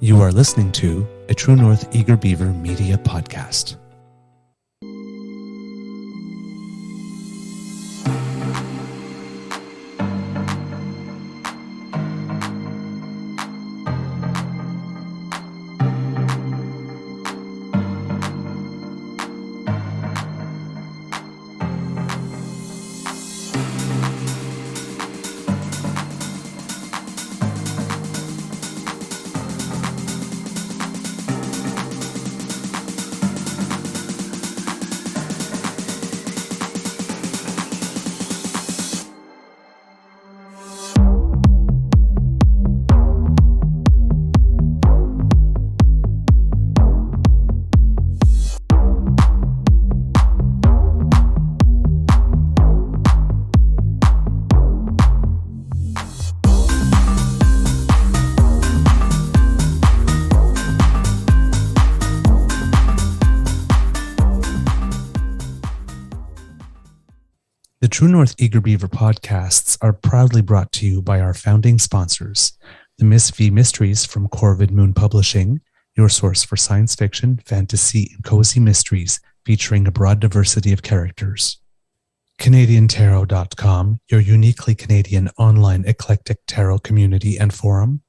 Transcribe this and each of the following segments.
You are listening to a True North Eager Beaver media podcast. The True North Eager Beaver podcasts are proudly brought to you by our founding sponsors, the Miss V Mysteries from Corvid Moon Publishing, your source for science fiction, fantasy, and cozy mysteries featuring a broad diversity of characters. CanadianTarot.com, your uniquely Canadian online eclectic tarot community and forum,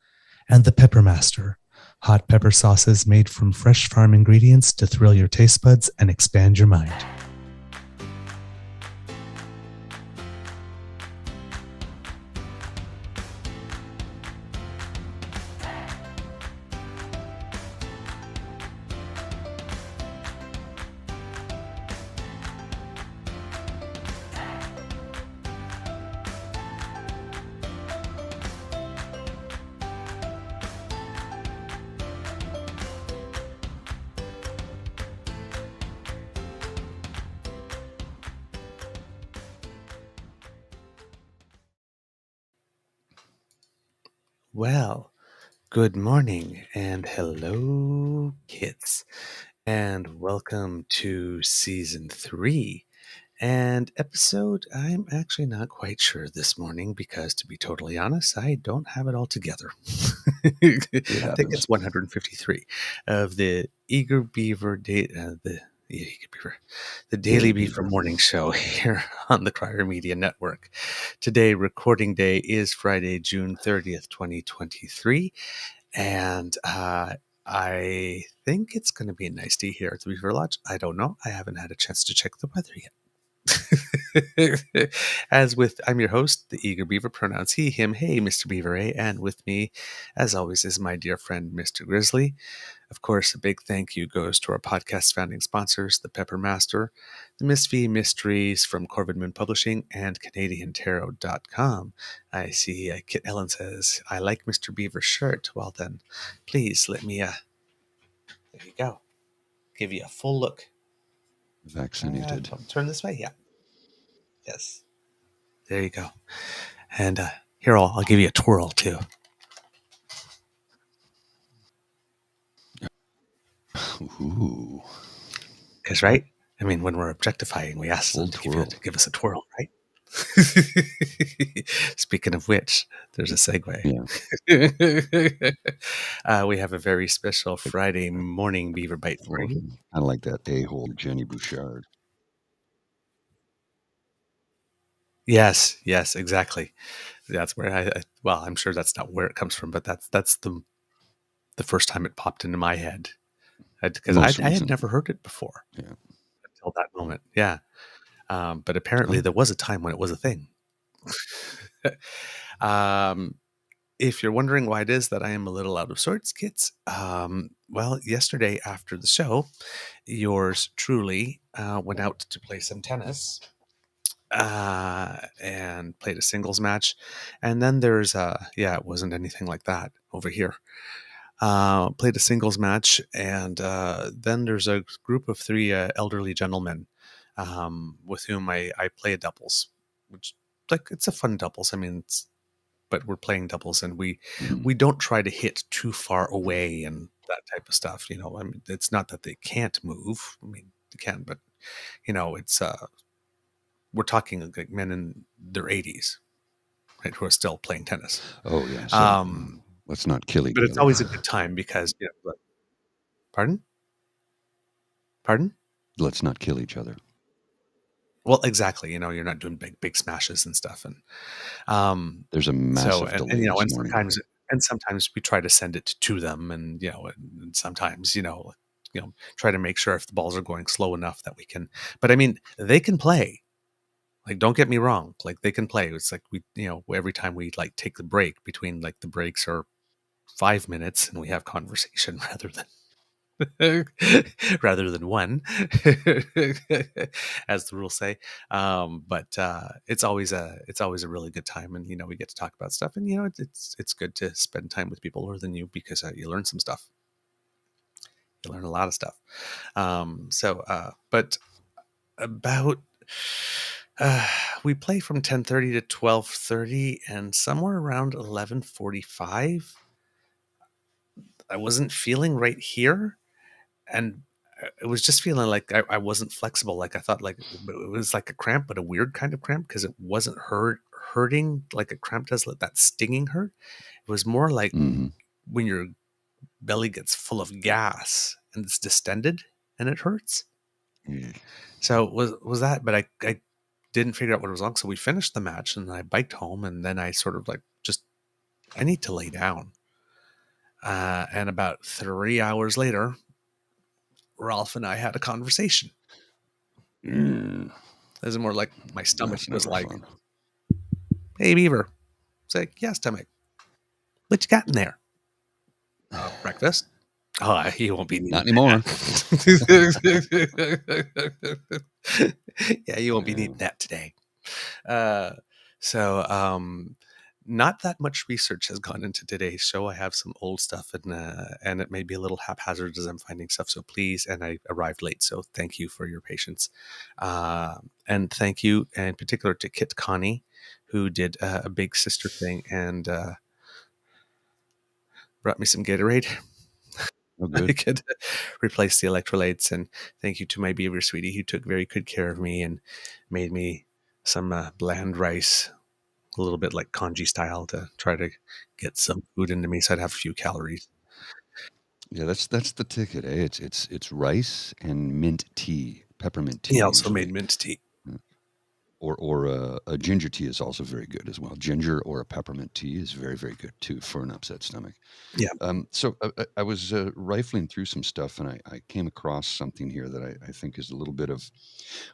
and the Peppermaster, hot pepper sauces made from fresh farm ingredients to thrill your taste buds and expand your mind. Well, good morning and hello, kids, and welcome to season 3 and episode. I'm actually not quite sure this morning because, to be totally honest, I don't have it all together. I think it's 153 of the Eager Beaver the Daily Beaver Morning Show here on the Crier Media Network. Today, recording day is Friday, June 30th, 2023, and I think it's going to be a nice day here at the Beaver Lodge. I don't know. I haven't had a chance to check the weather yet. I'm your host, the Eager Beaver, pronouns he, him, hey, Mr. Beaver, and with me, as always, is my dear friend, Mr. Grizzly. Of course, a big thank you goes to our podcast founding sponsors, the Peppermaster, the Miss V Mysteries from Corvid Moon Publishing, and CanadianTarot.com. I see Kit Ellen says, I like Mr. Beaver's shirt. Well then, please let me, there you go, give you a full look. Vaccinated. Turn this way, yeah. Yes. There you go. And here, I'll give you a twirl, too. Ooh. Because, right? I mean, when we're objectifying, we ask them to give us a twirl, right? Speaking of which, there's a segue. Yeah. We have a very special Friday morning Beaver Bite for you. I like that a-hole Jenny Bouchard. Yes, exactly. That's where I'm sure that's not where it comes from, but that's the first time it popped into my head. Because I had never heard it before. Yeah. Until that moment. Yeah. But apparently there was a time when it was a thing. If you're wondering why it is that I am a little out of sorts, kids, well, yesterday after the show, yours truly went out to play some tennis and played a singles match. And then there's, it wasn't anything like that over here. Played a singles match, and then there's a group of 3 elderly gentlemen with whom I play a doubles, which, like, it's a fun doubles. I mean, but we're playing doubles, and we don't try to hit too far away and that type of stuff. You know, I mean, it's not that they can't move. I mean, they can, but you know, it's we're talking like men in their 80s, right, who are still playing tennis. Oh yeah. So, Let's not kill each But it's other. always a good time because, like, pardon? Pardon? Let's not kill each other. Well, exactly. You're not doing big smashes and stuff, and um, There's a so massive and delay this and morning. sometimes we try to send it to them, and and sometimes try to make sure if the balls are going slow enough that we can. But I mean, they can play. Like, don't get me wrong. Like, they can play. It's like every time we like take the break between, like, the breaks are 5 minutes, and we have conversation rather than one, as the rules say. But it's always a really good time, and we get to talk about stuff, and it's good to spend time with people older than you because you learn some stuff. You learn a lot of stuff. But about uh, we play from 10:30 to 12:30, and somewhere around 11:45, I wasn't feeling right here, and it was just feeling like I wasn't flexible. Like, I thought, like, it was like a cramp, but a weird kind of cramp because it wasn't hurting like a cramp does, like that stinging hurt. It was more like Hmm. when your belly gets full of gas and it's distended and it hurts. So was that, but I didn't figure out what was wrong. So we finished the match, and then I biked home, and then I sort of like, just, I need to lay down. And about 3 hours later, Ralph and I had a conversation. Mm, It was more like my stomach that's was never like, fun. "Hey, Beaver." It's like, "Yeah, stomach. What you got in there?" Breakfast. Oh, you won't be Not needing anymore. that. Yeah, you won't be Yeah. needing that today. Uh, so, not that much research has gone into today's show. I have some old stuff, and it may be a little haphazard as I'm finding stuff. So please, and I arrived late, so thank you for your patience, and thank you in particular to Kit Connie, who did a big sister thing and brought me some Gatorade. Oh, I good. could replace the electrolytes, and thank you to my Beaver sweetie, who took very good care of me and made me some bland rice, a little bit like congee style, to try to get some food into me so I'd have a few calories. Yeah, that's the ticket, eh? It's rice and mint tea, peppermint tea He also made usually. mint tea. Mm. Or a ginger tea is also very good as well. Ginger or a peppermint tea is very, very good too for an upset stomach. Yeah. So I was rifling through some stuff, and I came across something here that I think is a little bit of,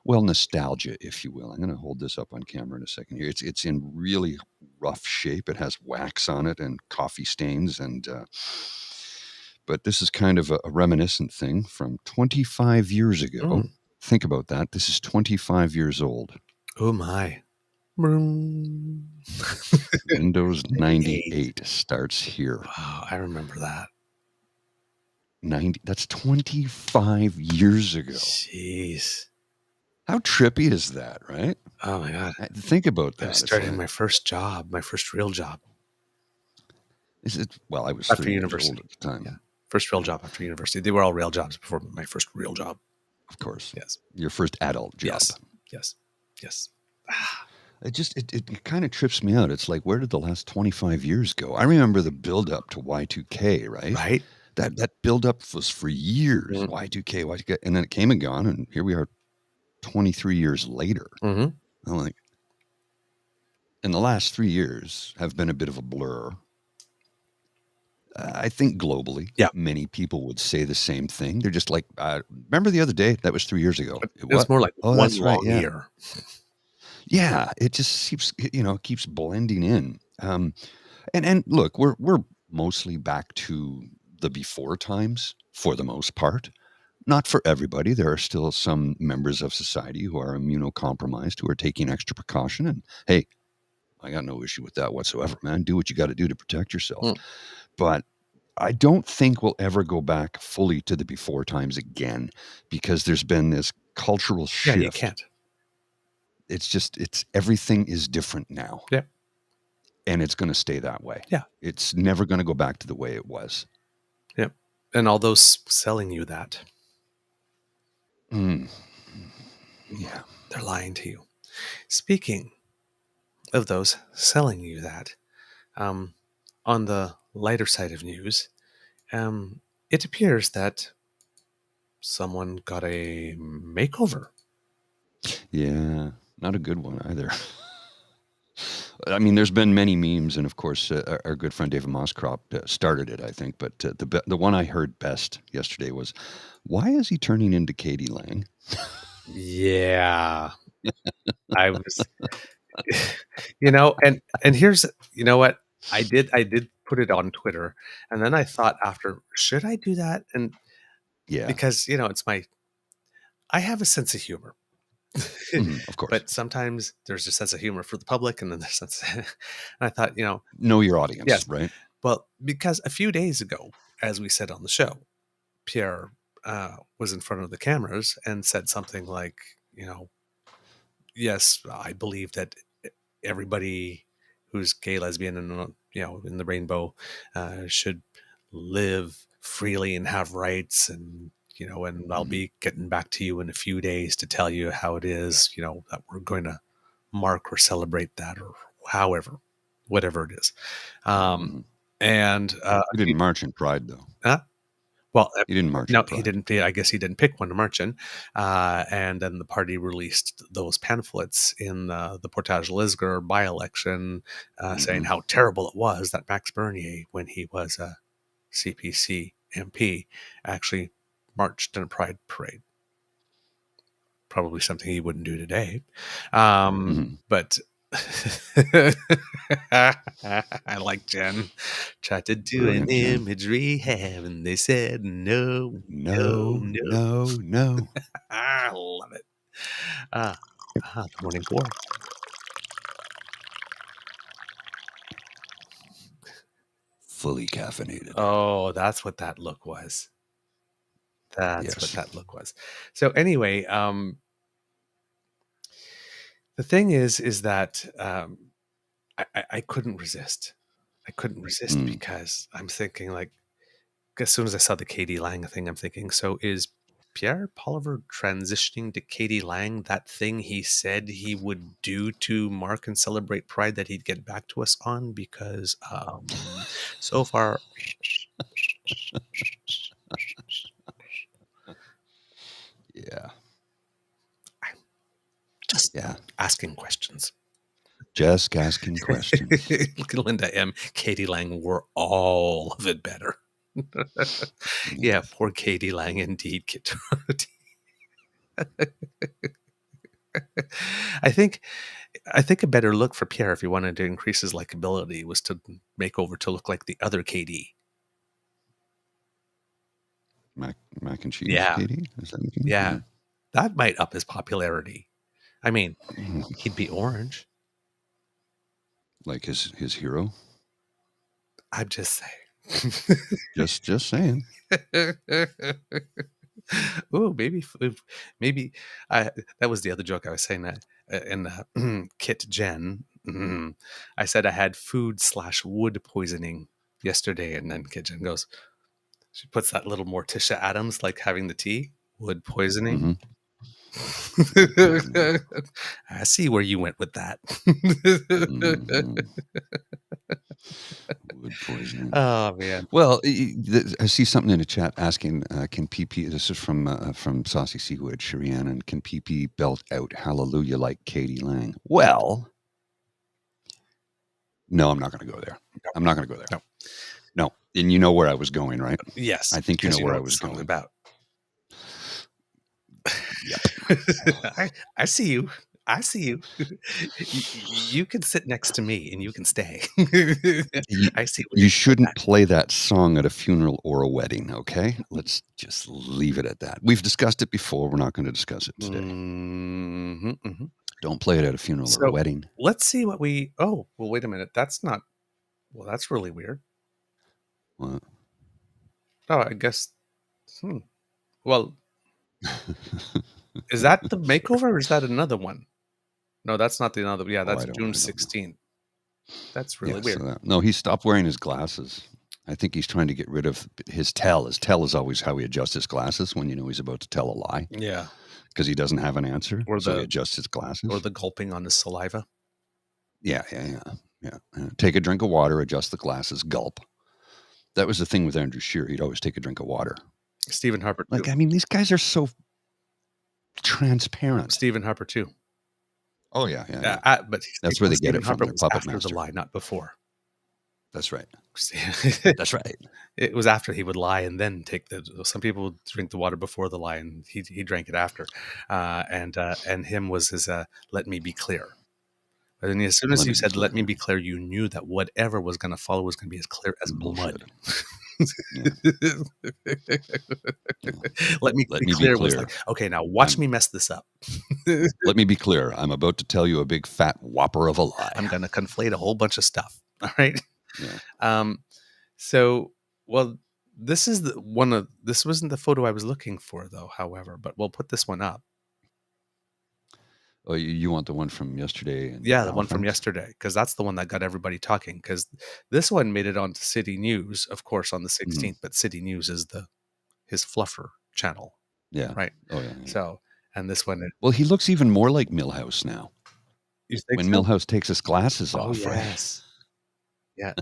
well, nostalgia, if you will. I'm going to hold this up on camera in a second here. It's in really rough shape. It has wax on it and coffee stains, and but this is kind of a reminiscent thing from 25 years ago. Mm. Think about that. This is 25 years old. Oh my. Broom. Windows 98. 98 starts here. Wow, I remember that. 90, that's 25 years ago. Jeez. How trippy is that, right? Oh my God. Think about I was that. It's starting like, my first job, my first real job is it, well, I was after 3 years old university. at the Yeah. time. First real Yeah, job after university. They were all real jobs before my first real job. of course. Yes. Your first adult job. Yes. Yes. Yes. It kind of trips me out. It's like, where did the last 25 years go? I remember the build up to Y2K, right? Right? That build up was for years. Mm-hmm. Y2K, Y2K, and then it came and gone, and here we are 23 years later. Mm-hmm. I'm like, and the last 3 years have been a bit of a blur. I think globally, Yeah. many people would say the same thing. They're just like, remember the other day? That was 3 years ago. It's What? more like Oh, one that's right. long Yeah. year. Yeah. It just keeps, keeps blending in. And look, we're mostly back to the before times for the most part. Not for everybody. There are still some members of society who are immunocompromised who are taking extra precaution. And hey, I got no issue with that whatsoever, man. Do what you got to do to protect yourself. Mm. But I don't think we'll ever go back fully to the before times again because there's been this cultural Yeah, you shift. can't. It's everything is different now, Yeah. and it's going to stay that way. Yeah. It's never going to go back to the way it was. Yeah. And all those selling you that, Mm. Yeah. they're lying to you. Speaking of those selling you that, um, on the lighter side of news, it appears that someone got a makeover. Yeah, not a good one either. I mean, there's been many memes, and of course, our good friend David Moscrop started it, I think. But the one I heard best yesterday was, "Why is he turning into Katie Lang?" Yeah, I was, and here's, you know what? I did put it on Twitter, and then I thought after, should I do that? And Yeah, because, I have a sense of humor. of course. But sometimes there's a sense of humor for the public, and then there's sense and I thought, Know your audience, yes. right? Well, because a few days ago, as we said on the show, Pierre was in front of the cameras and said something like, you know, yes, I believe that everybody who's gay, lesbian, and in the rainbow should live freely and have rights, and I'll Mhm, be getting back to you in a few days to tell you how it is, that we're going to mark or celebrate that, or however, whatever it is. Um, mhm. and He didn't march in Pride, though. uh, well, He didn't march in no, he Pride. didn't. I guess he didn't pick one to march in. And then the party released those pamphlets in the Portage Lisgar by-election, saying Hmm. how terrible it was that Max Bernier, when he was a CPC MP, actually marched in a pride parade. Probably something he wouldn't do today. Hmm. But I like Jen. Tried to do an Brilliant, Jen. image rehab, and they said no, no, No, no. no, no. I love it. Ah, the morning pour. Fully caffeinated. Oh, that's what that look was. That's what Yes. that look was. So anyway, the thing is that I couldn't resist. I couldn't resist Mm. because I'm thinking, like, as soon as I saw the Katie Lang thing, I'm thinking, so is Pierre Poliver transitioning to Katie Lang, that thing he said he would do to mark and celebrate Pride that he'd get back to us on? Because so far, Yeah. I'm just Yeah. asking questions. Just asking questions. Look at Linda M. Katie Lang were all of it better. Yeah, Yes. poor Katie Lang indeed. I think I think a better look for Pierre, if he wanted to increase his likability, was to make over to look like the other KD. Mac and cheese, Yeah, Katie? Is that what you yeah, mean? that might up his popularity. I mean, Yeah. he'd be orange. Like his hero? I'm just saying. Just saying. Oh, maybe maybe I that was the other joke I was saying, that in Kit Jen. I said I had food/wood poisoning yesterday, and then Kit Jen goes, she puts that little Morticia Adams, like having the tea, wood poisoning. Hmm. Wood poisoning. I see where you went with that. Hmm. Wood poisoning. Oh man. Well, I see something in the chat asking, can PP, this is from Saucy Seawood, Shariannon, can PP belt out Hallelujah like Katie Lang? Well, no, I'm not going to go there. I'm not going to go there. No. No. And you know where I was going, right? Yes, I think you because know you know where I what the was song's going. about. Yep. I see you. I see you. You can sit next to me and you can stay. You, I see what you you're doing with shouldn't that. play that song at a funeral or a wedding, okay? Let's just leave it at that. We've discussed it before. We're not going to discuss it today. Mhm, mhm. Don't play it at a funeral or a So wedding. let's see what we. Oh, well, wait a minute. That's not. Well, that's really weird. Well, Oh, I guess. Hmm. Well, is that the sorry. makeover or is that another one? No, that's not the another. Yeah, Oh, that's June I don't know. 16th. That's really Yeah, so weird. no, he stopped wearing his glasses. I think he's trying to get rid of his tell. His tell is always how he adjusts his glasses when you know he's about to tell a lie Yeah. because he doesn't have an answer. Or So he the adjusts his glasses. gulping on the saliva. Yeah. Take a drink of water, adjust the glasses, gulp. That was the thing with Andrew Scheer. He'd always take a drink of water. Stephen Harper too. Like, I mean, these guys are so transparent. Stephen Harper too. Oh yeah, yeah, yeah. But That's where they get Stephen it from. Harper Their was puppet after the master. lie, not before. That's right. That's right. It was after he would lie and then take the. Some people would drink the water before the lie, and he drank it after. And him was his "Let me be clear." And then as soon as Let you me be said "Let clear. me be clear," you knew that whatever was going to follow was going to be as clear as Bullshit. mud. Yeah, yeah. Let me Let be me be clear was like, clear. okay, now watch I'm. me mess this up. Let me be clear. I'm about to tell you a big fat whopper of a lie. I'm going to conflate a whole bunch of stuff. All right. Yeah. Um, so, well, this is the one of this wasn't the photo I was looking for, though. However, but we'll put this one up. Oh, you want the one from yesterday in Yeah, the one from Halifax? yesterday, because that's the one that got everybody talking. Because this one made it onto City News, of course, on the Hmm. 16th. But City News is his fluffer channel, Yeah. right? Oh yeah, yeah. So, and this one, Well, he looks even more like Millhouse now. you think When so? Millhouse takes his glasses Oh off, right? yes, yeah.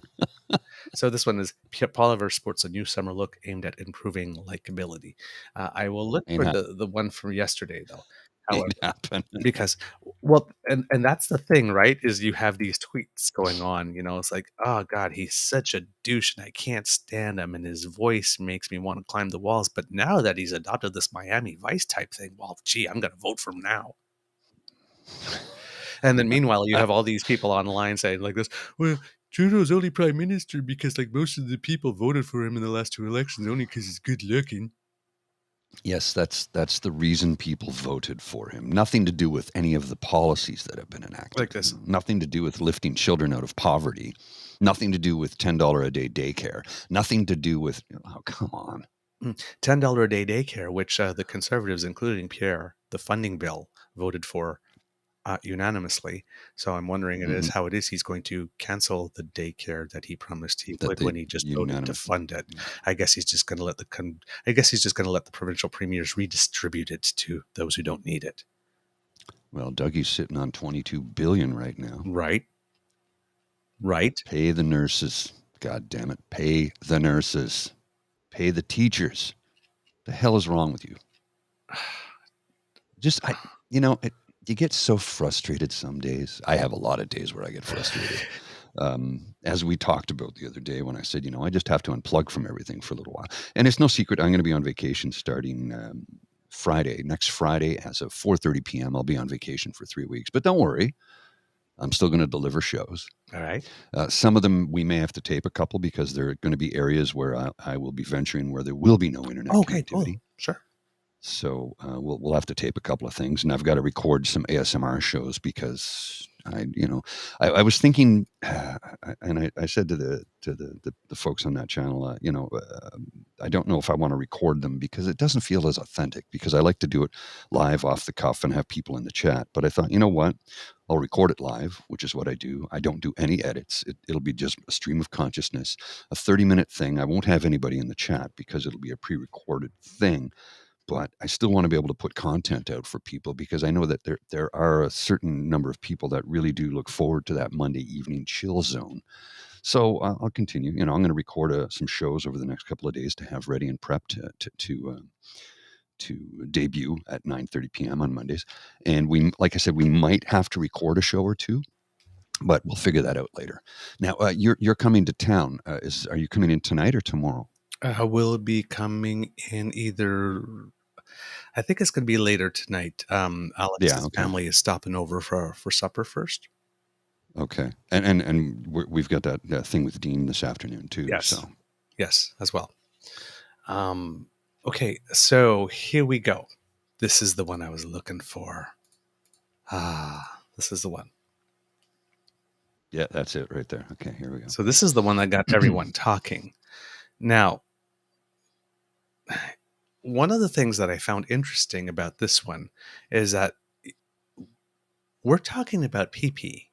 So this one is Poliver sports a new summer look aimed at improving likability. I will look Ain't for ha- the one from yesterday though. ain't However, happen. because well, and that's the thing, right? Is you have these tweets going on. It's like, oh god, he's such a douche, and I can't stand him, and his voice makes me want to climb the walls. But now that he's adopted this Miami Vice type thing, well, gee, I'm going to vote for him now. And then meanwhile, you have all these people online saying like this, well, Trudeau's only prime minister because like most of the people voted for him in the last two elections only because he's good looking. Yes, that's the reason people voted for him. Nothing to do with any of the policies that have been Like enacted. this. Nothing to do with lifting children out of poverty. Nothing to do with $10 a day daycare. Nothing to do with oh come on. $10 a day daycare, which the Conservatives, including Pierre, the funding bill, voted for unanimously. So I'm wondering Hmm. how it is he's going to cancel the daycare that he promised he That would they when he just voted to unanimously. fund it. I guess he's just going to let I guess he's just going to let the provincial premiers redistribute it to those who don't need it. Well, Dougie's sitting on 22 billion right now. Right. Right. Pay the nurses. God damn it. Pay the nurses. Pay the teachers. The hell is wrong with you? Just I you get so frustrated some days. I have a lot of days where I get frustrated. As we talked about the other day when I said, I just have to unplug from everything for a little while. And it's no secret, I'm going to be on vacation starting Friday, next Friday, as of 4:30 p.m. I'll be on vacation for 3 weeks. But don't worry, I'm still going to deliver shows. All right. Some of them we may have to tape a couple because there are going to be areas where I will be venturing where there will be no internet Okay, cool. connectivity. Sure. So we'll have to tape a couple of things, and I've got to record some ASMR shows because I was thinking, and I said to the folks on that channel, I don't know if I want to record them because it doesn't feel as authentic. Because I like to do it live off the cuff and have people in the chat. But I thought, you know what, I'll record it live, which is what I do. I don't do any edits. It'll be just a stream of consciousness, a 30-minute thing. I won't have anybody in the chat because it'll be a pre-recorded thing, but I still want to be able to put content out for people because I know that there are a certain number of people that really do look forward to that Monday evening chill zone. So I'll continue. I'm going to record some shows over the next couple of days to have ready and prepped to debut at 9:30 p.m. on Mondays. And like I said, we might have to record a show or two, but we'll figure that out later. Now you're coming to town. Are you coming in tonight or tomorrow? Will be coming in either. I think it's going to be later tonight. Yeah. Alex's Okay. family is stopping over for supper first. Okay, and we've got that thing with Dean this afternoon too. Yes. So Yes, as well. Um, okay, so here we go. This is the one I was looking for. This is the one. yeah, that's it right there. Okay, here we go. So this is the one that got everyone talking. Now, one of the things that I found interesting about this one is that we're talking about PP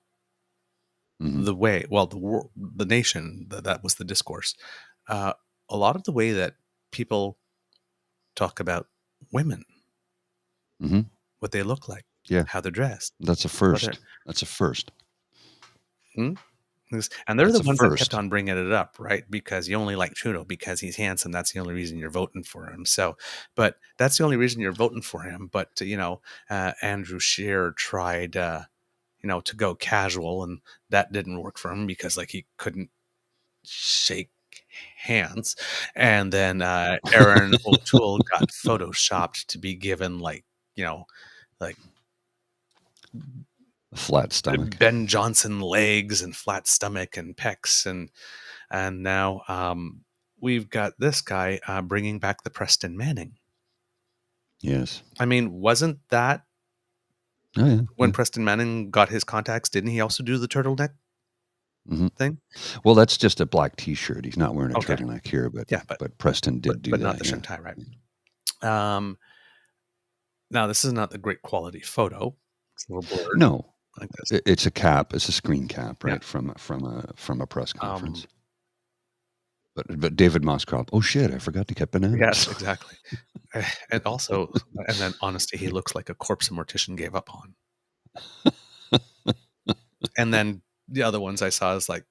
Hmm. the way, well, the nation, that was the discourse. Uh, a lot of the way that people talk about women, Hmm. what they look like, Yeah, how they're dressed, that's a what they're, first. That's a first. hmm? And they're That's the a ones that kept first. on bringing it up, right? Because you only like Trudeau because he's handsome. That's the only reason you're voting for him. So, but that's the only reason you're voting for him. But Andrew Scheer tried, to go casual, and that didn't work for him because like he couldn't shake hands. And then Aaron O'Toole got photoshopped to be given like A flat stomach. Ben Johnson legs and flat stomach and pecs, and now we've got this guy bringing back the Preston Manning. Yes. I mean, wasn't that Oh yeah. when Yeah. Preston Manning got his contacts? Didn't he also do the turtleneck Hmm. thing? Well, that's just a black T-shirt. He's not wearing a Okay, turtleneck here, but yeah, but Preston but did do but not that. the Yeah. shin tie, right? Um, Now this is not the great quality photo. It's a little blurred No, like this. it's a cap. It's a screen cap, Yeah. right, from a press Um, conference. But David Moscrop. Oh shit! I forgot to get yes, bananas. exactly. And also, and then honestly, he looks like a corpse a mortician gave up on. And then the other ones I saw is like,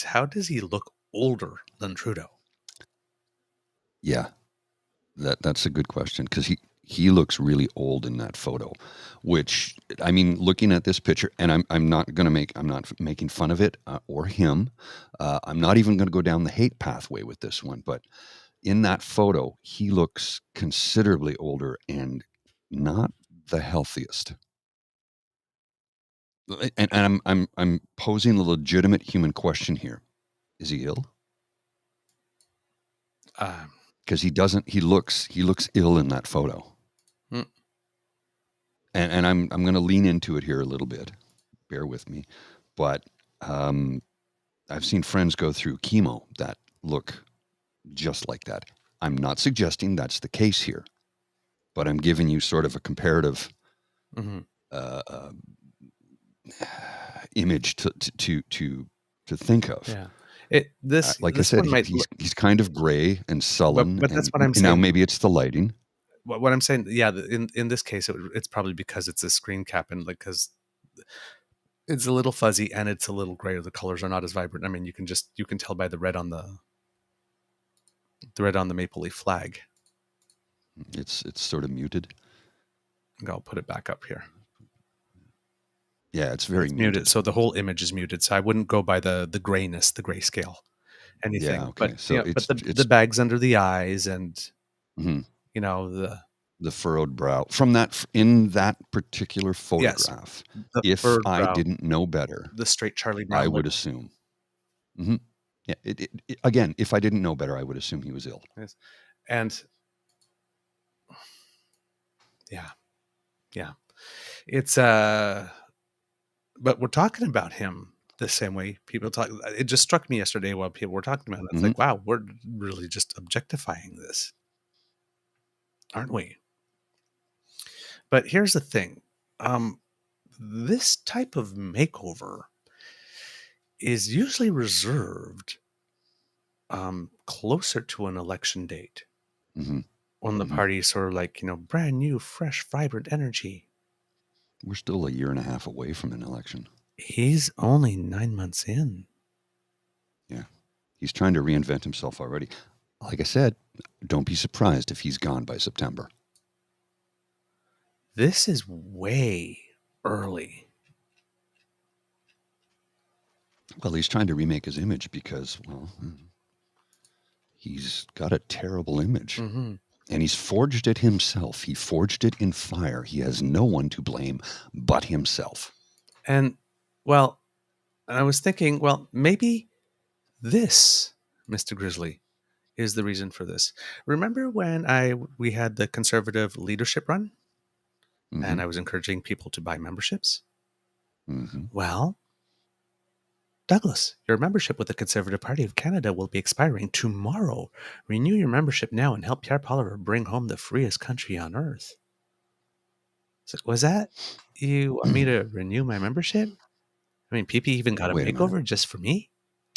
how does he look older than Trudeau? Yeah, that's a good question because he looks really old in that photo, which I mean, looking at this picture, and I'm not making fun of it or him. I'm not even going to go down the hate pathway with this one, but in that photo, he looks considerably older and not the healthiest. And I'm posing a legitimate human question here. Is he ill? Um, Because he looks ill in that photo. mm, And I'm going to lean into it here a little bit. Bear with me, but um, I've seen friends go through chemo that look just like that. I'm not suggesting that's the case here, but I'm giving you sort of a comparative mhm, uh, image to think of. yeah. It this Like I this said, one might look, he's kind of gray and sullen, but that's and what I'm now saying. maybe it's the lighting. What I'm saying, yeah. In this case, it's probably because it's a screen cap and like because it's a little fuzzy and it's a little gray. The colors are not as vibrant. I mean, you can tell by the red on the maple leaf flag. It's sort of muted. I'll put it back up here. Yeah, it's very It's muted, muted. so the whole image is muted. So I wouldn't go by the grayness, the grayscale, Yeah, anything. But okay. So but it's the it's bags under the eyes and mhm, the the furrowed brow from in that particular yes, photograph. the If furrowed I brow, didn't know better, the straight Charlie I Brown lip. would assume. Hmm. Yeah. Again, if I didn't know better, I would assume he was ill. Yes. And yeah, yeah. It's but we're talking about him the same way people talk. It just struck me yesterday while people were talking about it. It's Hmm. like, wow, we're really just objectifying this, aren't we? But here's the thing. Um, this type of makeover is usually reserved closer to an election date Hmm. when the Hmm. party is sort of like, brand new, fresh, vibrant energy. We're still a year and a half away from an election. He's only 9 months in. Yeah. He's trying to reinvent himself already. Like I said, don't be surprised if he's gone by September. This is way early. Well, he's trying to remake his image because, well, he's got a terrible image. Hmm. And he's forged it himself. He forged it in fire. He has no one to blame but himself. And, well, I was thinking, well, maybe this, Mr. Grizzly, is the reason for this. Remember when we had the conservative leadership run Hmm. and I was encouraging people to buy memberships? Hmm. Well, Douglas, your membership with the Conservative Party of Canada will be expiring tomorrow. Renew your membership now and help Pierre Poilievre bring home the freest country on earth. So, was that you want me to renew my membership? I mean, PP even got a Wait a minute. makeover just for me?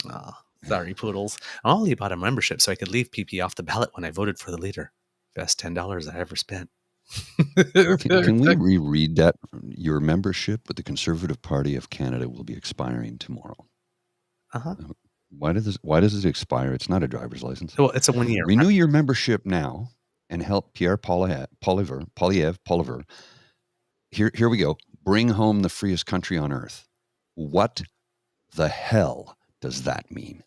Oh, Yeah. sorry, poodles. I only bought a membership so I could leave PP off the ballot when I voted for the leader. Best $10 I ever spent. Can we reread that? Your membership with the Conservative Party of Canada will be expiring tomorrow. Uh-huh. Why does it expire? It's not a driver's license. Well, it's a 1 year. Renew your membership now and help Pierre Polyev. Here we go. Bring home the freest country on earth. What the hell does that mean?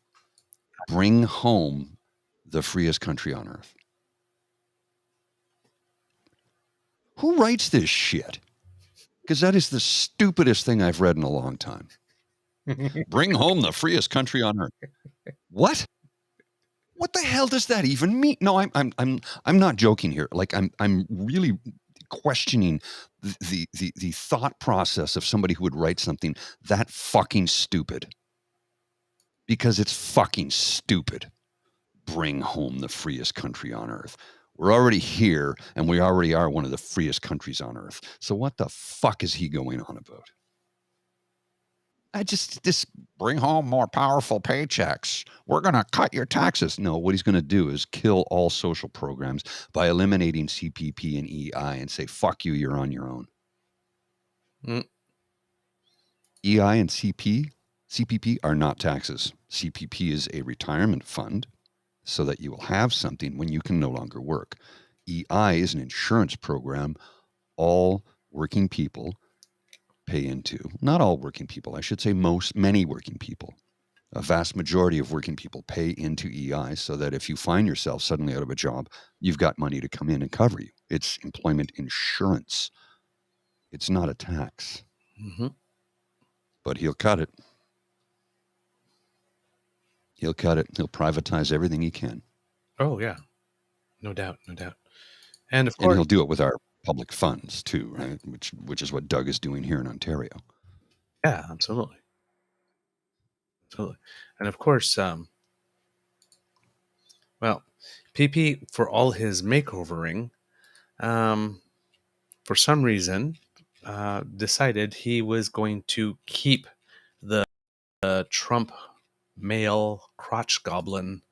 Bring home the freest country on earth. Who writes this shit? Because that is the stupidest thing I've read in a long time. Bring home the freest country on earth. What? What the hell does that even mean? No, I'm not joking here. Like I'm really questioning the thought process of somebody who would write something that fucking stupid. Because it's fucking stupid. Bring home the freest country on earth. We're already here and we already are one of the freest countries on earth. So what the fuck is he going on about? This bring home more powerful paychecks. We're going to cut your taxes. No, what he's going to do is kill all social programs by eliminating CPP and EI and say, fuck you, you're on your own. Mm. EI and CPP are not taxes. CPP is a retirement fund so that you will have something when you can no longer work. EI is an insurance program all working people pay into. Not all working people, I should say many working people. A vast majority of working people pay into EI so that if you find yourself suddenly out of a job, you've got money to come in and cover you. It's employment insurance. It's not a tax. Mm-hmm. But he'll cut it. He'll cut it. He'll privatize everything he can. Oh, yeah. No doubt. No doubt. And of And course, he'll do it with our public funds too, right? Which is what Doug is doing here in Ontario. yeah, absolutely. Absolutely. And of course, well, PP, for all his makeovering, for some reason, decided he was going to keep the Trump male crotch goblin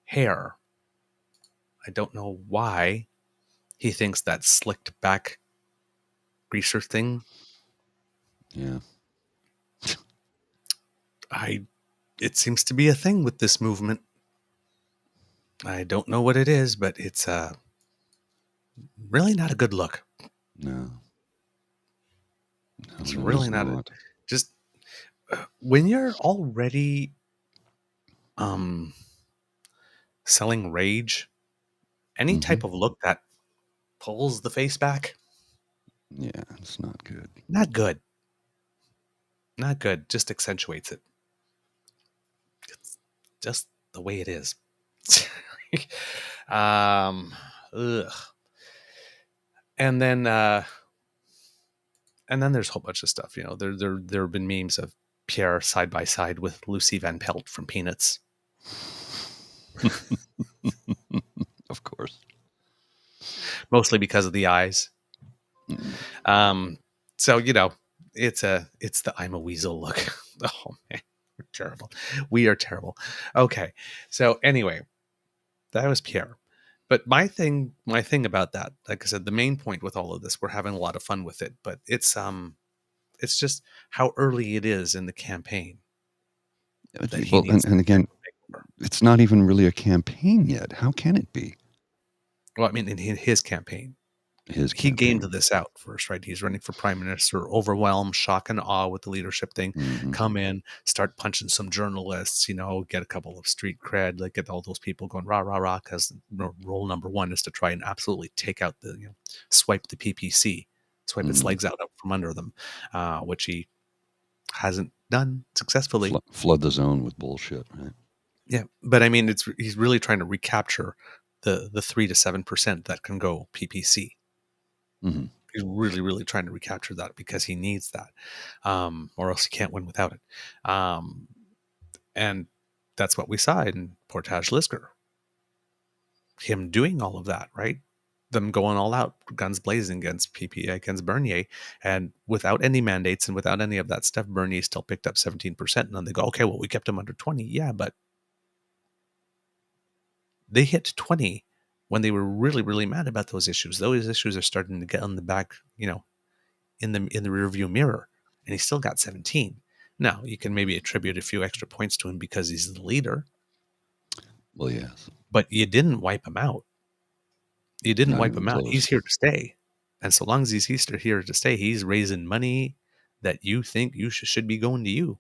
hair. I don't know why he thinks that slicked back greaser thing. Yeah. It seems to be a thing with this movement. I don't know what it is, but it's really not a good look. No. It's No, it is really not not. just when you're already um selling rage, any Mm-hmm. type of look that pulls the face back, Yeah, it's not good. not good. Not good. Just accentuates it. It's just the way it is. um ugh. And then there's a whole bunch of stuff. There have been memes of Pierre side by side with Lucy Van Pelt from Peanuts. Of course. Mostly because of the eyes. Mm. So it's the I'm a weasel look. Oh man, we're terrible. We are terrible. Okay, so anyway, that was Pierre. But my thing about that, like I said, the main point with all of this, we're having a lot of fun with it, but it's just how early it is in the campaign that he Well, needs and to again, make over. it's not even really a campaign yet. How can it be Well, I mean, in his campaign, his he gained campaign? this out first, right? He's running for prime minister, overwhelmed, shock and awe with the leadership thing. Mm-hmm. Come in, start punching some journalists, get a couple of street cred, like get all those people going rah rah rah. Because role number one is to try and absolutely take out swipe the PPC, swipe its Mm-hmm. legs out from under them, which he hasn't done successfully. Flood the zone with bullshit, right? Yeah, but I mean, he's really trying to recapture the 3 to 7% that can go PPC. Mm-hmm. He's really, really trying to recapture that because he needs that, or else he can't win without it. And that's what we saw in Portage Lisker. Him doing all of that, right? Them going all out, guns blazing against PPA, against Bernier, and without any mandates and without any of that stuff, Bernier still picked up 17%. And then they go, okay, well, we kept him under 20. Yeah, but they hit 20 when they were really, really mad about those issues. Those issues are starting to get on the back, in the rearview mirror, and he still got 17. Now, you can maybe attribute a few extra points to him because he's the leader, Well, yes. but you didn't wipe him out. You didn't Not wipe even him out. He's close. here to stay. And so long as he's here to stay, he's raising money that you think you should be going to you.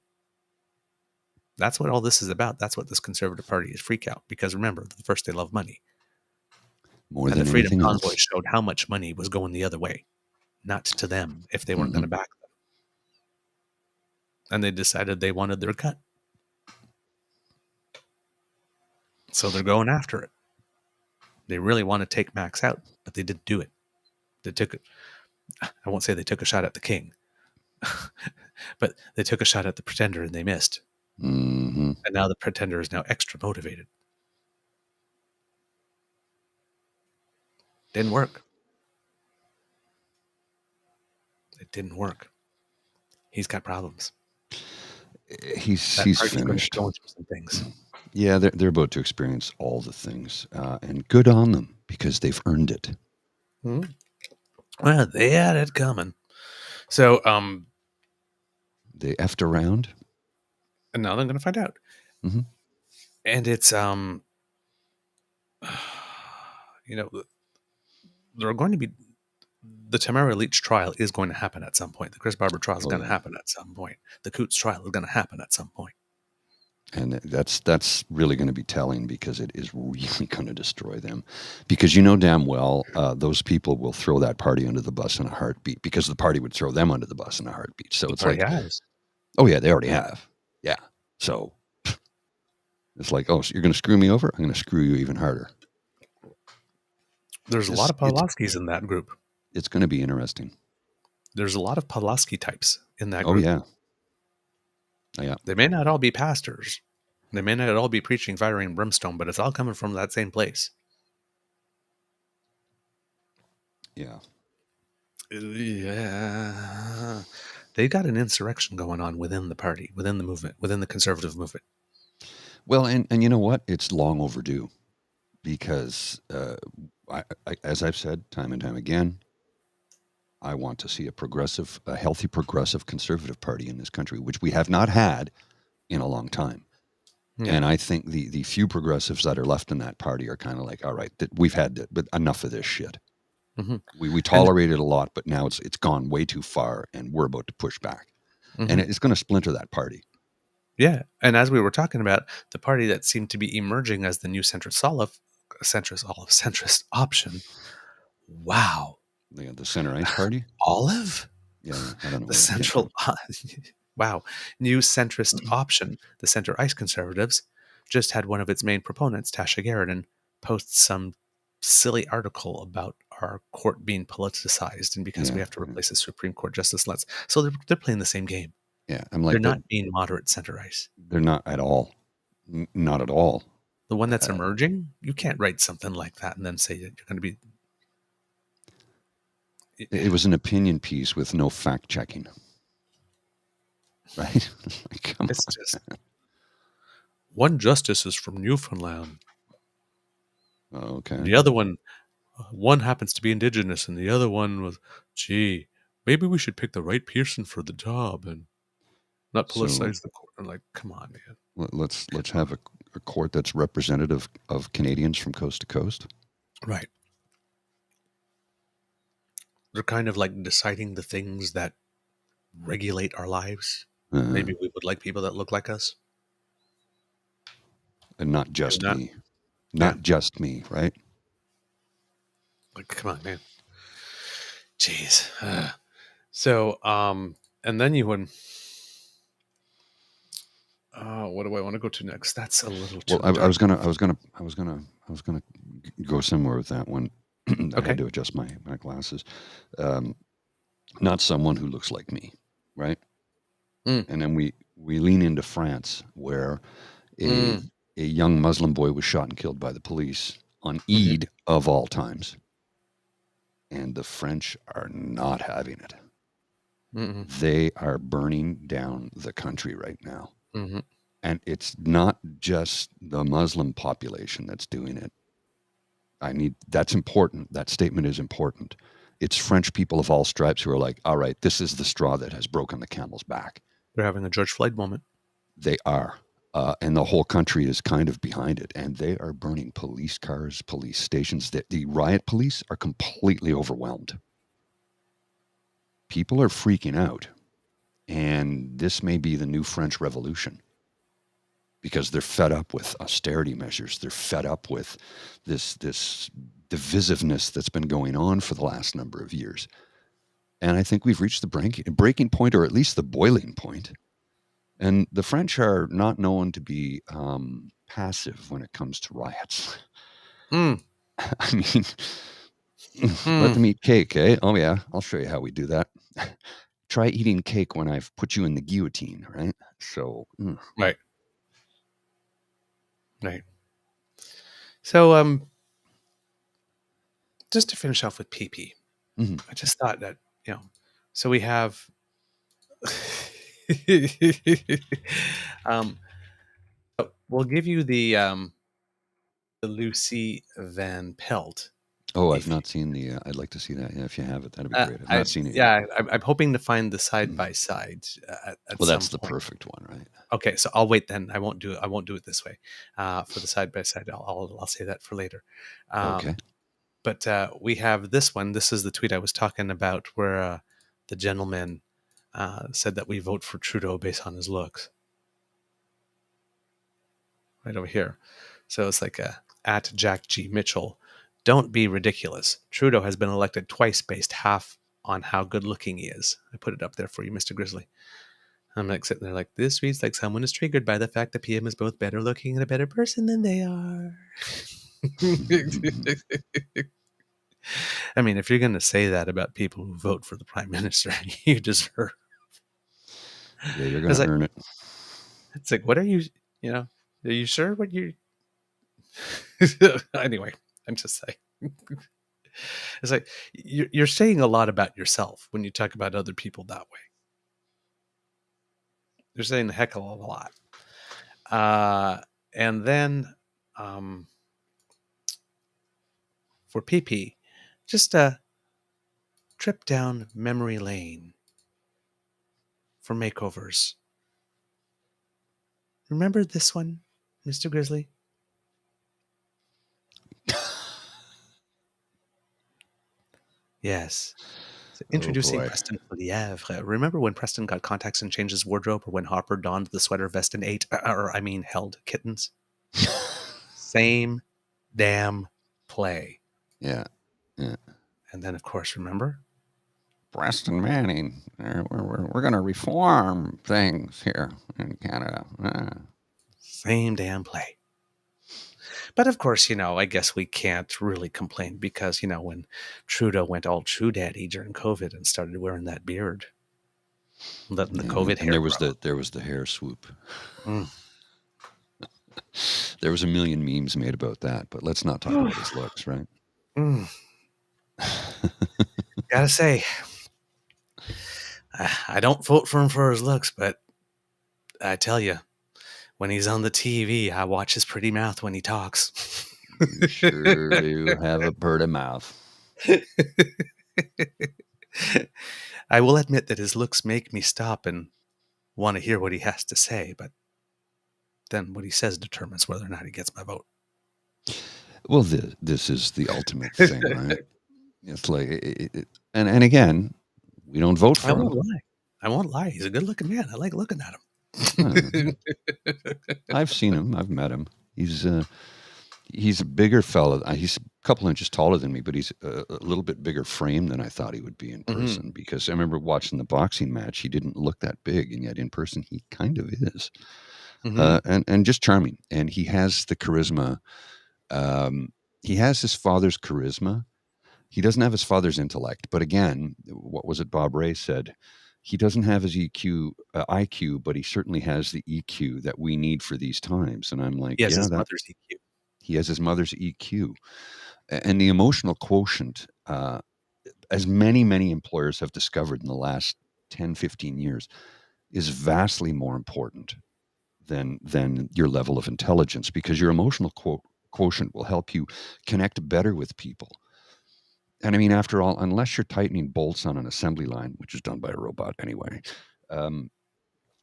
That's what all this is about. That's what this Conservative Party is freak out. Because remember, first they love money. More And the than Freedom anything Convoy else. showed how much money was going the other way, not to them if they weren't going Hmm. to back them. And they decided they wanted their cut. So they're going after it. They really want to take Max out, but they didn't do it. They took it. I won't say they took a shot at the king, but they took a shot at the pretender and they missed. Hmm. And now the pretender is now extra motivated. Didn't work. It didn't work. He's got problems. That He's party's going to be finished. going through some things. Yeah, they're about to experience all the things, and good on them because they've earned it. Mm-hmm. Well, they had it coming. So, They effed around. and now they're going to find out. Hmm. And it's, you know, there are going to be the Tamara Leach trial is going to happen at some point. The Chris Barber trial is Oh going to yeah, happen at some point. The Coots trial is going to happen at some point. and that's really going to be telling because it is really going to destroy them. Because you know damn well those people will throw that party under the bus in a heartbeat because the party would throw them under the bus in a heartbeat. So it's Already like, has. oh yeah, they already have. Yeah. So it's like, oh, so you're going to screw me over? I'm going to screw you even harder. There's a lot It's of it's Pawlowskis in that group. it's going to be interesting. There's a lot of Pawlowski types in that Oh group. yeah, yeah. They may not all be pastors. They may not all be preaching fire and brimstone, but it's all coming from that same place. Yeah. Yeah. They got an insurrection going on within the party, within the movement, within the conservative movement. Well, and you know what? It's long overdue because, as I've said time and time again, I want to see a healthy progressive conservative party in this country, which we have not had in a long time. Yeah. And I think the few progressives that are left in that party are kind of like, all right, we've had it, but enough of this shit. Mm-hmm. We And tolerated a lot, but now it's gone way too far, and we're about to push back, and mm-hmm. it's going to splinter that party. Yeah. And as we were talking about, the party that seemed to be emerging as the new centrist option. Wow. The center ice party. Olive? Yeah, I don't know The where that came from. central wow. New centrist option. The center ice conservatives just had one of its main proponents, Tasha Garrison, post some silly article about our court being politicized and because we Yeah, have to replace a Supreme Court justice. So they're playing the same game. yeah. I'm They're like, but not being moderate center ice. they're not at all. Not at all. The one that's Uh, emerging, you can't write something like that and then say that you're going to be. it was an opinion piece with no fact checking, right? Like, come It's on. just one justice is from Newfoundland. Okay. The other one happens to be indigenous, and the other one was, gee, maybe we should pick the right person for the job and not So politicize the court. I'm like, come on, man. let's have a court that's representative of Canadians from coast to coast. Right. They're kind of like deciding the things that regulate our lives. Uh, Maybe we would like people that look like us. and not Maybe just not. me. Yeah. Not just me, right? Like, come on, man. Jeez. So, and then you would. What do I want to go to next? That's a little Well, too I dark. was gonna go somewhere with that one. I had Okay. to adjust my glasses. Um, Not someone who looks like me, right? Mm, And then we lean into France, where a mm, a young Muslim boy was shot and killed by the police on hmm Eid of all times, and the French are not having it. hmm They are burning down the country right now, hmm and it's not just the Muslim population that's doing it. That's important. That statement is important. It's French people of all stripes who are like, all right, this is the straw that has broken the camel's back. They're having a George Floyd moment. They are. And the whole country is kind of behind it. And they are burning police cars, police stations. The riot police are completely overwhelmed. People are freaking out. And this may be the new French Revolution because they're fed up with austerity measures. They're fed up with this divisiveness that's been going on for the last number of years. And I think we've reached the breaking point, or at least the boiling point. And the French are not known to be passive when it comes to riots. Mm, I mean, let mm, them eat cake, eh? Oh, yeah, I'll show you how we do that. Try eating cake when I've put you in the guillotine, right? So, right, right. So, just to finish off with PP, mhm. I just thought that so we have, um, we'll give you the Lucy Van Pelt. Oh, I've If you, not seen the. I'd like to see that. Yeah, if you have it, that'd be great. I've I not seen it yet. yeah, I'm hoping to find the side Mhm. by side at Well, some that's the point. perfect one, right? Okay, so I'll wait then. I won't do it. I won't do it this way. For the side by side, I'll say that for later. Okay. But we have this one. This is the tweet I was talking about, where the gentleman said that we vote for Trudeau based on his looks. Right over here. So it's like at Jack G. Mitchell. Don't be ridiculous. Trudeau has been elected twice based half on how good looking he is. I put it up there for you, Mr. Grizzly. I'm like sitting there like, this reads like someone is triggered by the fact that PM is both better looking and a better person than they are. I mean, if you're going to say that about people who vote for the prime minister, you deserve. Yeah, you're going It's to like, earn it. what are you, you know, are you sure what you. Anyway, I'm just saying. It's like you're saying a lot about yourself when you talk about other people that way. You're saying a heck of a lot. And then um, for PP, just a trip down memory lane for makeovers. Remember this one, Mr. Grizzly? Yes. So Oh introducing boy. Preston Lievre. Remember when Preston got contacts and changed his wardrobe, or when Hopper donned the sweater vest and held kittens? Same damn play. Yeah. Yeah. And then, of course, remember? Preston Manning. We're going to reform things here in Canada. Same damn play. But of course, I guess we can't really complain because, when Trudeau went all true daddy during COVID and started wearing that beard, letting the Yeah, COVID and hair there was the hair swoop. grow. There was a million memes made about that, but let's not talk Mm. about his looks, right? Mm. Gotta say, I don't vote for him for his looks, but I tell you, when he's on the TV, I watch his pretty mouth when he talks. You sure do have a pretty mouth. I will admit that his looks make me stop and want to hear what he has to say, but then what he says determines whether or not he gets my vote. Well, this is the ultimate thing, right? It's like, and again, we don't vote I for won't him. lie. I won't lie. He's a good looking man. I like looking at Uh, him. I've seen him. I've met him. He's a bigger fella. He's a couple inches taller than me, but he's a little bit bigger frame than I thought he would be in Hmm. person. Because I remember watching the boxing match, he didn't look that big, and yet in person he kind of is. Hmm. And just charming. And he has the charisma. Um, he has his father's charisma. He doesn't have his father's intellect. But again, what was it Bob Ray said? He doesn't have his IQ, but he certainly has the EQ that we need for these times. And I'm He like, has yeah, his that mother's EQ. he has his mother's EQ and the emotional quotient. As many employers have discovered in the last 10, 15 years, is vastly more important than your level of intelligence because your emotional quotient will help you connect better with people. And I mean, after all, unless you're tightening bolts on an assembly line, which is done by a robot anyway, um,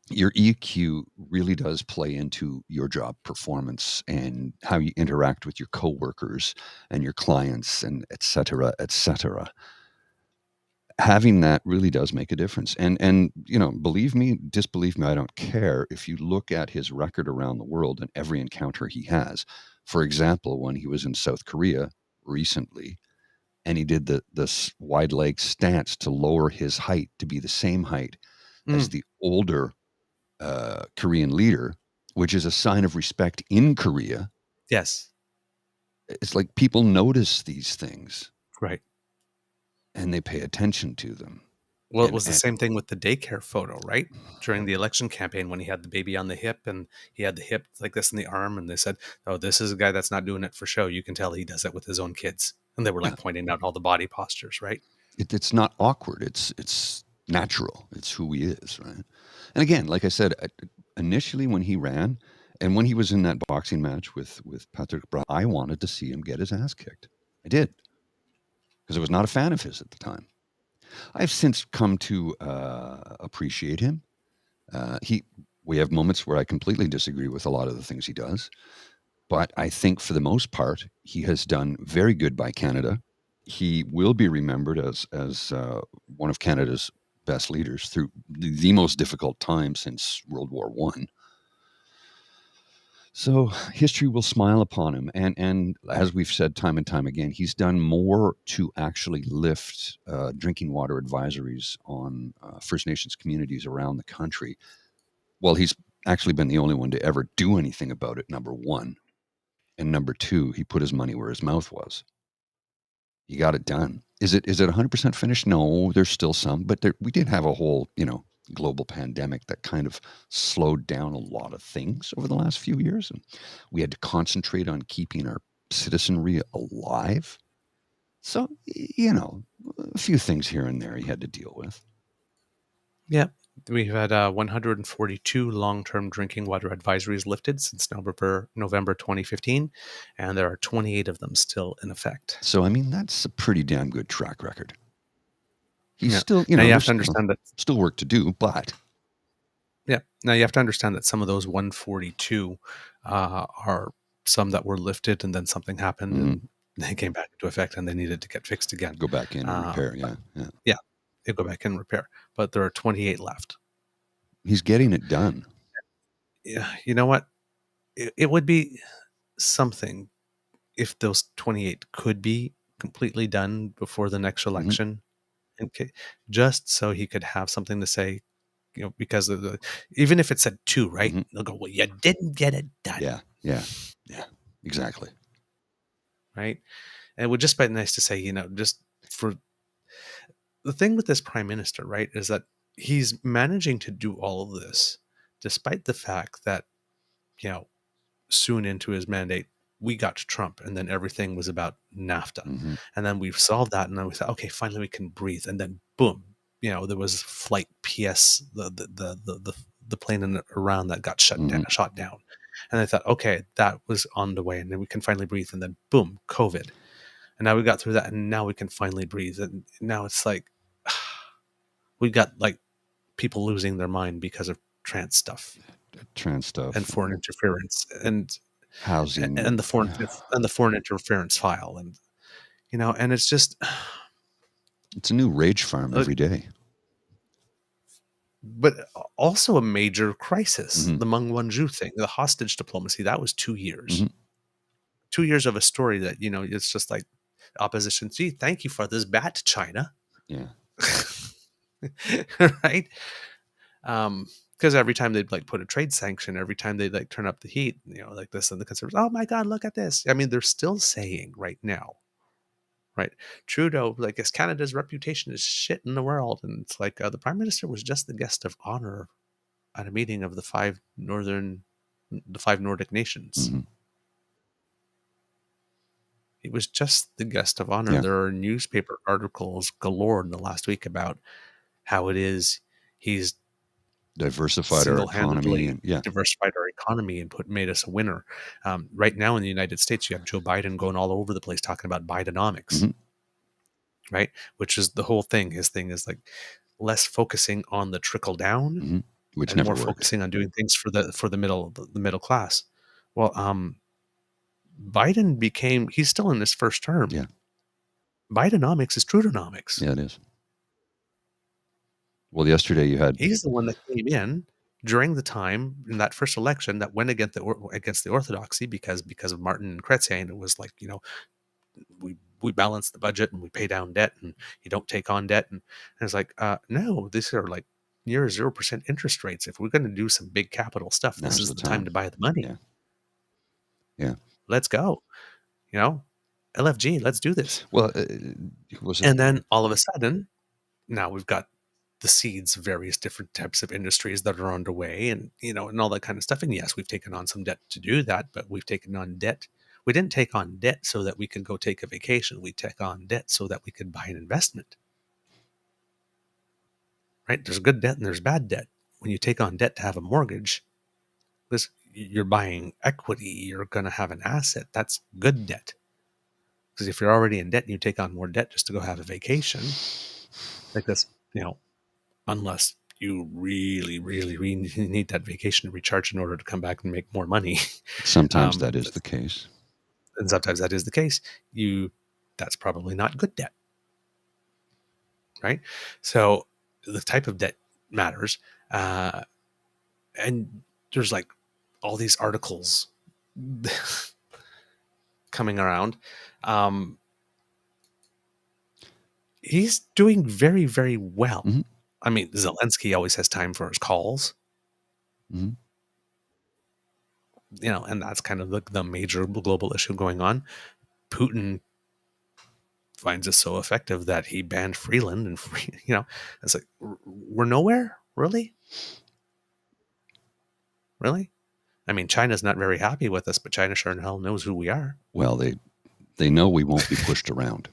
your EQ really does play into your job performance and how you interact with your coworkers and your clients and et cetera, et cetera. Having that really does make a difference. And believe me, disbelieve me, I don't care if you look at his record around the world and every encounter he has. For example, when he was in South Korea recently, and he did this wide leg stance to lower his height to be the same height as Mm, the older Korean leader, which is a sign of respect in Korea. yes, It's like people notice these things right. and they pay attention to them. Well, it And, was the and same thing with the daycare photo, right? During the election campaign when he had the baby on the hip and he had the hip like this in the arm, and they said, "Oh, this is a guy that's not doing it for show. You can tell he does it with his own kids." And they were yeah, like pointing out all the body postures, right? it's not awkward. It's natural. It's who he is, right? And again, like I said, initially when he ran and when he was in that boxing match with Patrick Bra, I wanted to see him get his ass kicked. I did because I was not a fan of his at the time. I've since come to appreciate him. He We have moments where I completely disagree with a lot of the things he does, but I think for the most part he has done very good by Canada. He will be remembered as one of Canada's best leaders through the most difficult time since World War One. So history will smile upon him, and as we've said time and time again, he's done more to actually lift drinking water advisories on First Nations communities around the country. Well, he's actually been the only one to ever do anything about it. Number one, and number two, he put his money where his mouth was. He got it done. Is it 100% finished? No, there's still some, but we did have a whole global pandemic that kind of slowed down a lot of things over the last few years, and we had to concentrate on keeping our citizenry alive. So a few things here and there he had to deal with. Yeah. We've had 142 long-term drinking water advisories lifted since November 2015, and there are 28 of them still in effect. So I mean, that's a pretty damn good track record. He's Yeah. still, Now you have there's to understand that. still work to do, but Yeah. Now you have to understand that some of those 142 are some that were lifted, and then something happened, mhm, and they came back into effect, and they needed to get fixed again. go back in and repair. But Yeah, yeah. yeah, they go back and repair. But there are 28 left. He's getting it done. Yeah. You know what? It would be something if those 28 could be completely done before the next Hmm. election, okay, just so he could have something to say, because of even if it said two, right? Hmm. They'll go, well, you didn't get it done, Yeah, yeah, yeah. Exactly. right? And it would just be nice to say, just for the thing with this prime minister, right, is that he's managing to do all of this despite the fact that, you know, soon into his mandate, we got to Trump, and then everything was about NAFTA, Hmm. and then we've solved that, and then we thought, okay, finally we can breathe, and then boom, there was flight PS, the plane in Iran that got Hmm. shot down, and I thought, okay, that was on the way, and then we can finally breathe, and then boom, COVID, and now we got through that, and now we can finally breathe, and now it's like we got like people losing their mind because of trans stuff Trans and stuff, foreign interference housing. and the foreign interference file, and and it's just It's a new rage farm like, every day. but also a major crisis, Hmm. the Meng Wanzhou thing, the hostage diplomacy, that was 2 years, Hmm. 2 years of a story that it's just like opposition, gee, thank you for this bat, China. Yeah. Right. Because every time they'd like put a trade sanction, every time they'd like turn up the heat, like this, and the conservatives, oh my god, look at this. I mean, they're still saying right now, right? Trudeau, like, as Canada's reputation is shit in the world, and it's like the prime minister was just the guest of honor at a meeting of the five Nordic nations. Hmm. He was just the guest of honor. Yeah. There are newspaper articles galore in the last week about how it is he's Diversified our economy, single-handedly and yeah. diversified our economy and made us a winner. Right now in the United States, you have Joe Biden going all over the place talking about Bidenomics, Hmm. right? Which is the whole thing. His thing is like less focusing on the trickle down Hmm. which and never more worked. focusing on doing things for the middle class. Well, Biden became he's still in his first term. Yeah, Bidenomics is Trudenomics. yeah, it is. Well, yesterday you had, He's the one that came in during the time in that first election that went against the orthodoxy because of Martin and Chrétien. It was like, we balance the budget and we pay down debt and you don't take on debt. And it's like, no, these are like near 0% interest rates. If we're going to do some big capital stuff, this now's is the the time time. to buy the money. Yeah, yeah. Let's go. You know, LFG, let's do this. Well, was it? And then all of a sudden, now we've got the seeds of various different types of industries that are underway and, and all that kind of stuff. And yes, we've taken on some debt to do that, but we've taken on debt. We didn't take on debt so that we could go take a vacation. We took on debt so that we could buy an investment, right? There's good debt and there's bad debt. When you take on debt to have a mortgage, this you're buying equity, you're going to have an asset. That's good debt. Because if you're already in debt and you take on more debt just to go have a vacation, like this, unless you really, really, really need that vacation to recharge in order to come back and make more money, Sometimes um, that is the case. and sometimes that is the case, that's probably not good debt, right? So the type of debt matters. And there's like all these articles coming around. Um, he's doing very, very well. Hmm. I mean, Zelensky always has time for his calls, Hmm. and that's kind of the major global issue going on. Putin finds it so effective that he banned Freeland and it's like we're nowhere, really. I mean, China's not very happy with us, but China sure in hell knows who we are. Well, they know we won't be pushed around.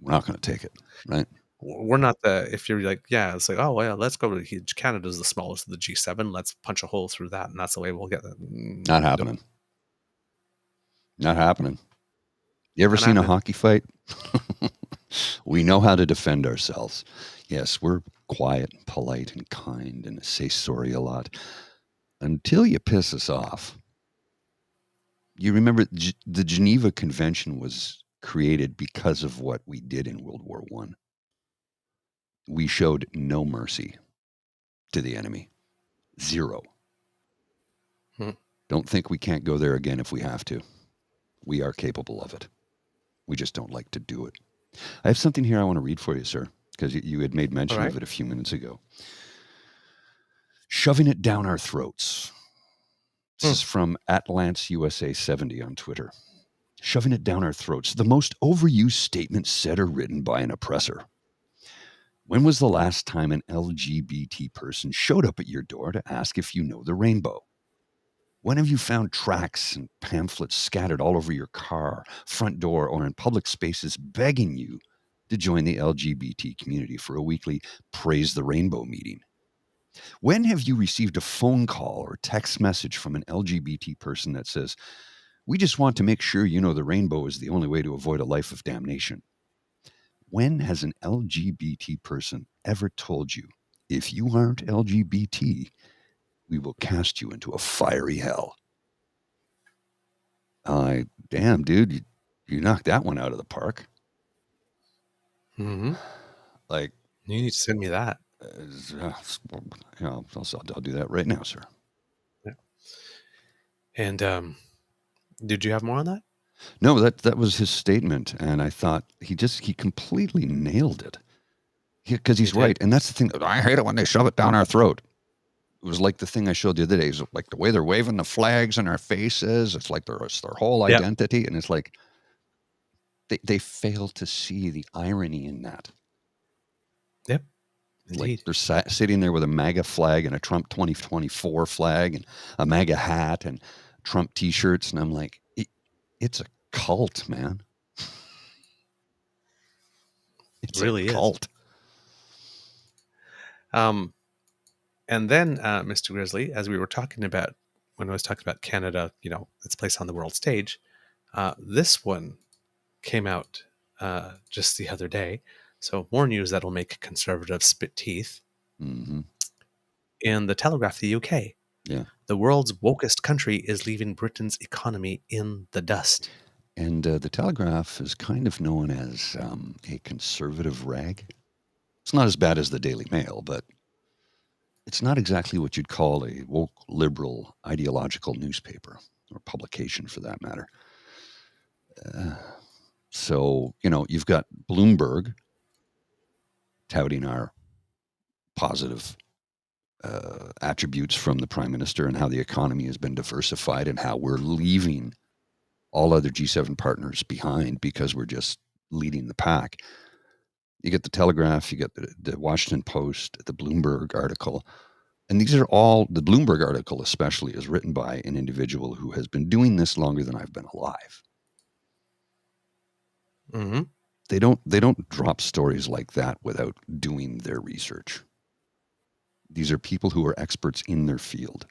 We're not going to take it, right? We're not if you're like, yeah, it's like, oh well, let's go to Canada's the smallest of the G7, let's punch a hole through that and that's the way we'll get it. Not Nope, happening. Not happening. You ever not seen a happening. hockey fight? We know how to defend ourselves. Yes, we're quiet and polite and kind and say sorry a lot until you piss us off. You remember the Geneva Convention was created because of what we did in World War One. We showed no mercy to the enemy. Zero. Hmm. Don't think we can't go there again if we have to. We are capable of it. We just don't like to do it. I have something here I want to read for you, sir, because you had made All mention right. of it a few minutes ago. Shoving it down our throats. This Hmm. is from @LanceUSA70 on Twitter. Shoving it down our throats. The most overused statement said or written by an oppressor. When was the last time an LGBT person showed up at your door to ask if you know the rainbow? When have you found tracts and pamphlets scattered all over your car, front door, or in public spaces begging you to join the LGBT community for a weekly Praise the Rainbow meeting? When have you received a phone call or text message from an LGBT person that says, "We just want to make sure you know the rainbow is the only way to avoid a life of damnation"? When has an LGBT person ever told you, "If you aren't LGBT, we will cast you into a fiery hell"? Damn, dude, you knocked that one out of the park. Mm-hmm. Like, You need to send me that. uh, I'll do that right now, sir. Yeah. And did you have more on that? No, that was his statement, and I thought he completely nailed it because You he's did. right, and that's the thing. I hate it when they shove it down our throat. It was like the thing I showed the other day. Is like the way they're waving the flags in our faces. It's like it's their whole Yep. identity, and it's like they fail to see the irony in that. Yep. Like Indeed. they're sitting there with a MAGA flag and a Trump 2024 flag and a MAGA hat and Trump T-shirts, and I'm like, it's a cult, man. It It's a really is. cult. Um, and then, Mr. Grizzly, as we were talking about when I was talking about Canada, its place on the world stage, this one came out just the other day. So more news that'll make conservatives spit teeth. Mm-hmm. in the Telegraph, the UK. Yeah. The world's wokest country is leaving Britain's economy in the dust. And the Telegraph is kind of known as a conservative rag. It's not as bad as the Daily Mail, but it's not exactly what you'd call a woke liberal ideological newspaper or publication for that matter. Uh, so, you've got Bloomberg touting our positive attributes from the prime minister and how the economy has been diversified and how we're leaving all other G7 partners behind because we're just leading the pack. You get the Telegraph, you get the Washington Post, the Bloomberg article. And these are all, the Bloomberg article especially is written by an individual who has been doing this longer than I've been alive. Mm-hmm. They don't drop stories like that without doing their research. These are people who are experts in their field.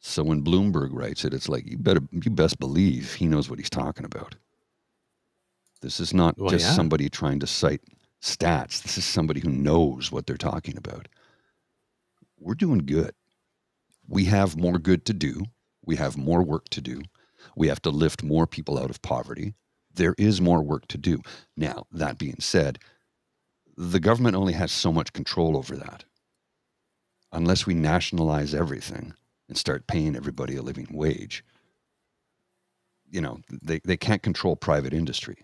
So when Bloomberg writes it, it's like you best believe he knows what he's talking about. This is not Well, just yeah. somebody trying to cite stats. This is somebody who knows what they're talking about. We're doing good. We have more good to do. We have more work to do. We have to lift more people out of poverty. There is more work to do. Now, that being said, the government only has so much control over that. Unless we nationalize everything and start paying everybody a living wage, they can't control private industry.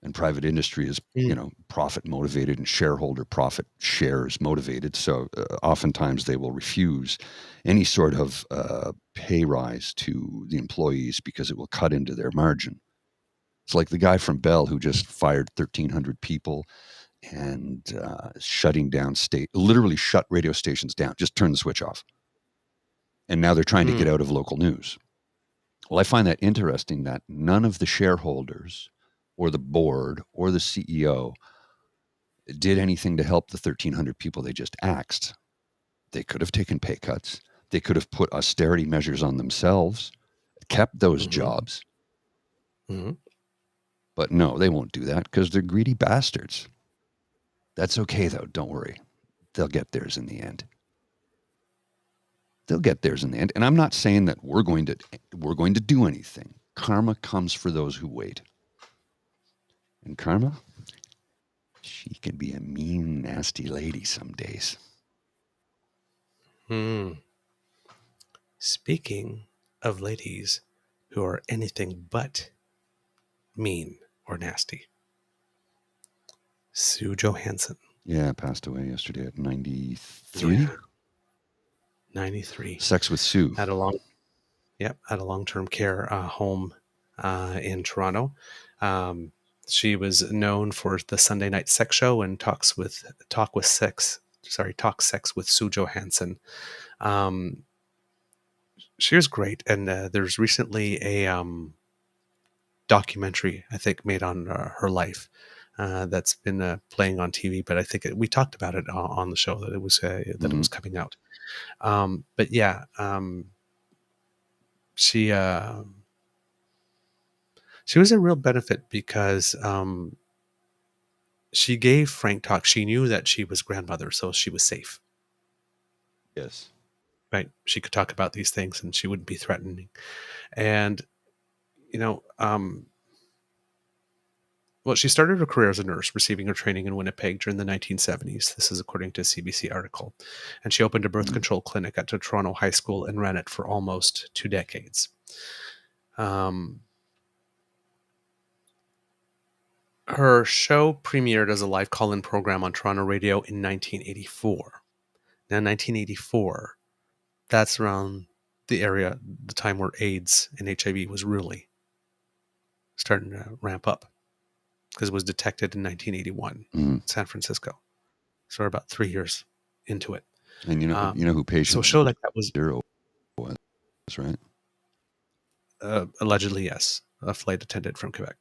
And private industry is, Mm. profit motivated and shareholder profit shares motivated. So oftentimes they will refuse any sort of pay rise to the employees because it will cut into their margin. It's like the guy from Bell who just fired 1,300 people and shutting down literally shut radio stations down, just turn the switch off. And now they're trying to get Mm. out of local news. Well, I find that interesting that none of the shareholders or the board or the CEO did anything to help the 1,300 people they just axed. They could have taken pay cuts. They could have put austerity measures on themselves, kept those Mm-hmm. jobs. Mm-hmm. But no, they won't do that because they're greedy bastards. That's okay, though. Don't worry. They'll get theirs in the end. They'll get theirs in the end. And I'm not saying that we're going to do anything. Karma comes for those who wait. And karma, she can be a mean, nasty lady some days. Mm. Speaking of ladies who are anything but mean or nasty, Sue Johansson. Yeah, passed away yesterday at 93. Yeah, 93. Sex with Sue. At a long-term care home in Toronto. Um, she was known for the Sunday night sex show and talk sex with Sue Johansson. She was great, and there's recently a documentary I think made on her life that's been playing on TV. But I think we talked about it on the show that it was coming out. But yeah, she she was a real benefit because she gave frank talk. She knew that she was grandmother, so she was safe. Yes. Right? She could talk about these things, and she wouldn't be threatening. And you know, well, she started her career as a nurse, receiving her training in Winnipeg during the 1970s. This is according to a CBC article. And she opened a birth control clinic at a Toronto high school and ran it for almost 2 decades. Her show premiered as a live call-in program on Toronto radio in 1984. Now, 1984, that's around the time where AIDS and HIV was really starting to ramp up, because it was detected in 1981 in San Francisco. So we're about 3 years into it. And you know who So a patient show like that was zero was, right? allegedly, yes, a flight attendant from Quebec,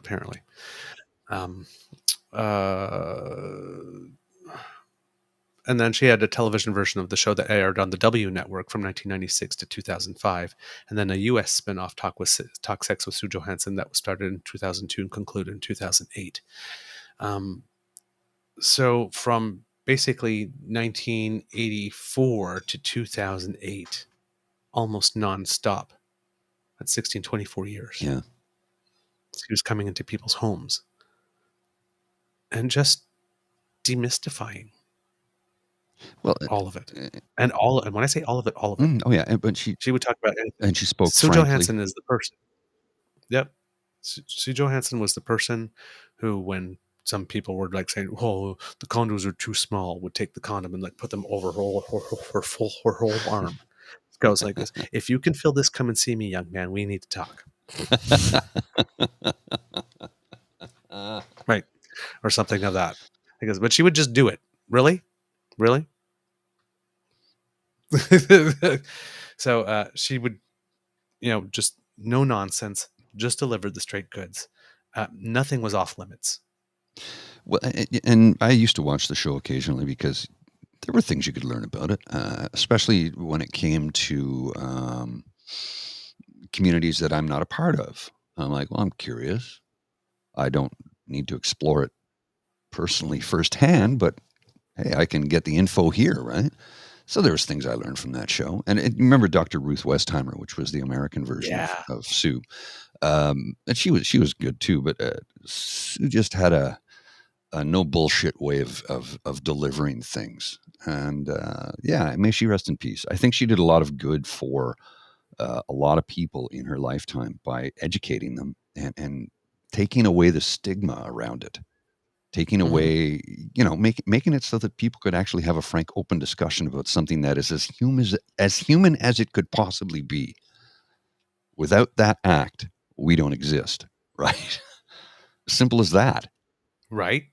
apparently. Um, uh, and then she had a television version of the show that aired on the W Network from 1996 to 2005, and then a U.S. spin-off Talk Sex with Sue Johansson that was started in 2002 and concluded in 2008. So from basically 1984 to 2008, almost nonstop. That's 16, 24 years. Yeah. He was coming into people's homes and just demystifying Well, all of it. uh, And when I say all of it, all of it. oh yeah, but She would talk about anything. she spoke Sue frankly. Johansson is the person. Yep. Sue Johansson was the person who, when some people were like saying, "Oh, the condoms are too small," would take the condom and like put them over her whole arm. It goes like this: "If you can feel this, come and see me, young man. We need to talk." Right, or something of that. Because, but she would just do it. Really, really. So she would, just no nonsense, just delivered the straight goods. Nothing was off limits. Well, and I used to watch the show occasionally because there were things you could learn about it, especially when it came to communities that I'm not a part of. I'm like, well, I'm curious. I don't need to explore it personally firsthand, but hey, I can get the info here, right? So there was things I learned from that show. And remember Dr. Ruth Westheimer, which was the American version Yeah. of Sue. And she was good too, but Sue just had a no bullshit way of delivering things. And yeah, may she rest in peace. I think she did a lot of good for a lot of people in her lifetime by educating them and taking away the stigma around it, taking Hmm. away, making it so that people could actually have a frank, open discussion about something that is as human as it could possibly be. Without that act, we don't exist, right? Simple as that. Right.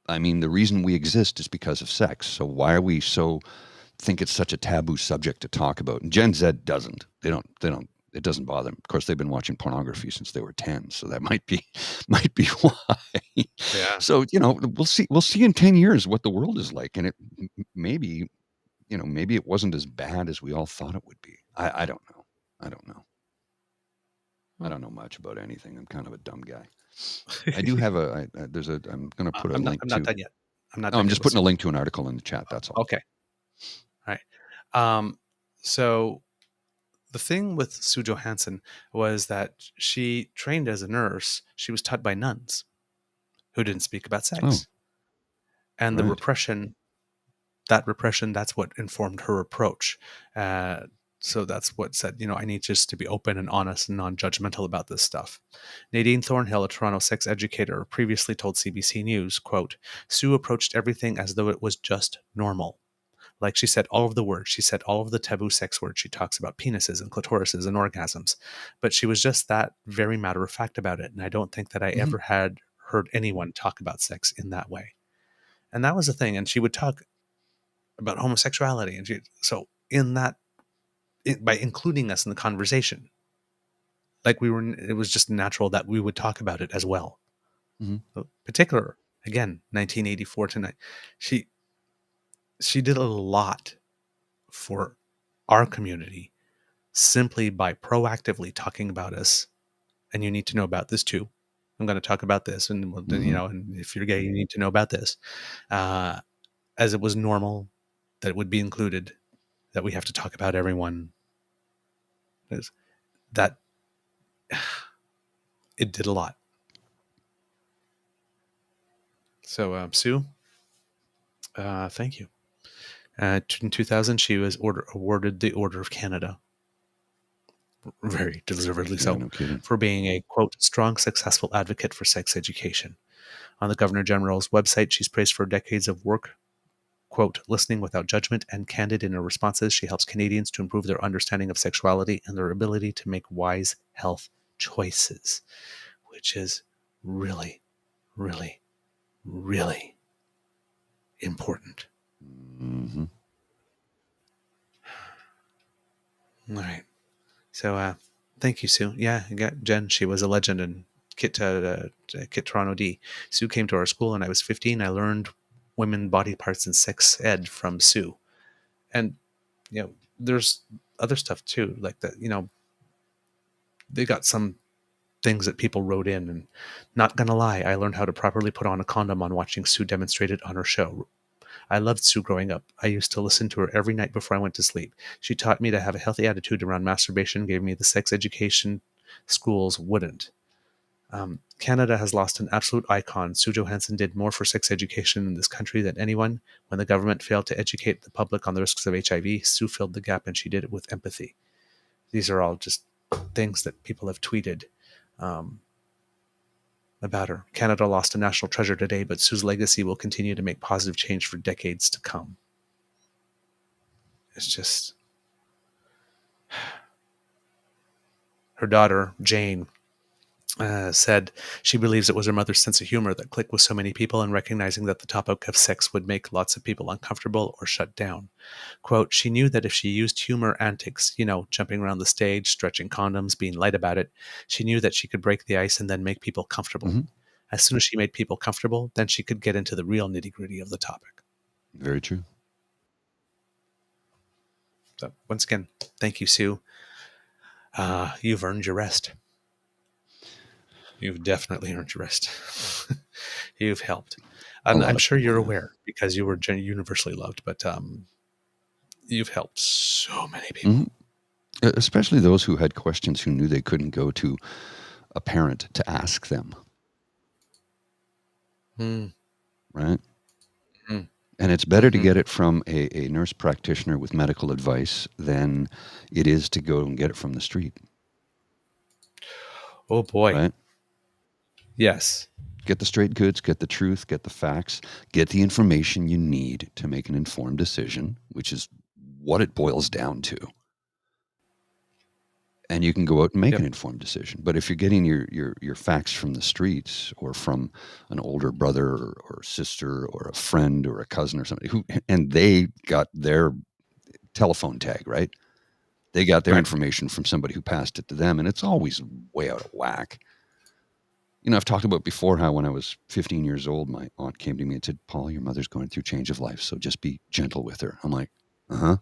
I mean, the reason we exist is because of sex. So why are we so think it's such a taboo subject to talk about? And Gen Z doesn't. They don't. It doesn't bother them. Of course, they've been watching pornography since they were 10, so that might be might be why. Yeah. So we'll see in 10 years what the world is like, and maybe maybe it wasn't as bad as we all thought it would be. I don't know. I don't know. I Well, don't know much about anything. I'm kind of a dumb guy. I do have I'm going to put a link I'm not to. done yet. I'm not No, done I'm yet just with putting a Sue. link to an article in the chat. That's all. Okay. All right. So the thing with Sue Johansson was that she trained as a nurse. She was taught by nuns who didn't speak about Oh, sex. And the right. repression, that's what informed her approach. Uh, so that's what said, I need just to be open and honest and non-judgmental about this stuff. Nadine Thornhill, a Toronto sex educator, previously told CBC News, quote, Sue approached everything as though it was just normal. Like she said all of the words, she said all of the taboo sex words. She talks about penises and clitorises and orgasms, but she was just that very matter of fact about it. And I don't think that I Hmm. ever had heard anyone talk about sex in that way. And that was the thing. And she would talk about homosexuality, and so in that, by including us in the conversation, like we were, it was just natural that we would talk about it as well. Hmm. So, particular, again, 1984 tonight, she she did a lot for our community simply by proactively talking about us. And you need to know about this too. I'm going to talk about this, and Hmm. and if you're gay, you need to know about this. uh, as it was normal that it would be included, that we have to talk about everyone, that it did a lot. So, Sue, thank you. In 2000, she was awarded the Order of Canada, very deservedly Yeah, so, no kidding. for being a, quote, strong, successful advocate for sex education. On the Governor General's website, she's praised for decades of work, quote, listening without judgment and candid in her responses. She helps Canadians to improve their understanding of sexuality and their ability to make wise health choices, which is really, really, really important. Hmm. All right. So, thank you, Sue. Yeah, I got Jen. She was a legend in Kit Toronto D. Sue came to our school, and I was 15. I learned women body parts and sex ed from Sue. And there's other stuff too, like that. They got some things that people wrote in. And not gonna lie, I learned how to properly put on a condom on watching Sue demonstrate it on her show. I loved Sue growing up. I used to listen to her every night before I went to sleep. She taught me to have a healthy attitude around masturbation, gave me the sex education schools wouldn't. Canada has lost an absolute icon. Sue Johansson did more for sex education in this country than anyone. When the government failed to educate the public on the risks of HIV, Sue filled the gap, and she did it with empathy. These are all just things that people have tweeted um, about her. Canada lost a national treasure today, but Sue's legacy will continue to make positive change for decades to come. It's just her daughter, Jane, said she believes it was her mother's sense of humor that clicked with so many people, and recognizing that the topic of sex would make lots of people uncomfortable or shut down. Quote, she knew that if she used humor antics, jumping around the stage, stretching condoms, being light about it, she knew that she could break the ice and then make people comfortable. Mm-hmm. As soon as she made people comfortable, then she could get into the real nitty-gritty of the topic. Very true. So once again, thank you, Sue. You've earned your rest. You've definitely earned your rest. You've helped. I'm sure you're aware because you were universally loved, but you've helped so many people. Mm-hmm. Especially those who had questions who knew they couldn't go to a parent to ask them. Right? And it's better to get it from a nurse practitioner with medical advice than it is to go and get it from the street. Oh, boy. Right? Yes. Get the straight goods, get the truth, get the facts, get the information you need to make an informed decision, which is what it boils down to. And you can go out and make an informed decision. But if you're getting your facts from the streets or from an older brother or sister or a friend or a cousin or somebody and they got their telephone tag, right? They got their information from somebody who passed it to them, and it's always way out of whack. I've talked about before how when I was 15 years old, my aunt came to me and said, Paul, your mother's going through change of life, so just be gentle with her. I'm like, uh-huh.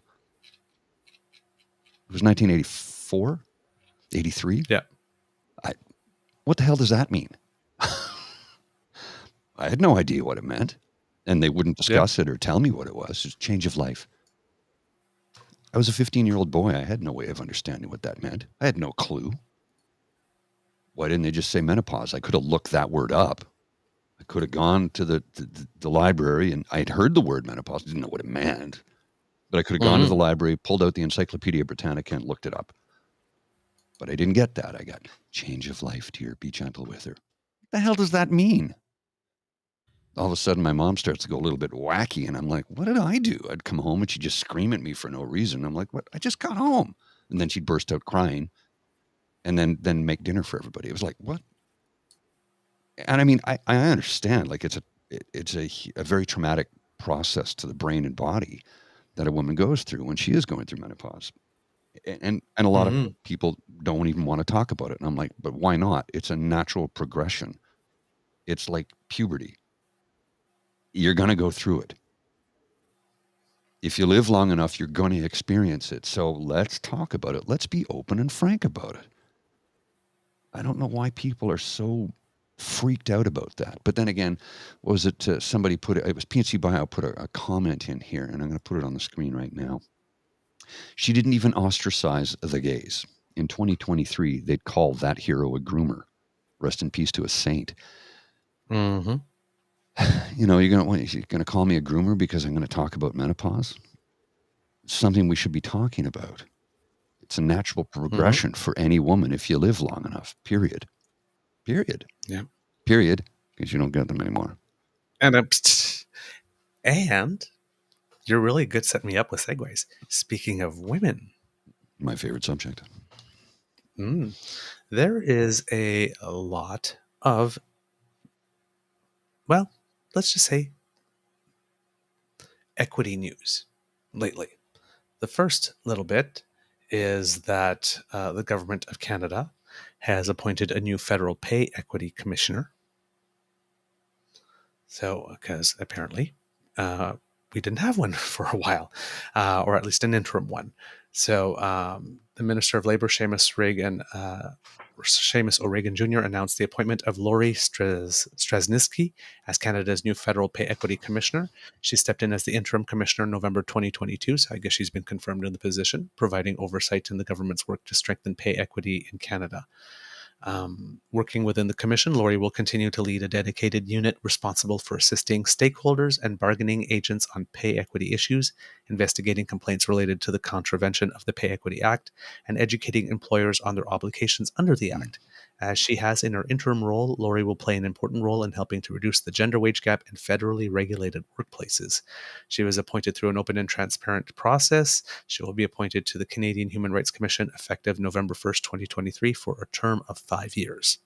It was 1984, 83. Yeah. What the hell does that mean? I had no idea what it meant, and they wouldn't discuss it or tell me what it was. It's change of life. I was a 15-year-old boy. I had no way of understanding what that meant. I had no clue. Why didn't they just say menopause? I could have looked that word up. I could have gone to the library, and I had heard the word menopause. Didn't know what it meant. But I could have gone to the library, pulled out the Encyclopedia Britannica, and looked it up. But I didn't get that. I got change of life, dear. Be gentle with her. What the hell does that mean? All of a sudden, my mom starts to go a little bit wacky, and I'm like, what did I do? I'd come home, and she'd just scream at me for no reason. I'm like, what? I just got home. And then she'd burst out crying, and then make dinner for everybody. It was like, what? And I mean, I understand. Like, it's a very traumatic process to the brain and body that a woman goes through when she is going through menopause. And a lot of people don't even want to talk about it. And I'm like, but why not? It's a natural progression. It's like puberty. You're going to go through it. If you live long enough, you're going to experience it. So let's talk about it. Let's be open and frank about it. I don't know why people are so freaked out about that. But then again, was it somebody put it was PNC Bio put a comment in here, and I'm going to put it on the screen right now. She didn't even ostracize the gays. In 2023, they'd call that hero a groomer. Rest in peace to a saint. Mm-hmm. You're going to call me a groomer because I'm going to talk about menopause? It's something we should be talking about. It's a natural progression for any woman if you live long enough, period. Period. Yeah. Period. Because you don't get them anymore. And you're really good setting me up with segues. Speaking of women. My favorite subject. There is a lot of, well, let's just say equity news lately. The first little bit is that the government of Canada has appointed a new federal pay equity commissioner. So, because apparently we didn't have one for a while, or at least an interim one. So the Minister of Labour, Seamus Regan, Seamus O'Regan Jr. announced the appointment of Lori Strazniski as Canada's new Federal Pay Equity Commissioner. She stepped in as the interim commissioner in November 2022, so I guess she's been confirmed in the position, providing oversight in the government's work to strengthen pay equity in Canada. Working within the Commission, Lori will continue to lead a dedicated unit responsible for assisting stakeholders and bargaining agents on pay equity issues, investigating complaints related to the contravention of the Pay Equity Act, and educating employers on their obligations under the Act. As she has in her interim role, Lori will play an important role in helping to reduce the gender wage gap in federally regulated workplaces. She was appointed through an open and transparent process. She will be appointed to the Canadian Human Rights Commission effective November 1st, 2023 for a term of 5 years.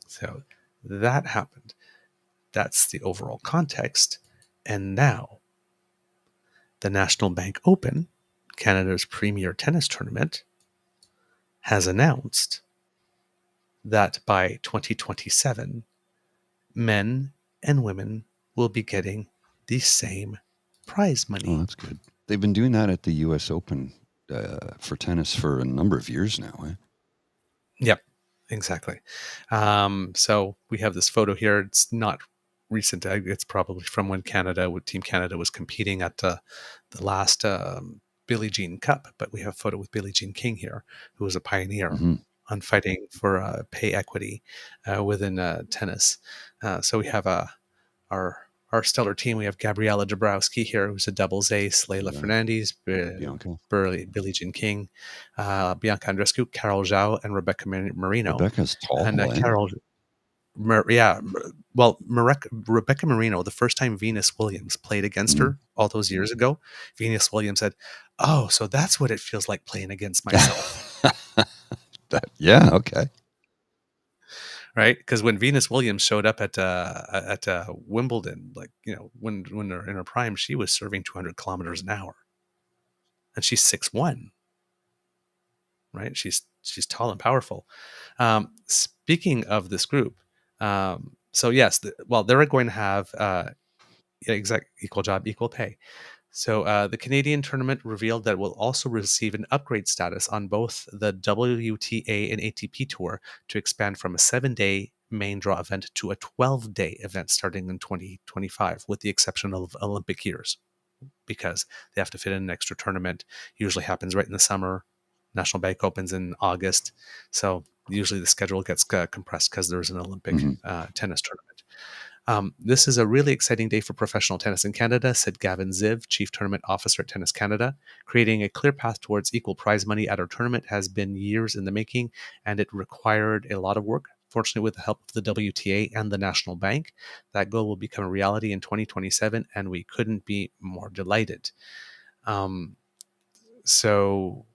So that happened. That's the overall context. And now, the National Bank Open, Canada's premier tennis tournament, has announced that by 2027, men and women will be getting the same prize Oh, money. that's good. They've been doing that at the U.S. Open for tennis for a number of years now. Eh? Yep, exactly. So we have this photo here. It's not recent. It's probably from when Team Canada was competing at the last Billie Jean Cup. But we have a photo with Billie Jean King here, who was a pioneer on fighting for pay equity within tennis. So we have our stellar team. We have Gabriela Dabrowski here, who's a doubles ace, Leila Fernandez, Bianca. Billie Jean King, Bianca Andreescu, Carol Zhao, and Rebecca Marino. Rebecca's tall, And eh? Carol, Rebecca Marino, the first time Venus Williams played against her all those years ago, Venus Williams said, "Oh, so that's what it feels like playing against myself." Yeah, okay. Right, because when Venus Williams showed up at Wimbledon, like, when they're in her prime, she was serving 200 kilometers an hour, and she's 6'1", right? She's tall and powerful. Speaking of this group, so yes, they're going to have exact equal job, equal pay. So the Canadian tournament revealed that it will also receive an upgrade status on both the WTA and ATP Tour to expand from a 7-day main draw event to a 12-day event starting in 2025, with the exception of Olympic years, because they have to fit in an extra tournament. Usually happens right in the summer. National Bank opens in August. So usually the schedule gets compressed because there's an Olympic tennis tournament. This is a really exciting day for professional tennis in Canada, said Gavin Ziv, Chief Tournament Officer at Tennis Canada. Creating a clear path towards equal prize money at our tournament has been years in the making, and it required a lot of work. Fortunately, with the help of the WTA and the National Bank, that goal will become a reality in 2027, and we couldn't be more delighted. So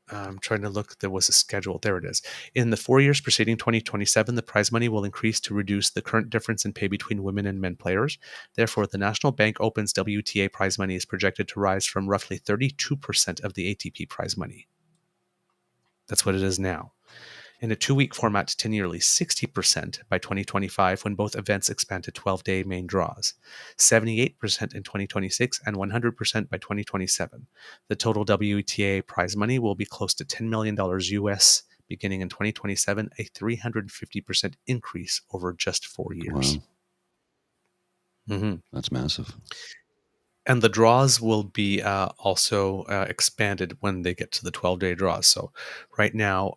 I'm trying to look. There was a schedule. There it is. In the 4 years preceding 2027, the prize money will increase to reduce the current difference in pay between women and men players. Therefore, the National Bank Open's WTA prize money is projected to rise from roughly 32% of the ATP prize money. That's what it is now. In a 2-week format to nearly 60% by 2025, when both events expand to 12-day main draws, 78% in 2026, and 100% by 2027. The total WTA prize money will be close to $10 million US beginning in 2027, a 350% increase over just 4 years. Wow. That's massive. And the draws will be also expanded when they get to the 12-day draws. So right now,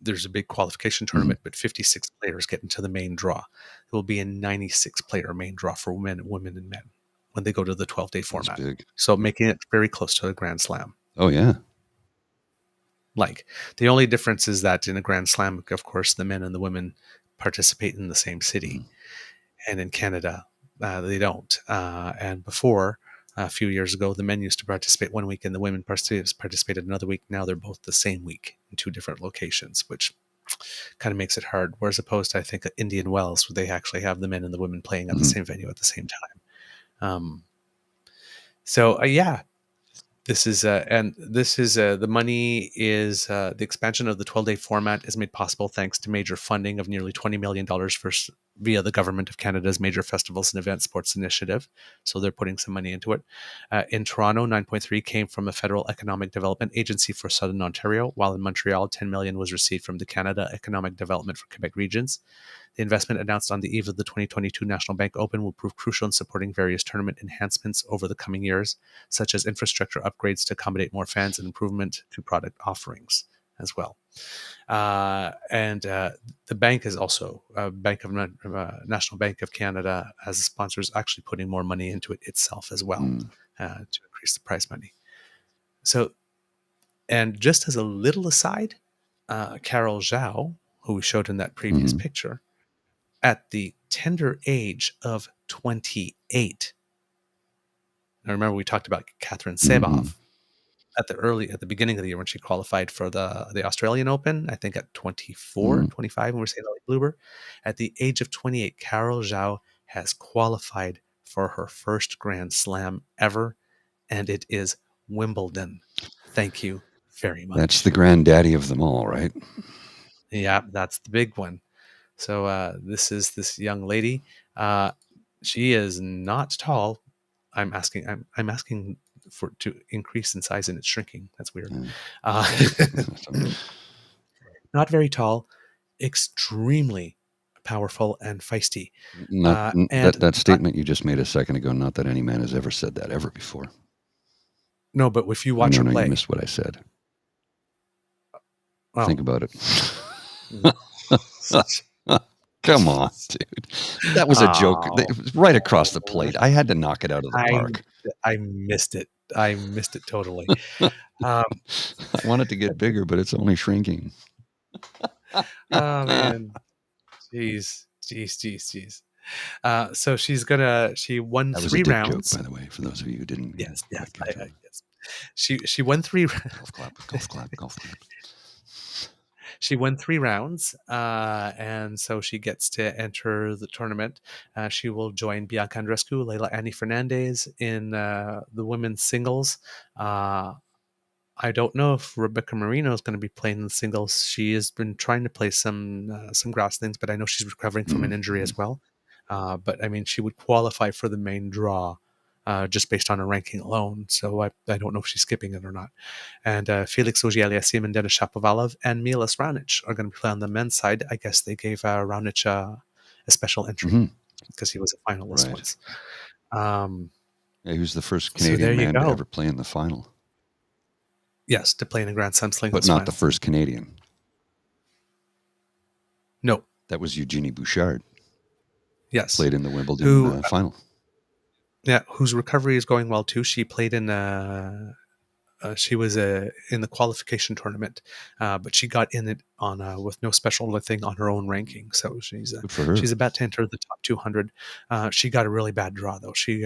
there's a big qualification tournament, but 56 players get into the main draw. It will be a 96-player main draw for women and men when they go to the 12-day format. That's big. So making it very close to a Grand Slam. Oh, yeah. Like, the only difference is that in a Grand Slam, of course, the men and the women participate in the same city. And in Canada, they don't. And before, a few years ago, the men used to participate one week and the women participated another week. Now they're both the same week in 2 different locations, which kind of makes it hard. Whereas opposed to, I think, Indian Wells, where they actually have the men and the women playing at the same venue at the same time. This is the money is the expansion of the 12-day format is made possible thanks to major funding of nearly $20 million via the Government of Canada's Major Festivals and Events Sports Initiative. So they're putting some money into it. In Toronto, 9.3 came from the Federal Economic Development Agency for Southern Ontario, while in Montreal, 10 million was received from the Canada Economic Development for Quebec Regions. The investment announced on the eve of the 2022 National Bank Open will prove crucial in supporting various tournament enhancements over the coming years, such as infrastructure upgrades to accommodate more fans and improvement to product offerings as well. And the bank is also National Bank of Canada as a sponsor is actually putting more money into it itself as well to increase the prize money. So, and just as a little aside, Carol Zhao, who we showed in that previous picture, at the tender age of 28. Now remember we talked about Catherine Sebov at the beginning of the year when she qualified for the Australian Open, I think at 24, 25, when we're saying like Bluebird. At the age of 28, Carol Zhao has qualified for her first Grand Slam ever, and it is Wimbledon. Thank you very much. That's the granddaddy of them all, right? Yeah, that's the big one. So this is this young lady. She is not tall. I'm asking for to increase in size and it's shrinking. That's weird. Not very tall, extremely powerful and feisty. That statement you just made a second ago. Not that any man has ever said that ever before. No, but if you watch her play, you missed what I said. Well, think about it. Come on, dude. That was a joke. It was right across the plate. I had to knock it out of the park. I missed it. I missed it totally. I want it to get bigger, but it's only shrinking. Oh, man. Jeez. So she won that 3 rounds. Joke, by the way, for those of you who didn't. Yes. She won 3 golf clap. She won 3 rounds, and so she gets to enter the tournament. She will join Bianca Andreescu, Leila Annie Fernandez in the women's singles. I don't know if Rebecca Marino is going to be playing the singles. She has been trying to play some grass things, but I know she's recovering from an injury as well. But I mean, she would qualify for the main draw just based on her ranking alone. So I don't know if she's skipping it or not. And Felix Auger-Aliassime and Denis Shapovalov and Milos Raonic are going to play on the men's side. I guess they gave Raonic a special entry because he was a finalist once. He was the first Canadian man to ever play in the final. Yes, to play in a Grand Slam singles but not final. The first Canadian. No. That was Eugenie Bouchard. Yes. Played in the Wimbledon final. Yeah, whose recovery is going well too. She played in she was in the qualification tournament, but she got in it on with no special thing on her own ranking. So she's about to enter the top 200. She got a really bad draw though. She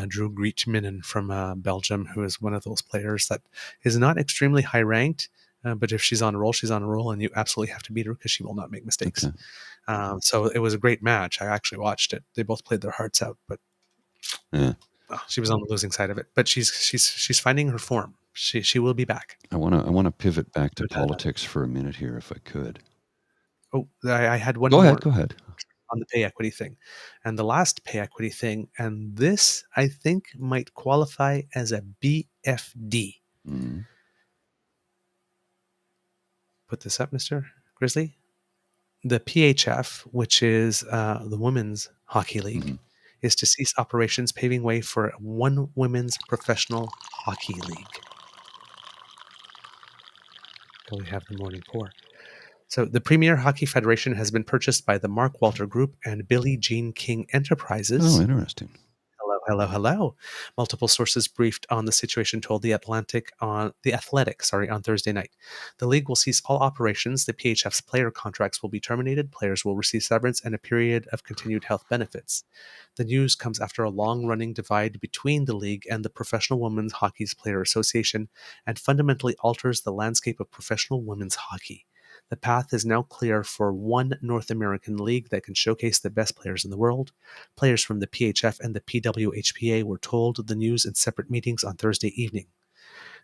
drew Griet Minnen from Belgium, who is one of those players that is not extremely high ranked, but if she's on a roll, she's on a roll, and you absolutely have to beat her because she will not make mistakes. Okay. So it was a great match. I actually watched it. They both played their hearts out, but she was on the losing side of it. But she's finding her form. She will be back. I want to pivot back to politics for a minute here, if I could. Oh, I had one. Go ahead. On the pay equity thing. And the last pay equity thing, and this I think might qualify as a BFD. Put this up, Mr. Grizzly. The PHF, which is the Women's Hockey League, is to cease operations, paving way for one women's professional hockey league. We have the morning pour. So the Premier Hockey Federation has been purchased by the Mark Walter Group and Billie Jean King Enterprises. Oh, interesting. Hello. Multiple sources briefed on the situation told The Athletic on Thursday night. The league will cease all operations. The PHF's player contracts will be terminated. Players will receive severance and a period of continued health benefits. The news comes after a long-running divide between the league and the Professional Women's Hockey's Player Association and fundamentally alters the landscape of professional women's hockey. The path is now clear for one North American league that can showcase the best players in the world. Players from the PHF and the PWHPA were told the news in separate meetings on Thursday evening.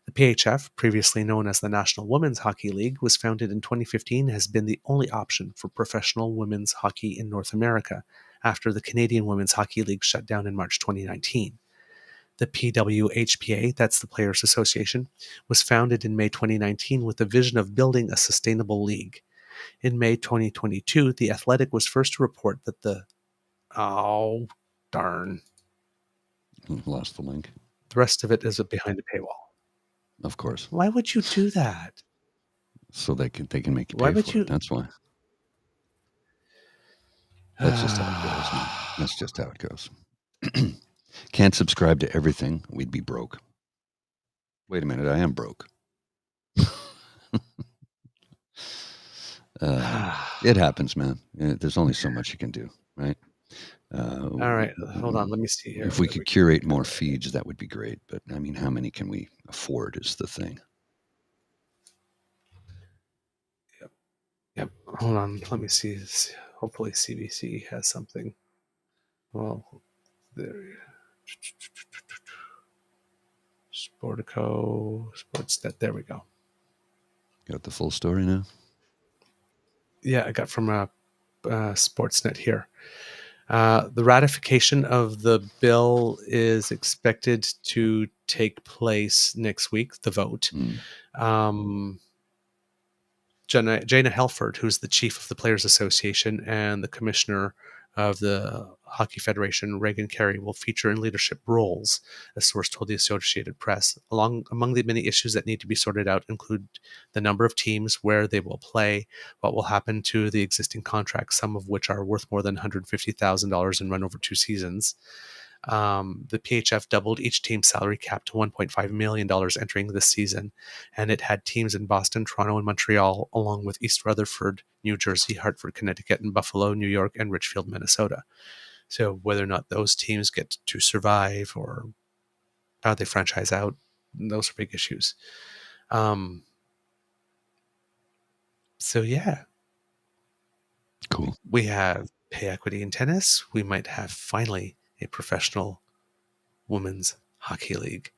The PHF, previously known as the National Women's Hockey League, was founded in 2015 and has been the only option for professional women's hockey in North America after the Canadian Women's Hockey League shut down in March 2019. The PWHPA, that's the Players Association, was founded in May 2019 with the vision of building a sustainable league. In May 2022, The Athletic was first to report that oh, darn. Lost the link. The rest of it is behind a paywall. Of course. Why would you do that? So they can make you Why pay would for you? it. That's why. That's just how it goes, man. That's just how it goes. Can't subscribe to everything. We'd be broke. Wait a minute, I am broke. It happens, man. There's only so much you can do, right? All right, hold on. Let me see here. If we could curate more feeds, that would be great. But I mean, how many can we afford is the thing. Yep. Hold on. Let me see. Hopefully CBC has something. Well, there. Sportico, Sportsnet. There we go. Got the full story now? Yeah, I got from Sportsnet here. The ratification of the bill is expected to take place next week, the vote. Jana Helford, who's the chief of the Players Association and the commissioner of the Hockey Federation, Reagan Carey, will feature in leadership roles, a source told the Associated Press. Among the many issues that need to be sorted out include the number of teams, where they will play, what will happen to the existing contracts, some of which are worth more than $150,000 and run over 2 seasons. The PHF doubled each team's salary cap to $1.5 million entering this season, and it had teams in Boston, Toronto, and Montreal, along with East Rutherford, New Jersey, Hartford, Connecticut, and Buffalo, New York, and Richfield, Minnesota. So whether or not those teams get to survive or how they franchise out, those are big issues. So yeah. Cool. We have pay equity in tennis. We might have finally a professional women's hockey league.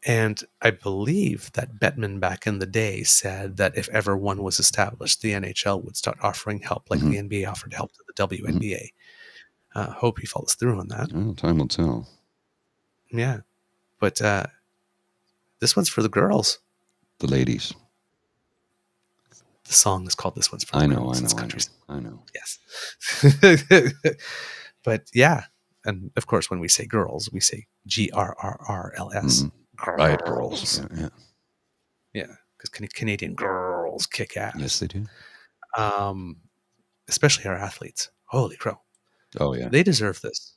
And I believe that Bettman back in the day said that if ever one was established, the NHL would start offering help like the NBA offered help to the WNBA. Hope he follows through on that. Well, time will tell. Yeah. But this one's for the girls. The ladies. The song is called This One's for the Girls. I know. Yes. But yeah. And of course, when we say girls, we say GRRRLS. Riot girls. Yeah. Because Canadian girls kick ass. Yes, they do. Especially our athletes. Holy crow. Oh, yeah. They deserve this.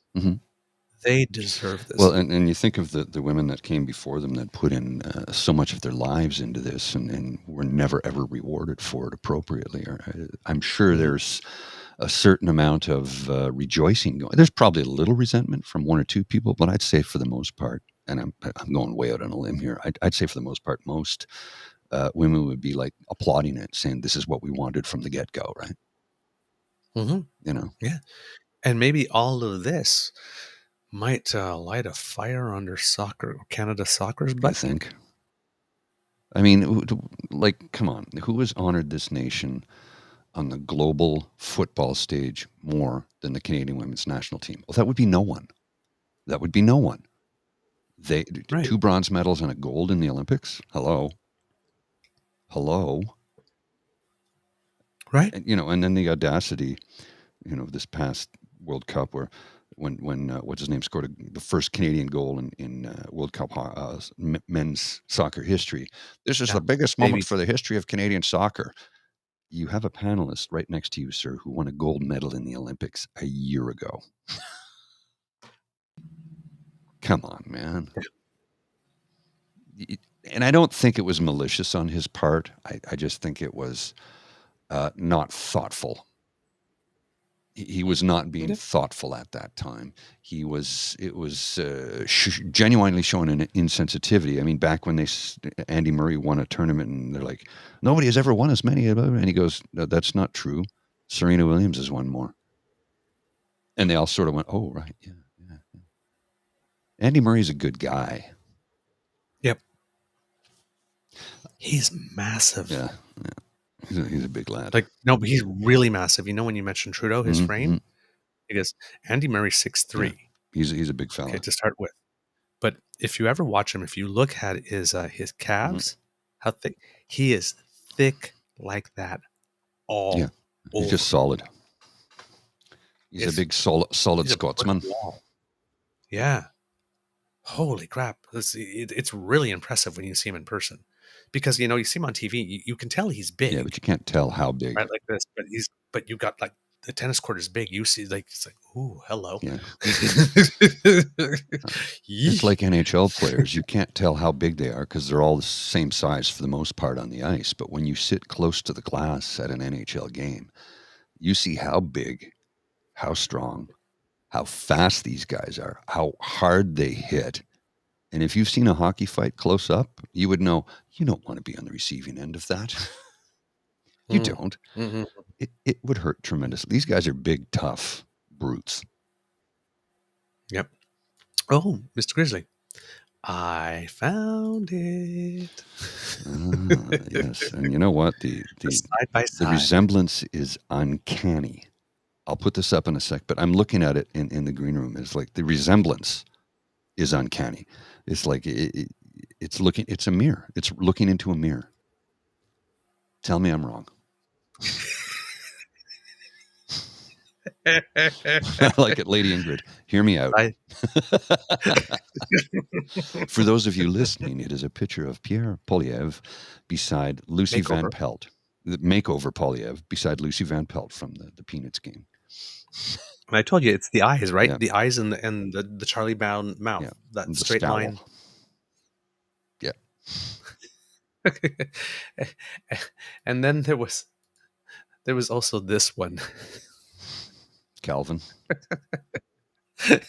They deserve this. Well, and you think of the women that came before them that put in so much of their lives into this and were never, ever rewarded for it appropriately. I'm sure there's a certain amount of rejoicing going. There's probably a little resentment from one or two people, but I'd say for the most part, and I'm going way out on a limb here, I'd say for the most part, most women would be like applauding it, saying this is what we wanted from the get-go, right? You know? Yeah. And maybe all of this might light a fire under Canada Soccer's butt. I think. I mean, like, come on. Who has honored this nation on the global football stage more than the Canadian women's national team? Well, that would be no one. That would be no one. They 2 bronze medals and a gold in the Olympics. Hello. Right. And, and then the audacity, this past World Cup where when what's his name scored the first Canadian goal in World Cup men's soccer history. This is the biggest moment for the history of Canadian soccer. You have a panelist right next to you, sir, who won a gold medal in the Olympics a year ago. Come on, man. And I don't think it was malicious on his part. I just think it was not thoughtful. He was not being thoughtful at that time. It was genuinely showing an insensitivity. I mean, back when Andy Murray won a tournament and they're like, nobody has ever won as many. And he goes, no, that's not true. Serena Williams has won more. And they all sort of went, oh, right. Yeah. Andy Murray's a good guy. Yep. He's massive. Yeah, he's a big lad. Like, no, but he's really massive. You know, when you mentioned Trudeau, his Mm-hmm. frame, because Andy Murray's six Yeah, three. he's a big Okay, fella. to start with. But if you ever watch him, if you look at his Hmm. calves, how thick he is, thick like that Yeah, all he's just over. solid. He's a It's big solid he's a brick Scotsman. wall. Yeah. Holy crap! It's really impressive when you see him in person, because you see him on TV. You can tell he's Yeah, but big, you can't tell how big. right? Like this, but you got like the tennis court is big. You see, like it's like, ooh, hello. Yeah, it's Yeesh. like NHL players. You can't tell how big they are because they're all the same size for the most part on the ice. But when you sit close to the glass at an NHL game, you see how big, how strong, how fast these guys are, how hard they hit. And if you've seen a hockey fight close up, you would know you don't want to be on the receiving end of that. You Mm. don't. Mhm. It would hurt tremendously. These guys are big, tough brutes. Yep. Oh, Mr. Grizzly, I found it. Yes, and you know what? The side by The side. resemblance is uncanny. I'll put this up in a sec, but I'm looking at it in the green room. It's like the resemblance is uncanny. It's like it's looking. It's a mirror. It's looking into a mirror. Tell me I'm wrong. I like it, Lady Ingrid. Hear me out. I For those of you listening, it is a picture of Pierre Polyev beside Lucy Van makeover. Pelt. The makeover Polyev beside Lucy Van Pelt from the Peanuts game. And I told you it's the eyes, right? Yeah, The eyes and the Charlie Brown yeah. mouth, that The straight scowl. line. Yeah. And then there was also this one. Calvin from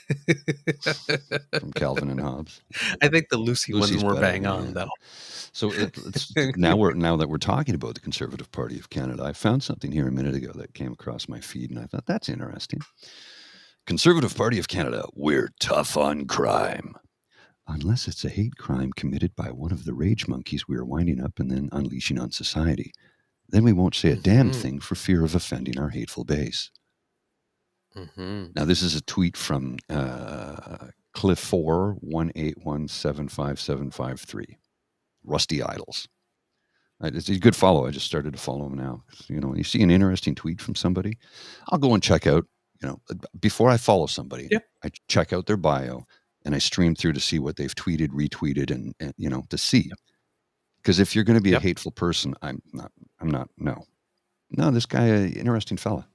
Calvin and Hobbes. I think the Lucy one's Lucy's more better. bang Yeah. on though. So it's now that we're talking about the Conservative Party of Canada, I found something here a minute ago that came across my feed, and I thought that's interesting. Conservative Party of Canada, we're tough on crime. Unless it's a hate crime committed by one of the rage monkeys we are winding up and then unleashing on society. Then we won't say a damn Hmm. thing for fear of offending our hateful base. Hmm. Now, this is a tweet from Cliff418175753. Rusty Idols. It's a good follow. I just started to follow him now. When you see an interesting tweet from somebody, I'll go and check out, before I follow somebody, Yep. I check out their bio and I stream through to see what they've tweeted, retweeted, and to see. Because if you're going to be a Yep. hateful person, I'm not, no, this guy, interesting fella.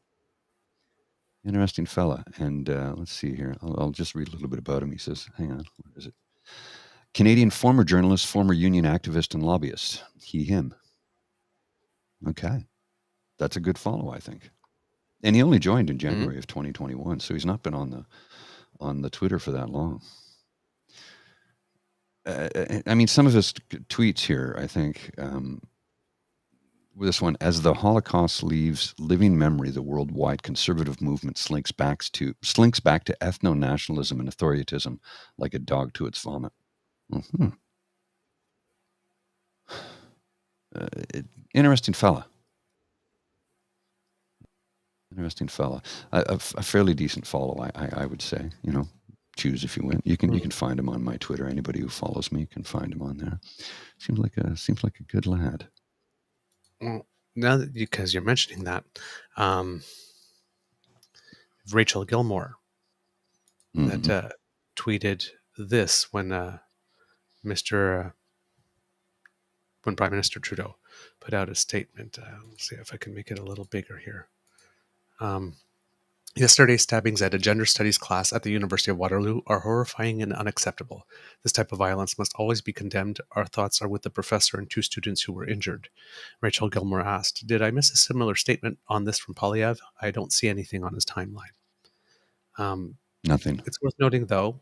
Interesting fella. And let's see here. I'll just read a little bit about him. He says, hang on, where is it? Canadian former journalist, former union activist, and lobbyist. He, him. Okay. That's a good follow, I think. And he only joined in Hmm. January of 2021, so he's not been on the Twitter for that long. I mean, some of his tweets here, I think, this one, as the Holocaust leaves living memory, the worldwide conservative movement slinks back to ethno-nationalism and authoritarianism like a dog to its vomit. Mm-hmm. Uh, Interesting fella. Interesting fella. A fairly decent follow, I would say. Choose if you win. You can find him on my Twitter. Anybody who follows me can find him on there. Seems like a good lad. Well, now that because you're mentioning that, um, Rachel Gilmore that Mm-hmm. tweeted this Mr. When Prime Minister Trudeau put out a statement. Let's see if I can make it a little bigger here. Um, Yesterday's stabbings at a gender studies class at the University of Waterloo are horrifying and unacceptable. This type of violence must always be condemned. Our thoughts are with the professor and two students who were injured. Rachel Gilmore asked, "Did I miss a similar statement on this from Polyev? I don't see anything on his timeline." Um, Nothing. it's worth noting, though,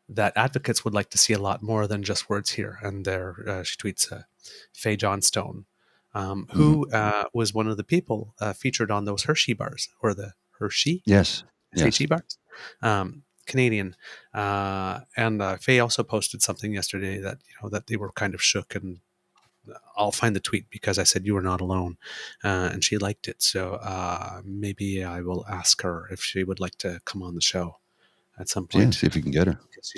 that advocates would like to see a lot more than just words here. And she tweets Faye Johnstone, Mm-hmm. who was one of the people featured on those Hershey bars, or the Hershey Yes. SHE Yes. bars, Canadian. And Faye also posted something yesterday that that they were kind of shook and I'll find the tweet because I said you were not alone, and she liked it. So maybe I will ask her if she would like to come on the show at some Yeah, point. see if you can get her. Because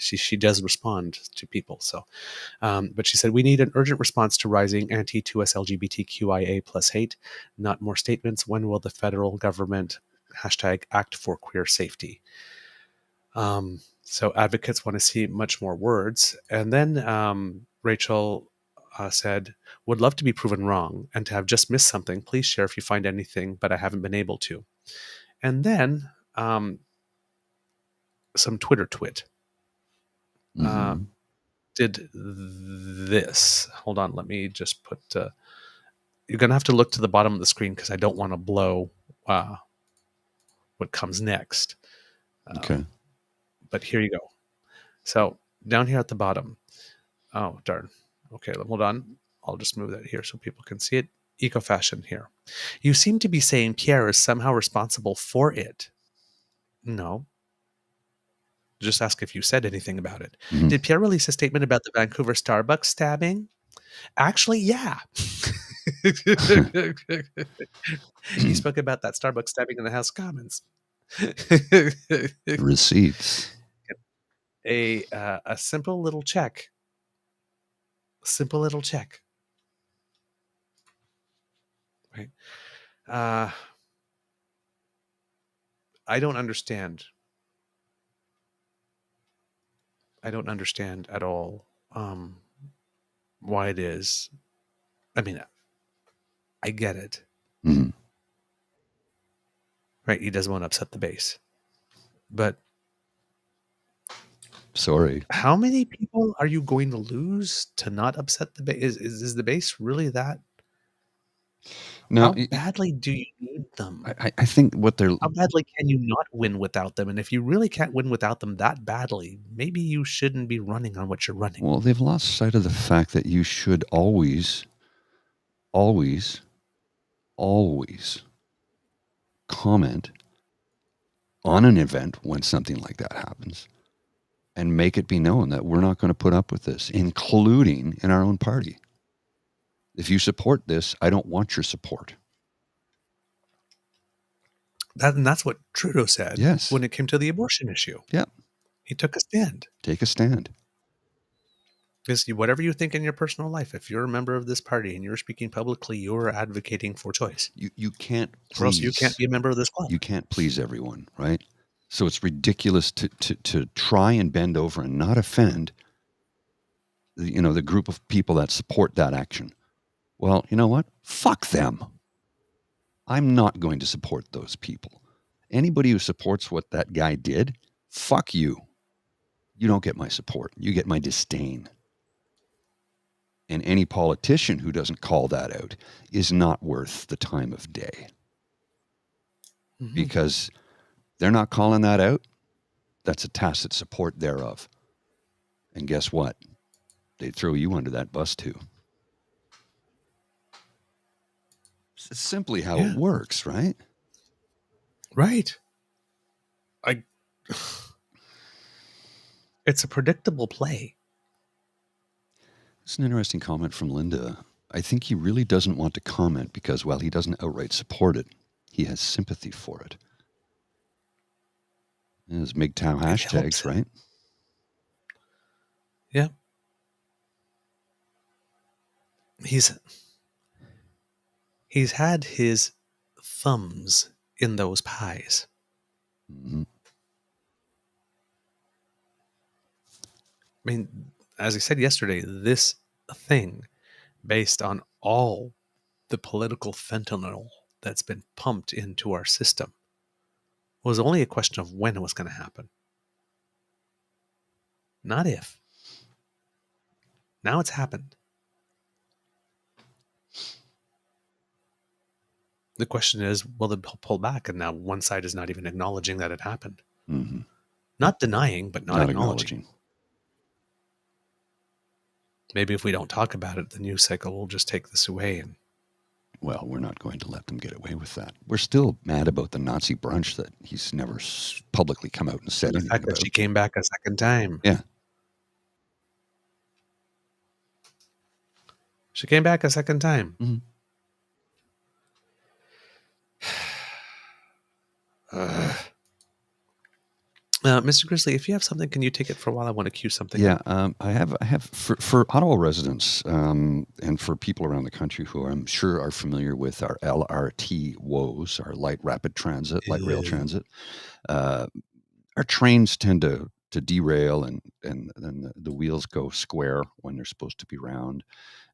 she does respond to people. So, but she said we need an urgent response to rising anti-2S LGBTQIA plus hate, not more statements. When will the federal government hashtag act for queer safety? So advocates want to see much more words. And then Rachel said, would love to be proven wrong and to have just missed something. Please share if you find anything, but I haven't been able to. And then some Twitter twit Mm-hmm. did this. Hold on, let me just put. You're going to have to look to the bottom of the screen because I don't want to blow what comes next. Okay. But here you go. So down here at the bottom. Oh, darn. Okay, hold on. I'll just move that here so people can see it. Eco fashion here. You seem to be saying Pierre is somehow responsible for it. No. Just ask if you said anything about it. Mm-hmm. Did Pierre release a statement about the Vancouver Starbucks stabbing? Actually, yeah. He spoke about that Starbucks stabbing in the House of Commons. Receipts. A simple little check. Simple little check. Right. I don't understand. I don't understand at all why it is. I mean, I get it. Mm-hmm. Right. He doesn't want to upset the base. But Sorry. how many people are you going to lose to not upset the base? Is the base really that? No, How badly do you need them? I think what they're How badly can you not win without them? And if you really can't win without them that badly, maybe you shouldn't be running on what you're running. well, they've lost sight of the fact that you should always, always, always comment on an event when something like that happens and make it be known that we're not going to put up with this, including in our own party. If you support this, I don't want your support. And that's what Trudeau said Yes. when it came to the abortion issue. Yep. He took a stand. Take a stand. Because whatever you think in your personal life, if you're a member of this party and you're speaking publicly, you're advocating for choice. You can't please. Or else you can't be a member of this club. You can't please everyone, right? So it's ridiculous to try and bend over and not offend the group of people that support that action. Well, you know what? Fuck them. I'm not going to support those people. Anybody who supports what that guy did, fuck you. You don't get my support. You get my disdain. And any politician who doesn't call that out is not worth the time of day. Mm-hmm. Because they're not calling that out. That's a tacit support thereof. And guess what? They throw you under that bus too. It's simply how it works, right? Right. It's a predictable play. It's an interesting comment from Linda. I think he really doesn't want to comment because, while he doesn't outright support it, he has sympathy for it. There's MGTOW hashtags, right? Yeah. He's had his thumbs in those pies. Mm-hmm. I mean, as I said yesterday, this thing, based on all the political fentanyl that's been pumped into our system, was only a question of when it was going to happen. Not if. Now it's happened. The question is, will they pull back? And now one side is not even acknowledging that it happened. Mm-hmm. Not denying, but not acknowledging. Maybe if we don't talk about it, the news cycle will just take this away. And well, we're not going to let them get away with that. We're still mad about the Nazi brunch that he's never publicly come out and said anything about. The fact that she came back a second time. Yeah. She came back a second time. Mhm. Mr. Grizzly, if you have something, can you take it for a while? I want to queue something Yeah, up. I have for Ottawa residents and for people around the country who I'm sure are familiar with our LRT woes, our light rapid transit, light rail Ew. transit. Uh, our trains tend to derail and then the wheels go square when they're supposed to be round.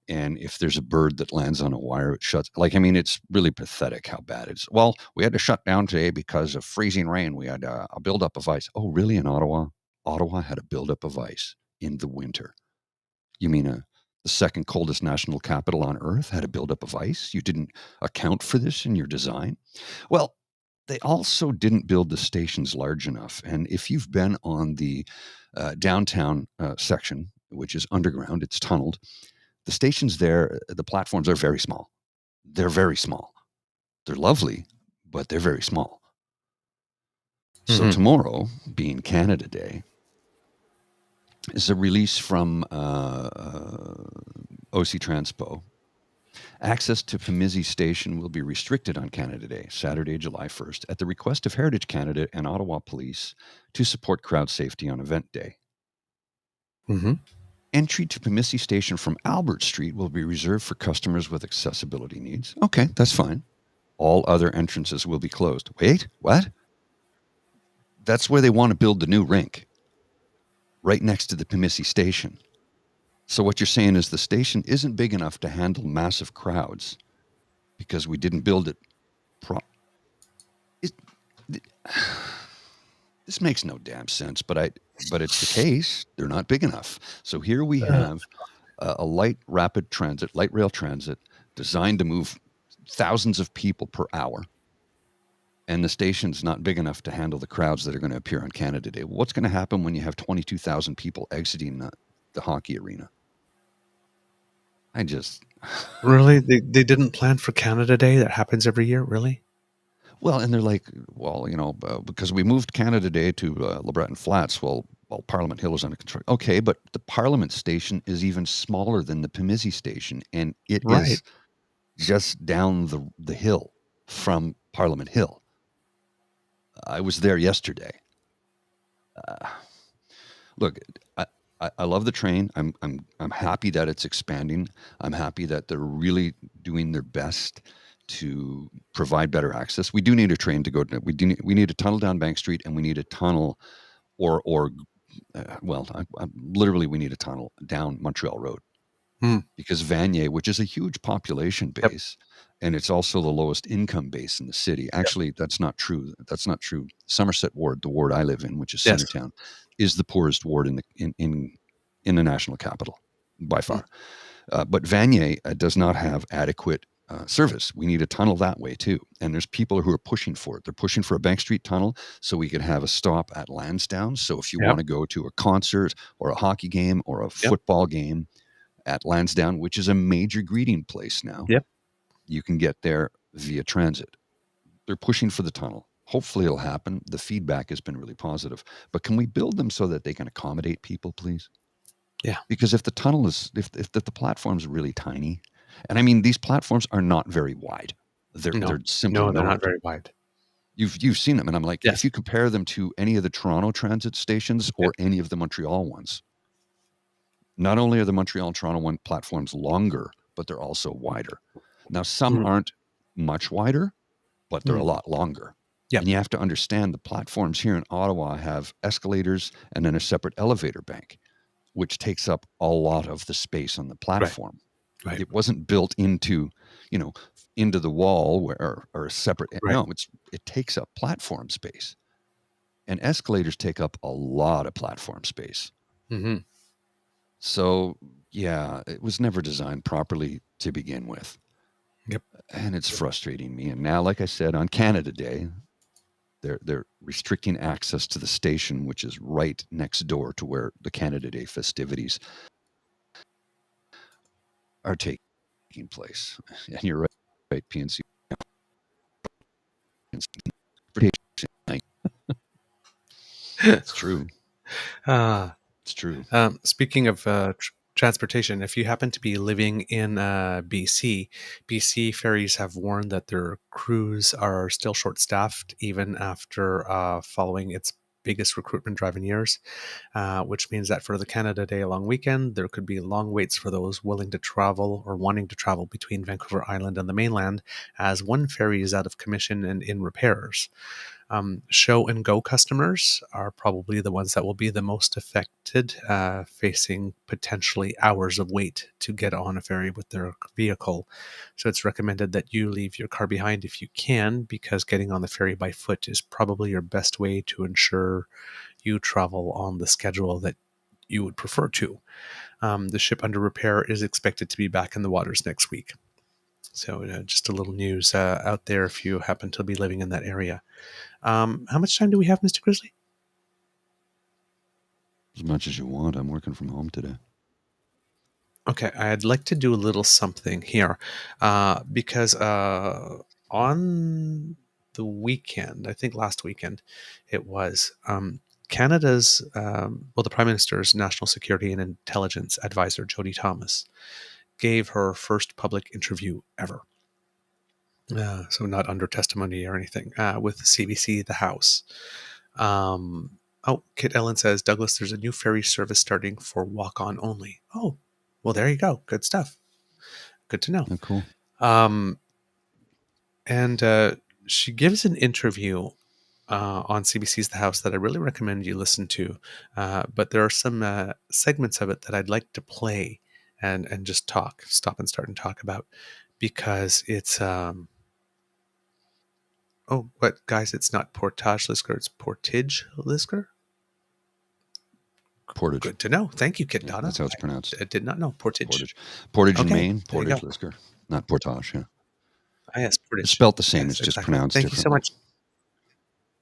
And if there's a bird that lands on a wire, it shuts. Like, I mean, it's really pathetic how bad it is. Well, we had to shut down today because of freezing rain. We had a buildup of ice. Oh, really? In Ottawa? Ottawa had a buildup of ice in the winter. You mean the second coldest national capital on earth had a buildup of ice? You didn't account for this in your design? Well, they also didn't build the stations large enough. And if you've been on the downtown section, which is underground, it's tunneled, the stations there, the platforms are very small. They're very small. They're lovely, but they're very small. So Mm-hmm. tomorrow, being Canada Day, is a release from OC Transpo. Access to Pimizzi Station will be restricted on Canada Day, Saturday, July 1st, at the request of Heritage Canada and Ottawa Police to support crowd safety on event day. Mm-hmm. Entry to Pimizzi Station from Albert Street will be reserved for customers with accessibility needs. Okay, that's fine. All other entrances will be closed. Wait, what? That's where they want to build the new rink, right next to the Pimisi station. So what you're saying is the station isn't big enough to handle massive crowds because we didn't build it. It, this makes no damn sense, but it's the case. They're not big enough. So here we have a light rapid transit, light rail transit, designed to move thousands of people per hour, and the station's not big enough to handle the crowds that are going to appear on Canada Day. What's going to happen when you have 22,000 people exiting the hockey arena? I just, Really? They didn't plan for Canada Day? That happens every year? Really? well, and they're like, well, because we moved Canada Day to LeBreton Flats. Well, Parliament Hill is under control. Okay, but the Parliament station is even smaller than the Pimisi station, and it Right. is just down the hill from Parliament Hill. I was there yesterday. Uh, Look, I love the train. I'm happy that it's expanding. I'm happy that they're really doing their best to provide better access. We do need a train to go. We need a tunnel down Bank Street, and we need a tunnel, or well, literally we need a tunnel down Montreal Road Hmm. because Vanier, which is a huge population Yep. base, and it's also the lowest income base in the city. Yep. Actually, that's not true. That's not true. Somerset Ward, the ward I live in, which is Yes. Centertown, is the poorest ward in the national capital by Hmm. far. But Vanier does not have adequate service. We need a tunnel that way too. And there's people who are pushing for it. They're pushing for a Bank Street tunnel so we could have a stop at Lansdowne. So if you Yep. want to go to a concert or a hockey game or a Yep. football game at Lansdowne, which is a major greeting place now, Yep. you can get there via transit. They're pushing for the tunnel. Hopefully it'll happen. The feedback has been really positive. But can we build them so that they can accommodate people, please? Yeah. Because if the tunnel is if the platform's really tiny, and I mean these platforms are not very wide. No. They're simply No, they're not not. very wide. You've seen them, and I'm like, if Yes. you compare them to any of the Toronto transit stations Yep. or any of the Montreal ones, not only are the Montreal and Toronto one platforms longer, but they're also wider. Now, some Mm. aren't much wider, but they're a Mm. lot longer. Yep. And you have to understand the platforms here in Ottawa have escalators and then a separate elevator bank, which takes up a lot of the space on the Right. platform. Right. It wasn't built you know, into the wall or a separate. Right. No, it takes up platform space, and escalators take up a lot of platform space. Mm-hmm. So yeah, it was never designed properly to begin with, Yep. and it's Yep. frustrating me. And now, like I said, on Canada Day, they're restricting access to the station, which is right next door to where the Canada Day festivities are taking place. And you're right, PNC. It's true. Ah. It's true. Speaking of transportation. If you happen to be living in BC ferries have warned that their crews are still short staffed even after following its biggest recruitment drive in years, which means that for the Canada Day long weekend, there could be long waits for those willing to travel or wanting to travel between Vancouver Island and the mainland, as one ferry is out of commission and in repairs. Show and go customers are probably the ones that will be the most affected, facing potentially hours of wait to get on a ferry with their vehicle. So it's recommended that you leave your car behind if you can, because getting on the ferry by foot is probably your best way to ensure you travel on the schedule that you would prefer to. The ship under repair is expected to be back in the waters next week. So just a little news out there if you happen to be living in that area. How much time do we have, Mr. Grizzly? As much as you want. I'm working from home today. Okay, I'd like to do a little something here because on the weekend, I think last weekend, it was Canada's, the Prime Minister's National Security and Intelligence Advisor, Jody Thomas, gave her first public interview ever. So not under testimony or anything, with CBC, the House. Kit Ellen says, Douglas, there's a new ferry service starting for walk-on only. Oh, well, there you go. Good stuff. Good to know. Yeah, cool. And she gives an interview on CBC's The House that I really recommend you listen to. But there are some segments of it that I'd like to play and just stop and start and talk about, because it's but guys, it's not Portage Lisker, it's Portage Lisker. Portage. Good to know. Thank you, Kit Yeah, Donna. that's how it's pronounced. I did not know. Portage. Portage in Okay, Maine. there you Portage go. Lisker. Not Portage, yeah. Yes, Portage. It's spelt the same. Yes, It's just exactly. pronounced Thank you so differently. much.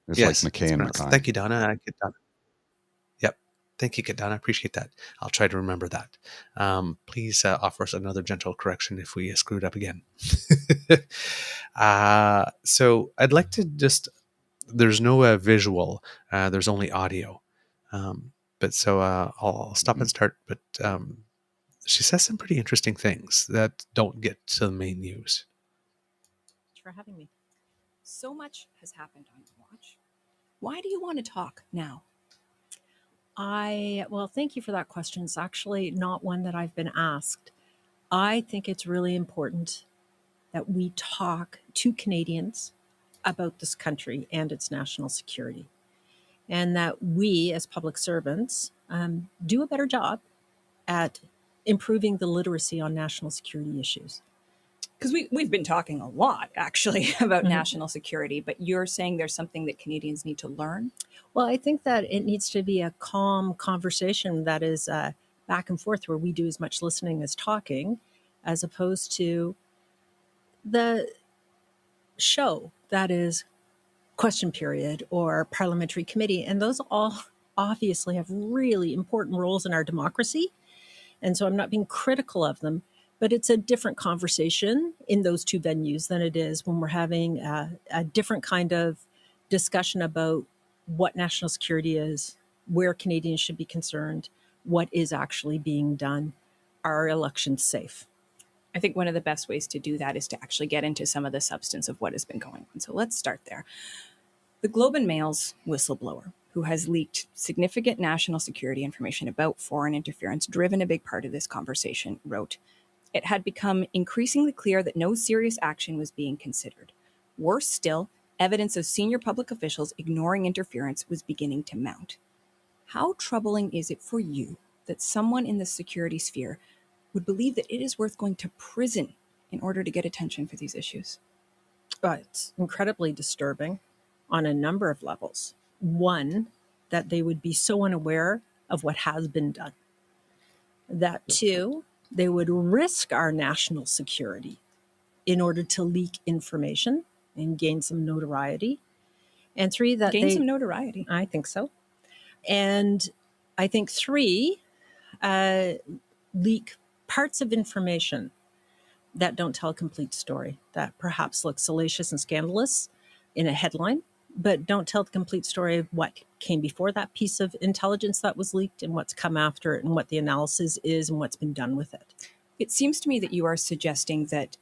It's Yes, like it's McKay and pronounced. Mackay. Thank you, Donna. Kit Donna. Yep. Thank you, Kit Donna. I appreciate that. I'll try to remember that. Please offer us another gentle correction if we screwed up again. So I'd like to just, there's no visual, there's only audio. I'll stop and start. But she says some pretty interesting things that don't get to the main news. Thanks for having me. So much has happened on your watch. Why do you want to talk now? Well, thank you for that question. It's actually not one that I've been asked. I think it's really important that we talk to Canadians about this country and its national security, and that we, as public servants, do a better job at improving the literacy on national security issues. Because we've been talking a lot, actually, about national security, but you're saying there's something that Canadians need to learn? Well, I think that it needs to be a calm conversation that is back and forth, where we do as much listening as talking, as opposed to the show that is question period or parliamentary committee. And those all obviously have really important roles in our democracy. And so I'm not being critical of them, but it's a different conversation in those two venues than it is when we're having a different kind of discussion about what national security is, where Canadians should be concerned, what is actually being done. Are elections safe? I think one of the best ways to do that is to actually get into some of the substance of what has been going on. So let's start there. The Globe and Mail's whistleblower, who has leaked significant national security information about foreign interference, driven a big part of this conversation, wrote, "It had become increasingly clear that no serious action was being considered. Worse still, evidence of senior public officials ignoring interference was beginning to mount." How troubling is it for you that someone in the security sphere would believe that it is worth going to prison in order to get attention for these issues? It's incredibly disturbing on a number of levels. One, that they would be so unaware of what has been done. That two, they would risk our national security in order to leak information and gain some notoriety. And three, that Gain some notoriety. I think so. And I think three, leak parts of information that don't tell a complete story, that perhaps look salacious and scandalous in a headline, but don't tell the complete story of what came before that piece of intelligence that was leaked and what's come after it and what the analysis is and what's been done with it. It seems to me that you are suggesting that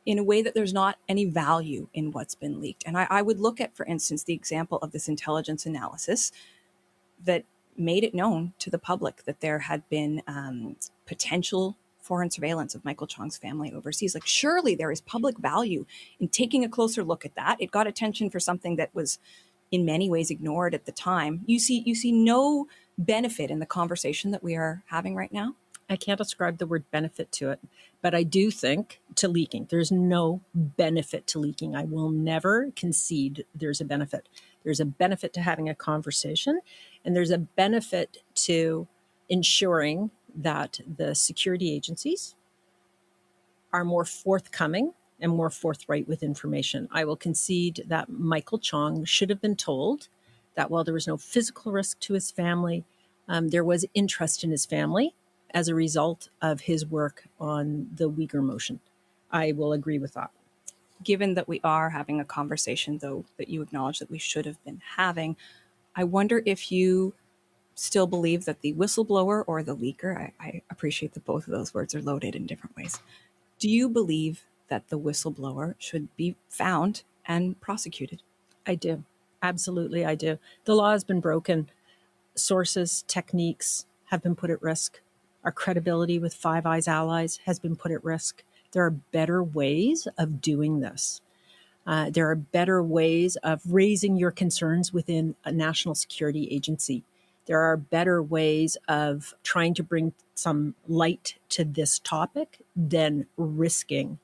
in a way that there's not any value in what's been leaked. And I would look at, for instance, the example of this intelligence analysis that made it known to the public that there had been potential foreign surveillance of Michael Chong's family overseas. Like, surely there is public value in taking a closer look at that. It got attention for something that was in many ways ignored at the time. You see no benefit in the conversation that we are having right now? I can't ascribe the word benefit to it, but I do think to leaking. There's no benefit to leaking. I will never concede there's a benefit. There's a benefit to having a conversation, and there's a benefit to ensuring that the security agencies are more forthcoming and more forthright with information. I will concede that Michael Chong should have been told that while there was no physical risk to his family, there was interest in his family as a result of his work on the Uyghur motion. I will agree with that. Given that we are having a conversation, though, that you acknowledge that we should have been having, I wonder if you still believe that the whistleblower or the leaker, I appreciate that both of those words are loaded in different ways. Do you believe that the whistleblower should be found and prosecuted? I do. Absolutely, I do. The law has been broken. Sources, techniques have been put at risk. Our credibility with Five Eyes allies has been put at risk. There are better ways of doing this. There are better ways of raising your concerns within a national security agency. There are better ways of trying to bring some light to this topic than risking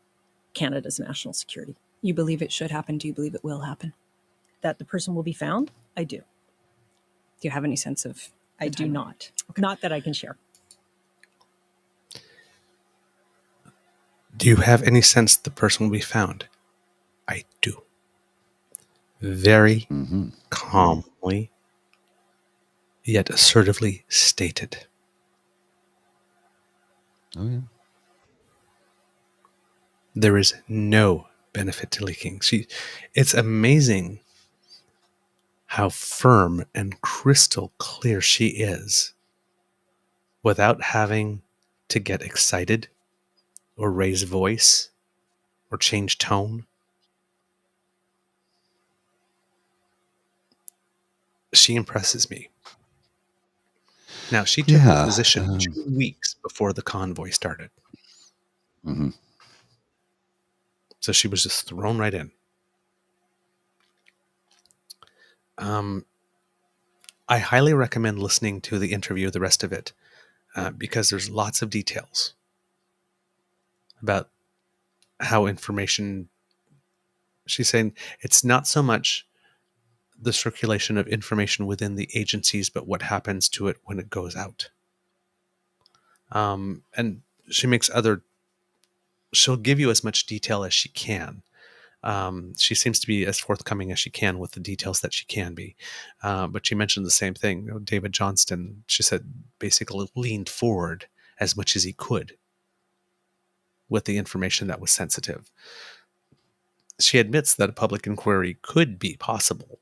Canada's national security. You believe it should happen. Do you believe it will happen? That the person will be found? I do. Do you have any sense of? I do not. Okay. Not that I can share. Do you have any sense the person will be found? I do. Very calmly, yet assertively stated. Oh, yeah. There is no benefit to leaking. It's amazing how firm and crystal clear she is without having to get excited or raise voice or change tone. She impresses me. Now, she took her position 2 weeks before the convoy started. Mm-hmm. So she was just thrown right in. I highly recommend listening to the interview, the rest of it, because there's lots of details about how information. She's saying it's not so much the circulation of information within the agencies, but what happens to it when it goes out. And she makes she'll give you as much detail as she can. She seems to be as forthcoming as she can with the details that she can be. But she mentioned the same thing. David Johnston, she said, basically leaned forward as much as he could with the information that was sensitive. She admits that a public inquiry could be possible,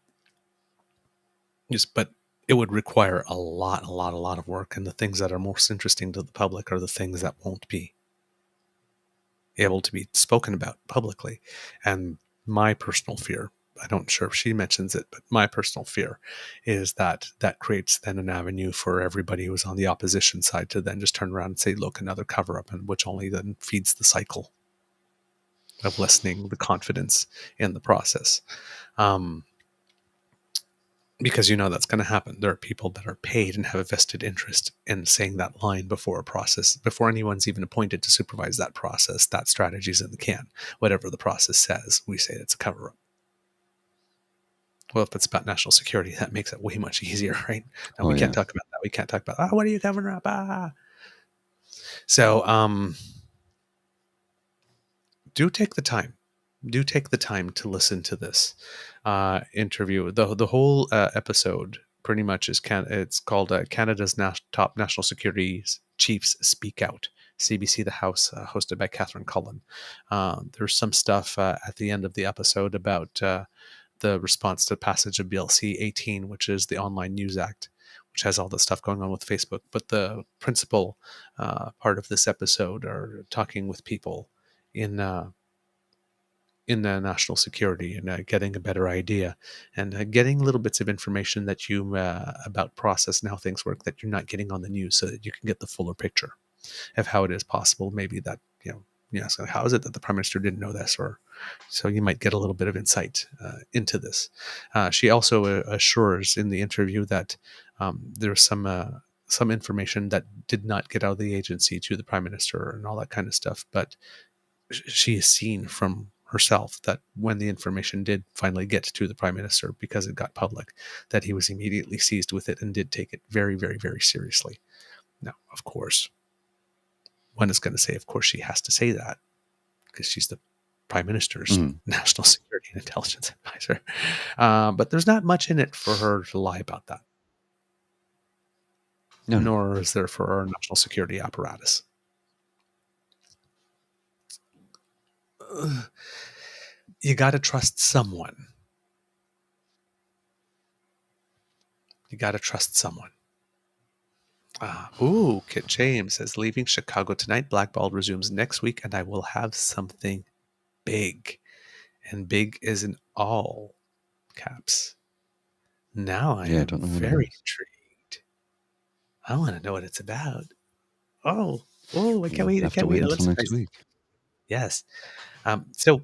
but it would require a lot of work. And the things that are most interesting to the public are the things that won't be able to be spoken about publicly. And my personal fear, I don't sure if she mentions it, but my personal fear is that creates then an avenue for everybody who's on the opposition side to then just turn around and say, look, another cover-up, and which only then feeds the cycle of lessening the confidence in the process. Because that's going to happen. There are people that are paid and have a vested interest in saying that line before a process, before anyone's even appointed to supervise that process. That strategy's in the can. Whatever the process says, we say it's a cover-up. Well, if it's about national security, that makes it way much easier, right? Now we can't talk about that. We can't talk about, what are you covering up? So, do take the time. Do take the time to listen to this interview. The whole episode pretty much is it's called Canada's Top National Security Chiefs Speak Out. CBC The House, hosted by Catherine Cullen. There's some stuff at the end of the episode about the response to passage of BLC 18, which is the Online News Act, which has all the stuff going on with Facebook. But the principal part of this episode are talking with people in national security and getting a better idea and getting little bits of information that you about process and how things work that you're not getting on the news, so that you can get the fuller picture of how it is possible. Maybe that so how is it that the prime minister didn't know this, or so you might get a little bit of insight into this. She also assures in the interview that there's some information that did not get out of the agency to the prime minister and all that kind of stuff, but she has seen from herself that when the information did finally get to the prime minister, because it got public, that he was immediately seized with it and did take it very, very, very seriously. Now, of course, one is going to say, of course, she has to say that because she's the prime minister's national security and intelligence advisor. But there's not much in it for her to lie about that. No. Nor is there for our national security apparatus. You got to trust someone. You got to trust someone. Kit James says, leaving Chicago tonight. Blackballed resumes next week, and I will have something big. And big is in all caps. Now I am very intrigued. I want to know what it's about. I can't wait. I can't wait. Until next week. Yes. So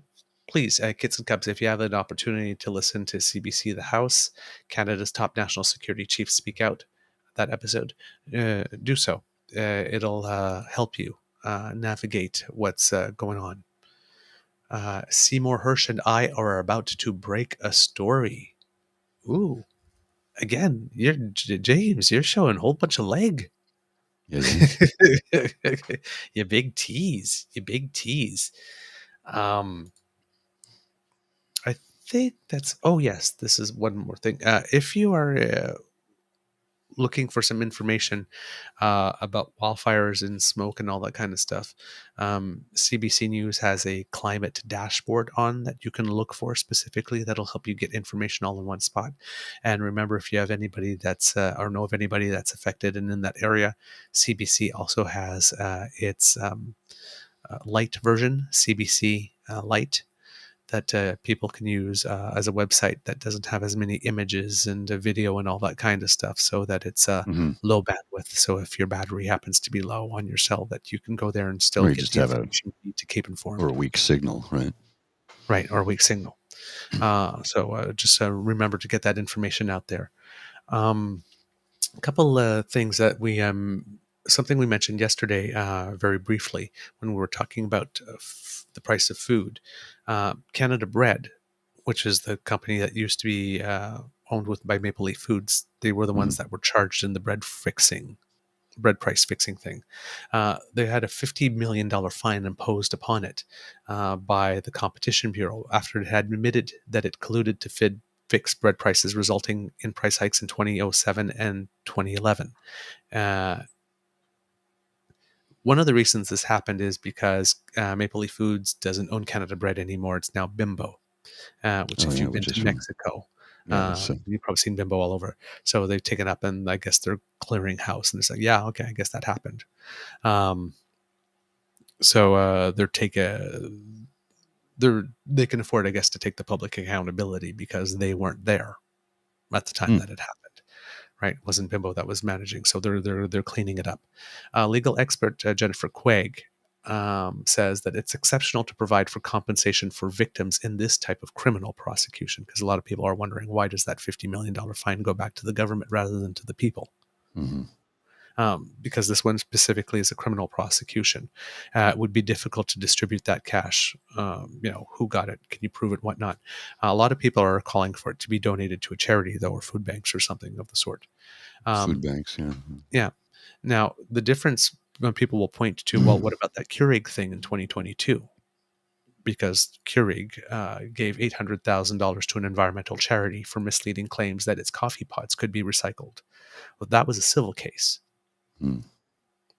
please, kids and cubs, if you have an opportunity to listen to CBC The House, Canada's top national security chiefs speak out, that episode, do so. It'll help you navigate what's going on. Seymour Hersh and I are about to break a story. Ooh. Again, James, you're showing a whole bunch of leg. You big tease. I think that's... Oh, yes, this is one more thing. If you are looking for some information about wildfires and smoke and all that kind of stuff, CBC News has a climate dashboard on that you can look for specifically. That'll help you get information all in one spot. And remember, if you have anybody that's or know of anybody that's affected and in that area, CBC also has its light version, CBC Light, that people can use as a website that doesn't have as many images and video and all that kind of stuff, so that it's low bandwidth. So if your battery happens to be low on your cell, that you can go there and still get the information you need to keep informed. Or a weak signal, right? Right, or a weak signal. So just remember to get that information out there. A couple things that we... something we mentioned yesterday very briefly when we were talking about the price of food. Canada Bread, which is the company that used to be owned by Maple Leaf Foods, they were the ones that were charged in the bread price fixing thing. They had a $50 million fine imposed upon it by the Competition Bureau after it had admitted that it colluded to fix bread prices, resulting in price hikes in 2007 and 2011. One of the reasons this happened is because Maple Leaf Foods doesn't own Canada Bread anymore. It's now Bimbo, which if you've been to Mexico, you've probably seen Bimbo all over. So they've taken up, and I guess they're clearing house. And it's like, yeah, okay, I guess that happened. So they can afford, I guess, to take the public accountability because they weren't there at the time that it happened. Right, it wasn't Bimbo that was managing, so they're cleaning it up. Legal expert Jennifer Quaig says that it's exceptional to provide for compensation for victims in this type of criminal prosecution, because a lot of people are wondering, why does that $50 million fine go back to the government rather than to the people? Because this one specifically is a criminal prosecution. It would be difficult to distribute that cash. Who got it? Can you prove it? Whatnot. A lot of people are calling for it to be donated to a charity, though, or food banks or something of the sort. Food banks, yeah. Yeah. Now, the difference when people will point to, well, what about that Keurig thing in 2022? Because Keurig gave $800,000 to an environmental charity for misleading claims that its coffee pots could be recycled. Well, that was a civil case.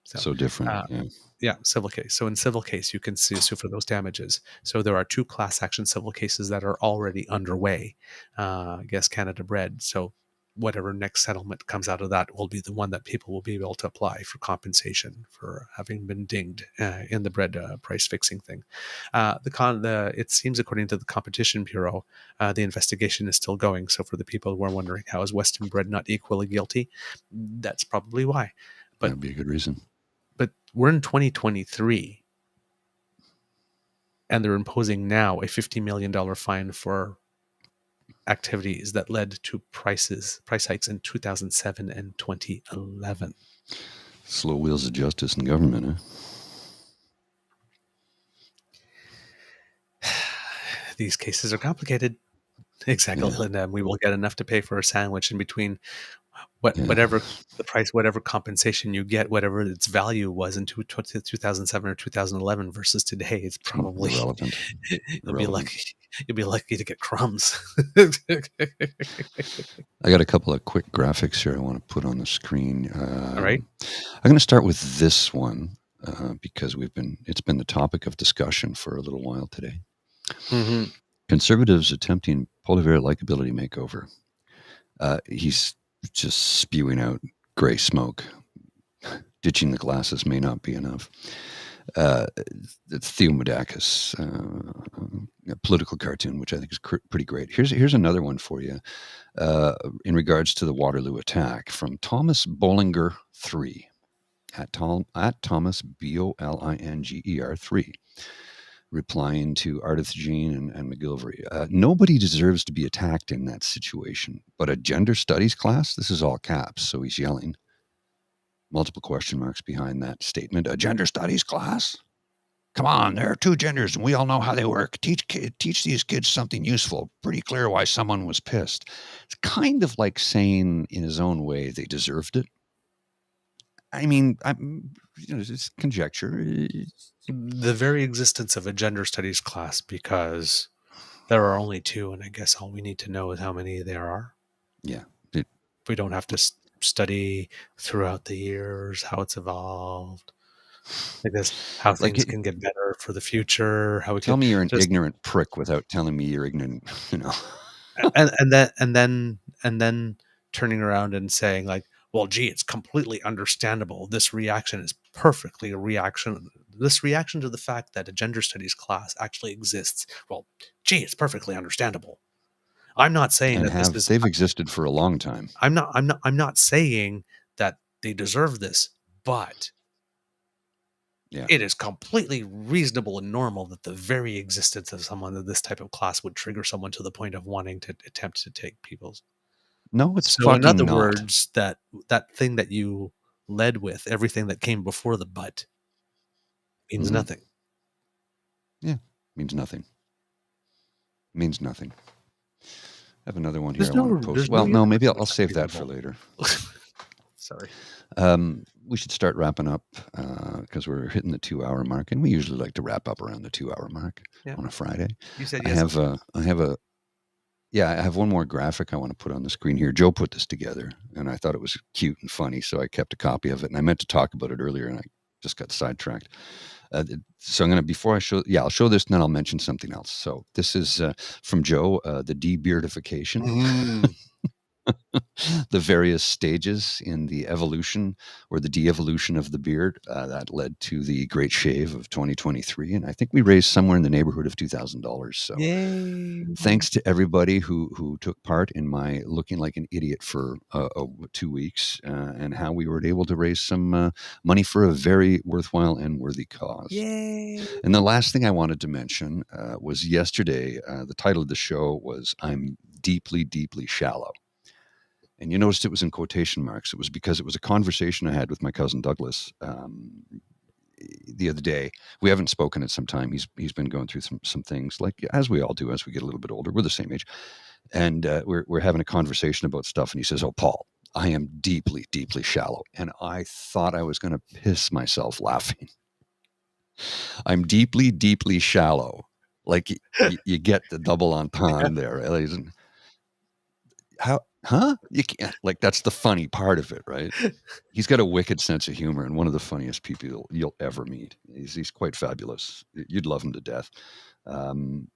So different. Yeah, civil case. So in civil case, you can sue for those damages. So there are 2 class action civil cases that are already underway. I guess Canada Bread. So whatever next settlement comes out of that will be the one that people will be able to apply for compensation for having been dinged in the bread price fixing thing. It seems, according to the Competition Bureau, the investigation is still going. So for the people who are wondering how is Weston Bread not equally guilty, that's probably why. But That'd be a good reason. but we're in 2023, and they're imposing now a $50 million fine for activities that led to price hikes in 2007 and 2011. Slow wheels of justice in government, These cases are complicated. Exactly, Yeah. Linda. We will get enough to pay for a sandwich in between Yeah. whatever the price, whatever compensation you get, whatever its value was in 2007 or 2011 versus today. It's probably Irrelevant. you'll be lucky to get crumbs. I got a couple of quick graphics here I want to put on the screen. All right. I'm going to start with this one because it's been the topic of discussion for a little while today. Mm-hmm. Conservatives attempting Poilievre likability makeover. He's just spewing out gray smoke. Ditching the glasses may not be enough. Theomedakis, a political cartoon, which I think is pretty great. Here's another one for you in regards to the Waterloo attack from Thomas Bollinger 3 at Thomas Bolinger 3, replying to Ardith Jean and McGilvery. Nobody deserves to be attacked in that situation, but a gender studies class. This is all caps, so he's yelling. Multiple question marks behind that statement. A gender studies class? Come on, there are 2 genders, and we all know how they work. Teach these kids something useful. Pretty clear why someone was pissed. It's kind of like saying, in his own way, they deserved it. I mean, it's conjecture. The very existence of a gender studies class, because there are only 2, and I guess all we need to know is how many there are. Yeah. We don't have to study throughout the years how it's evolved. Like this, how things can get better for the future. How we tell me you're an ignorant prick without telling me you're ignorant, and then turning around and saying like, well, gee, it's completely understandable. This reaction is perfectly a reaction. This reaction to the fact that a gender studies class actually exists. Well, gee, it's perfectly understandable. I'm not saying they've existed for a long time. I'm not saying that they deserve this, but it is completely reasonable and normal that the very existence of someone of this type of class would trigger someone to the point of wanting to attempt to take people's. No, it's so. In other words, that thing that you led with, everything that came before the but, means nothing. Yeah, means nothing. Means nothing. I have another one here I want to post. Well, no, maybe I'll save that for later. Sorry. We should start wrapping up because we're hitting the 2-hour mark, and we usually like to wrap up around the 2-hour mark on a Friday. You said yes. I have one more graphic I want to put on the screen here. Joe put this together, and I thought it was cute and funny, so I kept a copy of it. And I meant to talk about it earlier, and I just got sidetracked. So I'm going to, I'll show this, and then I'll mention something else. So this is from Joe, the de-beardification. The various stages in the evolution or the de-evolution of the beard that led to the Great Shave of 2023, and I think we raised somewhere in the neighborhood of $2,000. So, yay! Thanks to everybody who took part in my looking like an idiot for 2 weeks, and how we were able to raise some money for a very worthwhile and worthy cause. Yay! And the last thing I wanted to mention was yesterday. The title of the show was "I'm Deeply, Deeply Shallow." And you noticed it was in quotation marks. It was because it was a conversation I had with my cousin Douglas the other day. We haven't spoken at some time. He's been going through some things, like as we all do as we get a little bit older. We're the same age, and we're having a conversation about stuff. And he says, "Oh, Paul, I am deeply, deeply shallow." And I thought I was going to piss myself laughing. I'm deeply, deeply shallow. Like you get the double entendre there. Right? Huh? You can't, like, that's the funny part of it, right? He's got a wicked sense of humor and one of the funniest people you'll ever meet. He's quite fabulous. You'd love him to death. Um,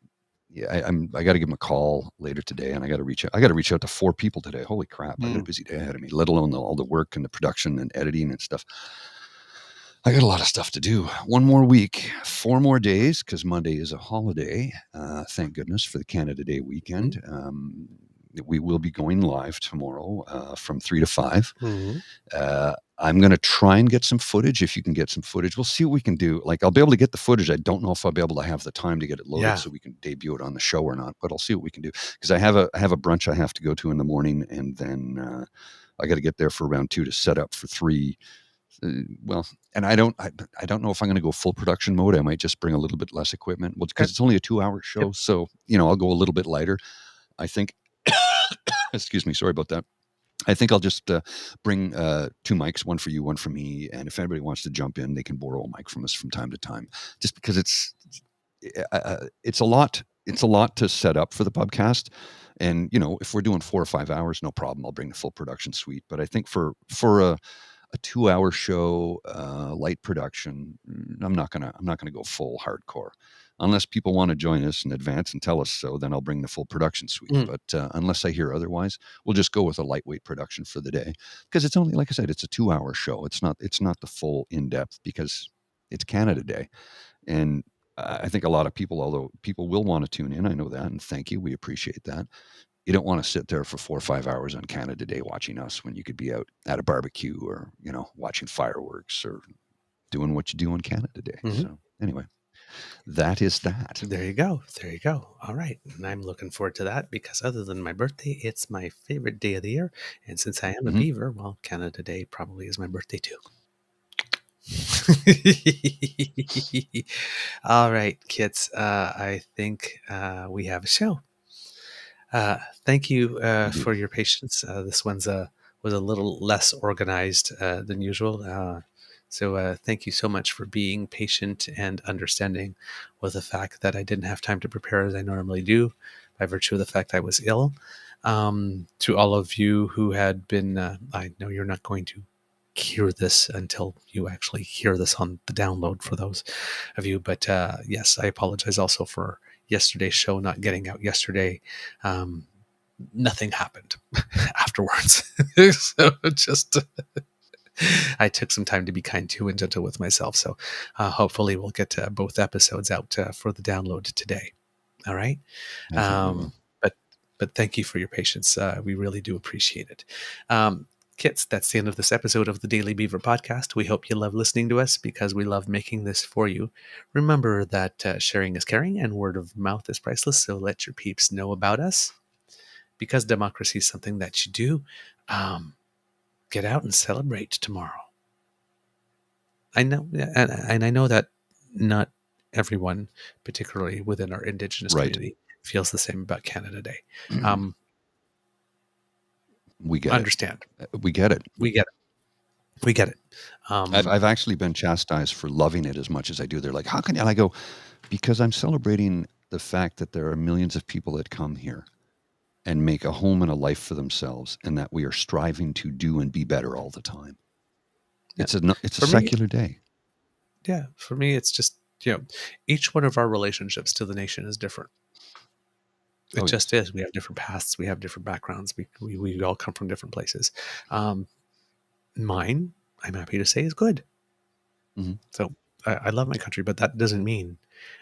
yeah, I got to give him a call later today, and I got to reach out. I got to reach out to 4 people today. Holy crap! I got a busy day ahead of me. Let alone all the work and the production and editing and stuff. I got a lot of stuff to do. One more week, 4 more days, because Monday is a holiday. Thank goodness for the Canada Day weekend. We will be going live tomorrow from 3 to 5. I'm going to try and get some footage. If you can get some footage, we'll see what we can do. Like, I'll be able to get the footage. I don't know if I'll be able to have the time to get it loaded so we can debut it on the show or not, but I'll see what we can do. Because I have a brunch I have to go to in the morning, and then I got to get there for around 2 to set up for 3. And I don't know if I'm going to go full production mode. I might just bring a little bit less equipment, because it's only a 2-hour show. So, I'll go a little bit lighter. I think, excuse me, sorry about that. I think I'll just bring 2 mics, one for you, one for me. And if anybody wants to jump in, they can borrow a mic from us from time to time, just because it's a lot. It's a lot to set up for the podcast. And, if we're doing 4 or 5 hours, no problem. I'll bring the full production suite. But I think for a 2-hour show, light production, I'm not gonna go full hardcore, unless people want to join us in advance and tell us so. Then I'll bring the full production suite. But unless I hear otherwise, we'll just go with a lightweight production for the day, because it's only, like I said, it's a 2-hour show. It's not the full in depth, because it's Canada Day, and I think a lot of people, although people will want to tune in, I know that, and thank you, we appreciate that. You don't want to sit there for 4 or 5 hours on Canada Day watching us, when you could be out at a barbecue, or, watching fireworks, or doing what you do on Canada Day. So anyway, that is that. There you go. There you go. All right. And I'm looking forward to that, because other than my birthday, it's my favorite day of the year. And since I am a beaver, well, Canada Day probably is my birthday too. All right, kids. I think we have a show. Thank you for your patience. This one's was a little less organized than usual. So thank you so much for being patient and understanding with the fact that I didn't have time to prepare as I normally do, by virtue of the fact I was ill. To all of you who had been, I know you're not going to hear this until you actually hear this on the download, for those of you. But yes, I apologize also for yesterday's show not getting out yesterday. Nothing happened afterwards. So just I took some time to be kind to and gentle with myself. So hopefully we'll get both episodes out for the download today. All right. But thank you for your patience. We really do appreciate it. Kids, that's the end of this episode of the Daily Beaver podcast. We hope you love listening to us, because we love making this for you. Remember that sharing is caring, and word of mouth is priceless. So let your peeps know about us, because democracy is something that you do. Get out and celebrate tomorrow. I know, and I know that not everyone, particularly within our Indigenous community, feels the same about Canada Day. We get understand. We get it. We get it. We get it. I've actually been chastised for loving it as much as I do. They're like, how can you? And I go, because I'm celebrating the fact that there are millions of people that come here and make a home and a life for themselves, and that we are striving to do and be better all the time. Yeah. It's a secular day. Yeah. For me, it's just, each one of our relationships to the nation is different. It just is. We have different pasts. We have different backgrounds. We all come from different places. Mine, I'm happy to say, is good. So I love my country, but that doesn't mean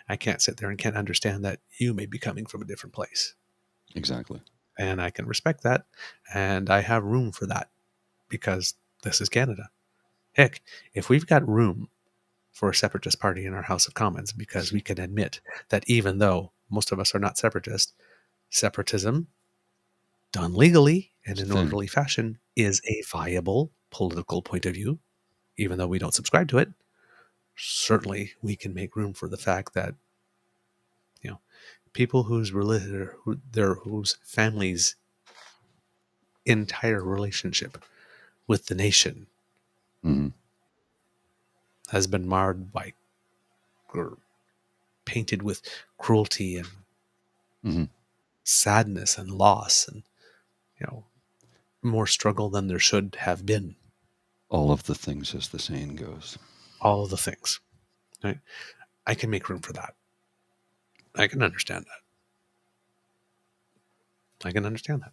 I can't sit there and can't understand that you may be coming from a different place. Exactly. And I can respect that. And I have room for that, because this is Canada. Heck, if we've got room for a separatist party in our House of Commons, because we can admit that even though most of us are not separatists, separatism done legally and in an orderly fashion is a viable political point of view, even though we don't subscribe to it. Certainly we can make room for the fact that, people whose families' entire relationship with the nation has been marred by, or painted with, cruelty and sadness and loss, and more struggle than there should have been. All of the things, as the saying goes. All of the things. Right? I can make room for that. I can understand that. I can understand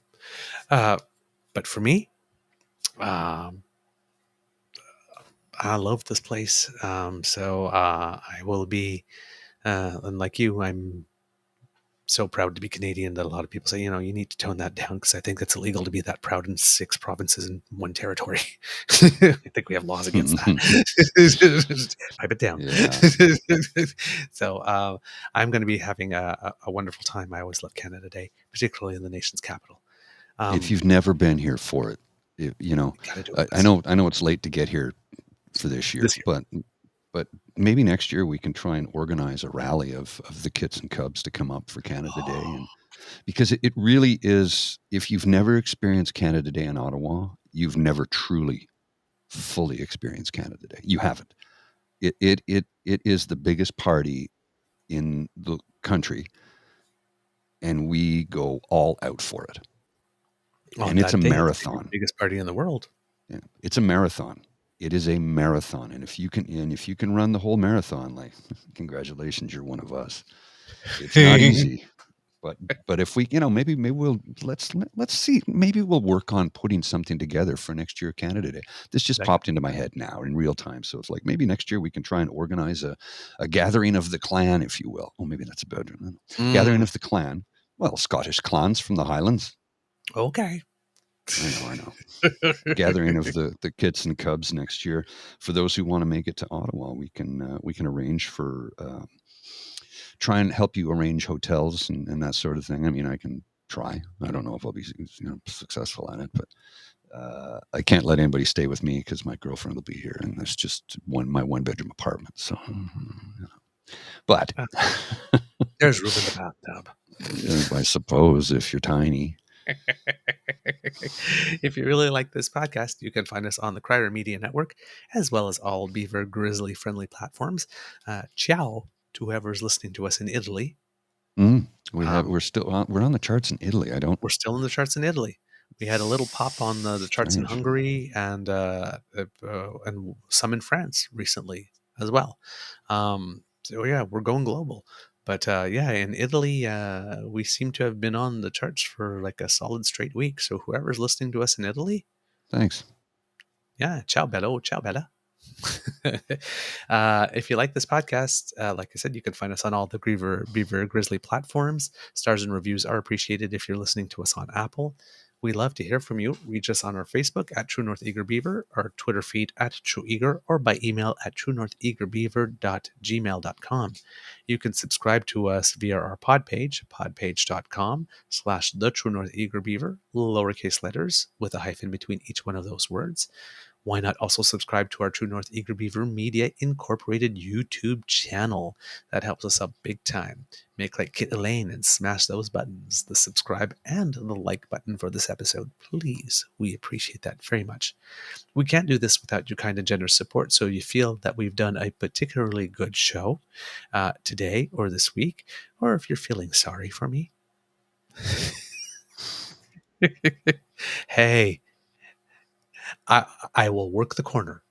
that. But for me, um, I love this place. So I will be, and like you, I'm so proud to be Canadian that a lot of people say, you know, you need to tone that down because I think it's illegal to be that proud in 6 provinces in one territory. I think we have laws against that. Pipe it down. Yeah. So I'm going to be having a wonderful time. I always love Canada Day, particularly in the nation's capital. If you've never been here for it, you know, Gotta do I know it's late to get here for this year, This year. but maybe next year we can try and organize a rally of the Kits and Cubs to come up for Canada Day. And because it really is, if you've never experienced Canada Day in Ottawa, you've never truly fully experienced Canada Day. You haven't. It is the biggest party in the country, and we go all out for it. On And it's a that day, the marathon. biggest party in the world. Yeah, it's a marathon. It is a marathon, and if you can run the whole marathon, like, congratulations, you're one of us. It's not easy, but if we, maybe we'll let's see. Maybe we'll work on putting something together for next year Canada Day. This just popped into my head now in real time, so it's like maybe next year we can try and organize a gathering of the clan, if you will. Oh, maybe that's a better gathering of the clan. Well, Scottish clans from the Highlands. Okay. I know. Gathering of the Kits and Cubs next year. For those who want to make it to Ottawa, we can arrange for try and help you arrange hotels and that sort of thing. I mean, I can try. I don't know if I'll be successful at it, but I can't let anybody stay with me because my girlfriend will be here, and that's just my 1-bedroom apartment. So, but there's room in the bathtub. I suppose if you're tiny. If you really like this podcast, you can find us on the Crier Media Network, as well as all Beaver Grizzly friendly platforms. Ciao to whoever's listening to us in Italy. We're on the charts in Italy. We're still in the charts in Italy. We had a little pop on the charts in Hungary and some in France recently as well. So yeah, we're going global. But in Italy, we seem to have been on the charts for like a solid straight week. So whoever's listening to us in Italy, thanks. Yeah, ciao bello, ciao bella. If you like this podcast, like I said, you can find us on all the Beaver Grizzly platforms. Stars and reviews are appreciated if you're listening to us on Apple. We love to hear from you. Reach us on our Facebook at True North Eager Beaver, our Twitter feed at True Eager, or by email at truenortheagerbeaver.gmail.com. You can subscribe to us via our pod page, podpage.com/the True North Eager Beaver, lowercase letters with a hyphen between each one of those words. Why not also subscribe to our True North Eager Beaver Media Incorporated YouTube channel? That helps us out big time. Make like Kit Elaine and smash those buttons, the subscribe and the like button for this episode. Please, we appreciate that very much. We can't do this without your kind and generous support, so you feel that we've done a particularly good show today or this week, or if you're feeling sorry for me. Hey, I will work the corner.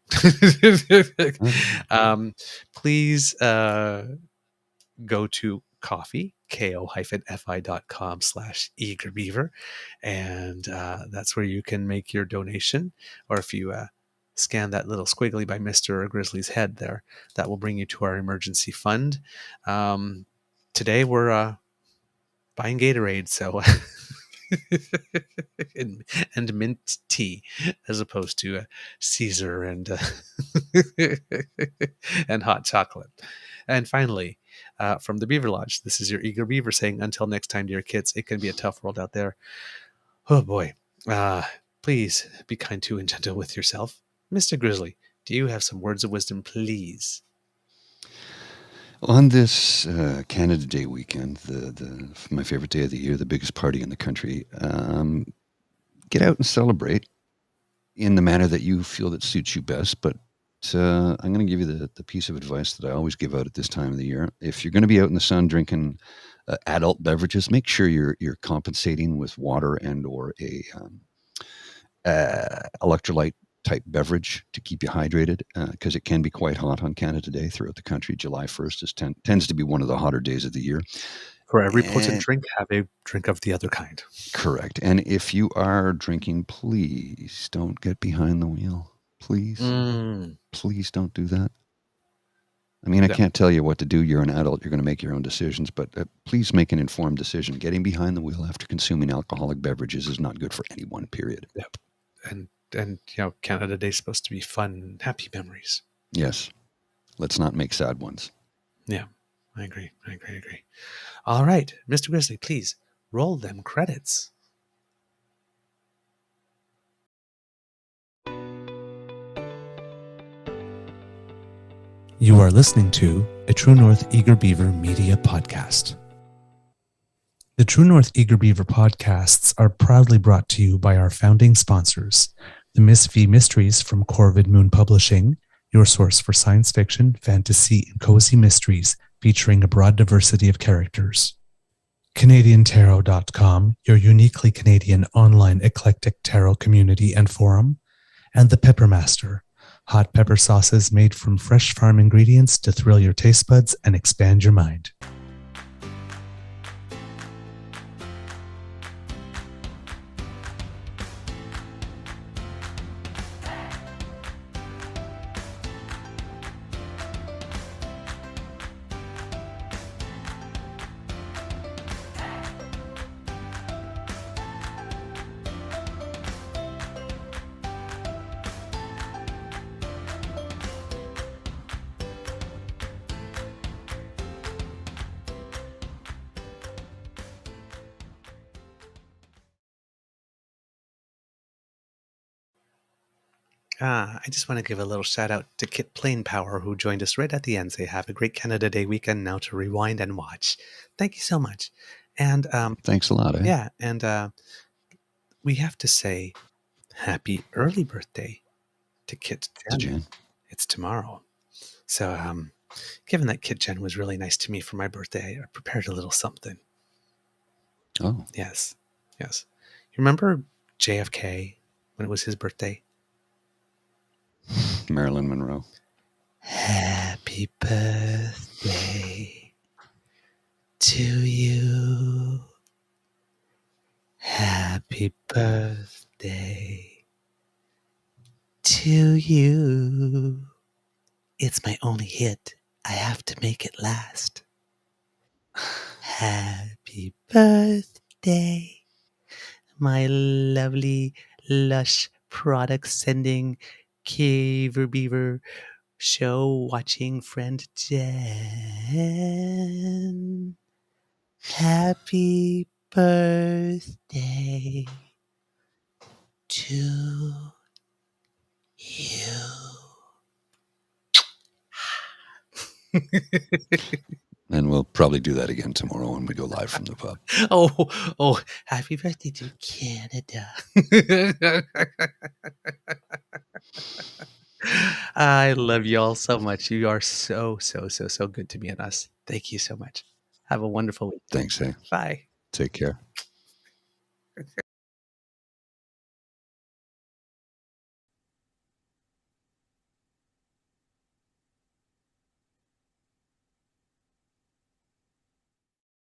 Please go to ko-fi.com/eagerbeaver, and that's where you can make your donation. Or if you scan that little squiggly by Mr. Grizzly's head there, that will bring you to our emergency fund. Today we're buying Gatorade, so and mint tea as opposed to Caesar and and hot chocolate. And finally, from the Beaver Lodge, this is your Eager Beaver saying, until next time, dear kids, it can be a tough world out there. Oh boy. Please be kind to and gentle with yourself. Mr. Grizzly, do you have some words of wisdom, please? On this Canada Day weekend, my favorite day of the year, the biggest party in the country, get out and celebrate in the manner that you feel that suits you best. But I'm going to give you the piece of advice that I always give out at this time of the year. If you're going to be out in the sun drinking adult beverages, make sure you're compensating with water and or electrolyte type beverage to keep you hydrated, because it can be quite hot on Canada Day throughout the country. July 1st tends to be one of the hotter days of the year. For every potent And, drink, have a drink of the other kind. correct. And if you are drinking, please don't get behind the wheel. Please, please don't do that. I mean, I Yeah. can't tell you what to do. You're an adult. You're going to make your own decisions, but please make an informed decision. Getting behind the wheel after consuming alcoholic beverages is not good for anyone, period. Yep. And Canada Day is supposed to be fun and happy memories. Yes. Let's not make sad ones. Yeah, I agree. All right, Mr. Grizzly, please roll them credits. You are listening to a True North Eager Beaver Media Podcast. The True North Eager Beaver podcasts are proudly brought to you by our founding sponsors, the Miss V Mysteries from Corvid Moon Publishing, your source for science fiction, fantasy, and cozy mysteries featuring a broad diversity of characters. CanadianTarot.com, your uniquely Canadian online eclectic tarot community and forum, and The Peppermaster, hot pepper sauces made from fresh farm ingredients to thrill your taste buds and expand your mind. I just want to give a little shout out to Kit Plain Power, who joined us right at the end. Say, have a great Canada Day weekend now to rewind and watch. Thank you so much. And thanks a lot. Yeah, and we have to say happy early birthday to Kit Jen. It's tomorrow. So given that Kit Jen was really nice to me for my birthday, I prepared a little something. Oh. Yes. You remember JFK when it was his birthday? Marilyn Monroe. Happy birthday to you. Happy birthday to you. It's my only hit. I have to make it last. Happy birthday, my lovely, lush, product sending Beaver show watching friend Jen. Happy birthday to you. And we'll probably do that again tomorrow when we go live from the pub. Oh, happy birthday to Canada. I love you all so much. You are so good to me and us. Thank you so much. Have a wonderful week. Thanks, hey. Bye. Take care.